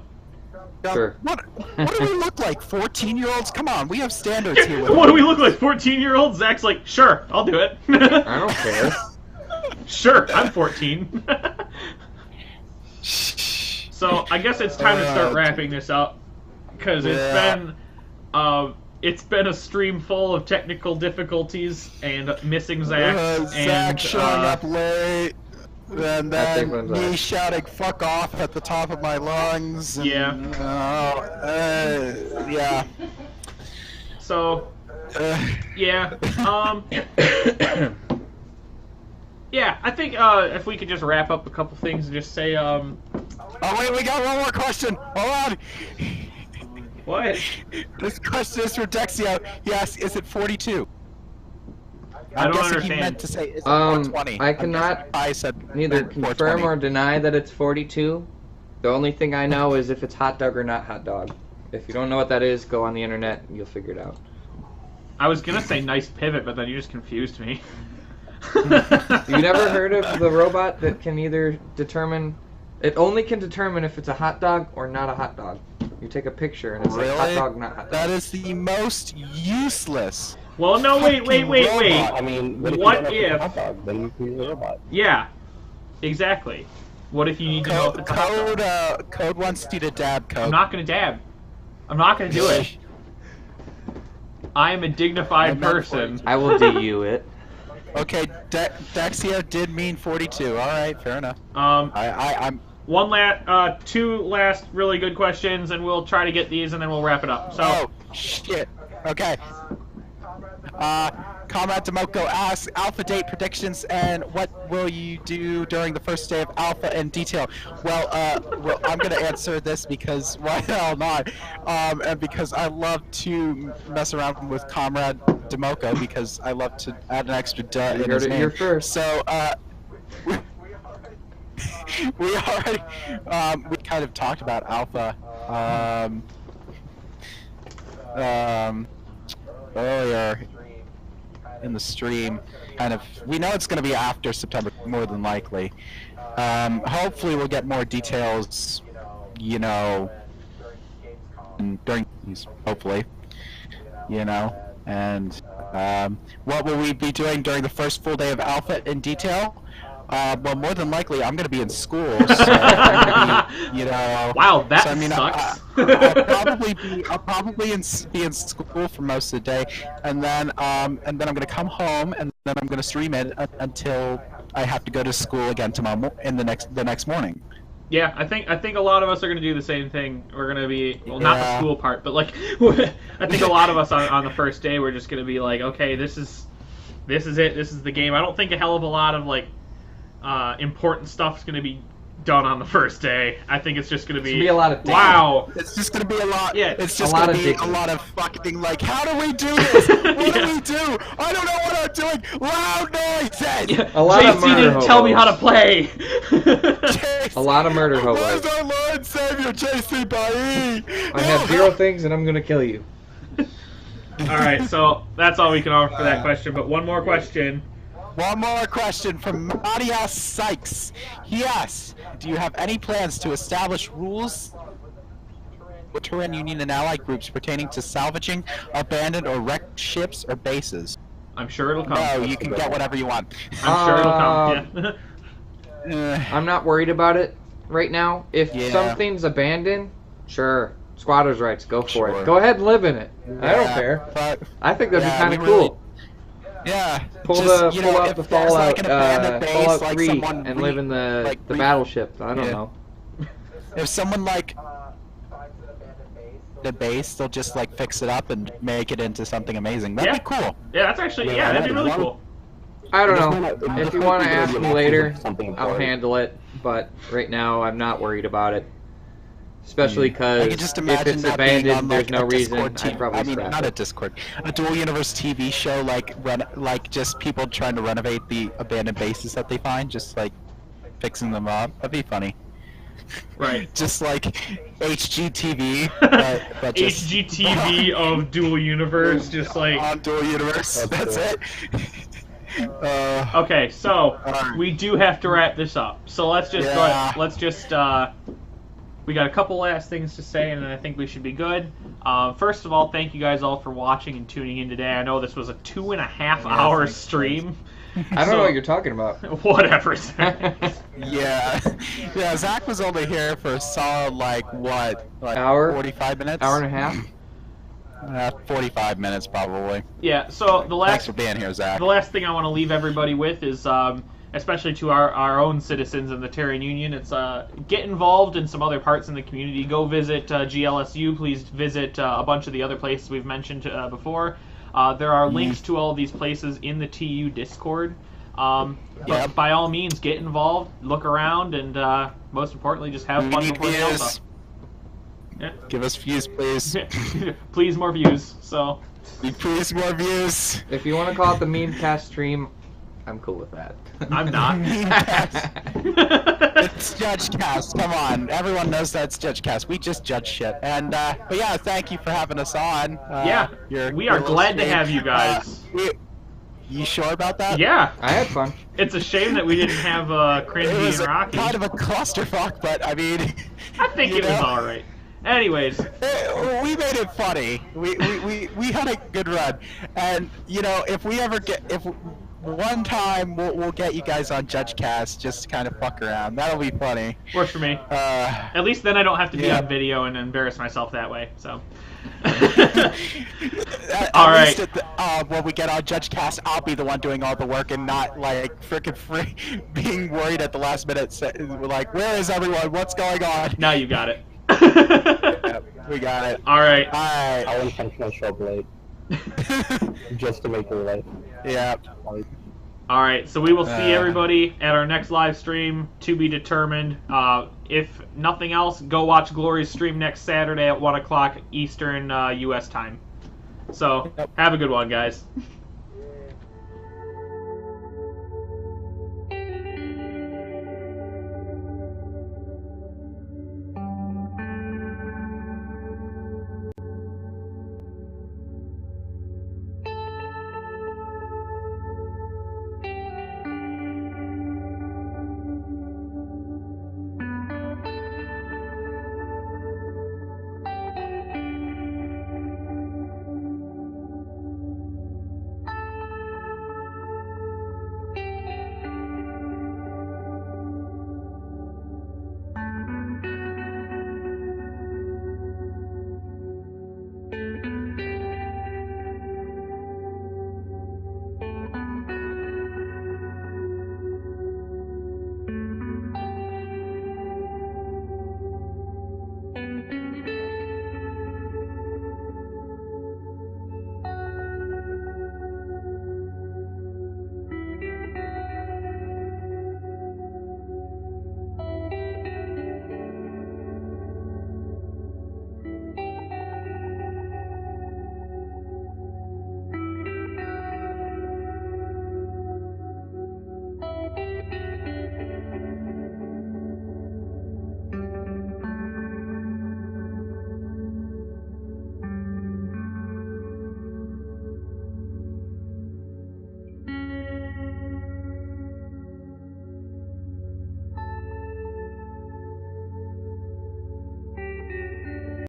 Sure. What do we look like? 14-year-olds? Come on, we have standards here. What do we look like? 14-year-olds? Zach's like, sure, I'll do it. I don't care. Sure, I'm 14. So I guess it's time to start wrapping this up because it's been a stream full of technical difficulties and missing Zach Zach and showing up late, and I think then one's me on. shouting "fuck off" at the top of my lungs. And, Yeah. Yeah. So yeah, yeah. I think if we could just wrap up a couple things and just say Oh wait, we got one more question. Hold on. what? This question is for Dexio. Yes, is it 42? I don't I'm guessing he understand. meant to say is it 420. I cannot I said neither 420. confirm or deny that it's 42. The only thing I know is if it's hot dog or not hot dog. If you don't know what that is, go on the internet and you'll figure it out. I was gonna say nice pivot, but then you just confused me. You never heard of the robot that can either determine... It only can determine if it's a hot dog or not a hot dog. You take a picture and it's like hot Really? dog, not hot dog. That is the most useless. Well, no, wait. I mean, What you don't know if- it's a hot dog, then you can use a robot. Yeah, exactly. What if you need to know if it's a hot dog? Code wants you to dab code. I'm not gonna dab. I'm not gonna do it. I am a dignified person. I will DU it. Okay, Dexio did mean 42. All right, fair enough. I'm. Two last really good questions, and we'll try to get these, and then we'll wrap it up. So, Oh shit. Okay. Comrade Demoko asks Alpha date predictions and what will you do during the first day of Alpha in detail. Well, I'm gonna answer this because why the hell not? And because I love to mess around with Comrade Demoko because I love to add an extra duh You in heard his it name. here first. So we already we kind of talked about Alpha earlier in the stream. Kind of, we know it's going to be after September, more than likely. Hopefully, we'll get more details. You know, during these, hopefully. You know, and what will we be doing during the first full day of Alpha in detail? Well, more than likely, I'm going to be in school, so I'm gonna be, you know. wow, that So, I mean, sucks. I'll probably be in school for most of the day, and then I'm gonna come home, and then I'm gonna stream it until I have to go to school again tomorrow the next morning. Yeah, I think a lot of us are gonna do the same thing. We're gonna be not the Yeah. school part, but like I think a lot of us on the first day we're just gonna be like, okay, this is it. This is the game. I don't think a hell of a lot of like important stuff's gonna be done on the first day. I think it's just gonna be a lot of digging. wow. It's just gonna be a lot. Yeah, it's just a lot gonna of be digging. a lot of fucking like, how do we do this? What do Yeah. we do? I don't know what I'm doing. Loud noises. A lot of JC murder didn't tell me how to hobos. play. A lot of murder Where's hobos. our Run, Savior, JC Bae! I have 0 things, and I'm gonna kill you. All right, so that's all we can offer for that question. But one more question. One more question from Nadia Sykes. He asks, do you have any plans to establish rules with Terran Union and allied groups pertaining to salvaging abandoned or wrecked ships or bases? I'm sure it'll come. No, you can get whatever you want. I'm sure it'll come. Yeah. I'm not worried about it right now. If something's abandoned, sure. Squatters' rights, go for it. Go ahead and live in it. I don't care. But, I think that'd be kind of really, cool. Yeah. Pull just, out the Fallout, like an abandoned base, Fallout like 3 and live in the battleship. I don't know. If someone like the base, they'll just like fix it up and make it into something amazing. That'd be cool. Yeah, that's actually that'd be really cool. I don't know. If you want to ask me later, I'll handle it. But right now, I'm not worried about it. Especially because if it's abandoned, there's no reason I'd probably scrap it. Not a Discord, a dual universe TV show, like just people trying to renovate the abandoned bases that they find, just like fixing them up. That'd be funny. Right. Just like HGTV, but just HGTV of dual universe, just like on dual universe. That's it. Okay, so we do have to wrap this up. So let's just we got a couple last things to say, and then I think we should be good. First of all, thank you guys all for watching and tuning in today. I know this was a 2.5-hour stream. I don't know what you're talking about. Whatever. Yeah, Zach was only here for a solid, like, hour? 45 minutes? Hour and a half? 45 minutes, probably. Yeah, so Thanks for being here, Zach. The last thing I want to leave everybody with is, especially to our own citizens in the Terran Union, it's get involved in some other parts in the community. Go visit GLSU. Please visit a bunch of the other places we've mentioned before. There are links to all of these places in the TU Discord. But by all means, get involved, look around, and most importantly, just have fun before the alpha. Yeah. Give us views, please. Please, more views. So. Please, more views. If you want to call it the meme cast stream, I'm cool with that. I'm not. It's Judge Cast. Come on, everyone knows that's Judge Cast. We just judge shit. And but yeah, thank you for having us on. We are glad to have you guys. You sure about that? Yeah, I had fun. It's a shame that we didn't have Cringy and Rocky. Kind of a clusterfuck, but I mean, I think it was all right. Anyways, we made it funny. We had a good run, and you know, if one time we'll get you guys on Judge Cast just to kind of fuck around. That'll be funny. Works for me. At least then I don't have to be on video and embarrass myself that way. So. All right. When we get on Judge Cast, I'll be the one doing all the work and not like free being worried at the last minute. Like, where is everyone? What's going on? Now you got it. We got it. All right. I will intentionally show up late. Just to make her late. Yeah. All right, so we will see everybody at our next live stream, to be determined. If nothing else, go watch Glory's stream next Saturday at 1 o'clock Eastern U.S. time. So, have a good one, guys.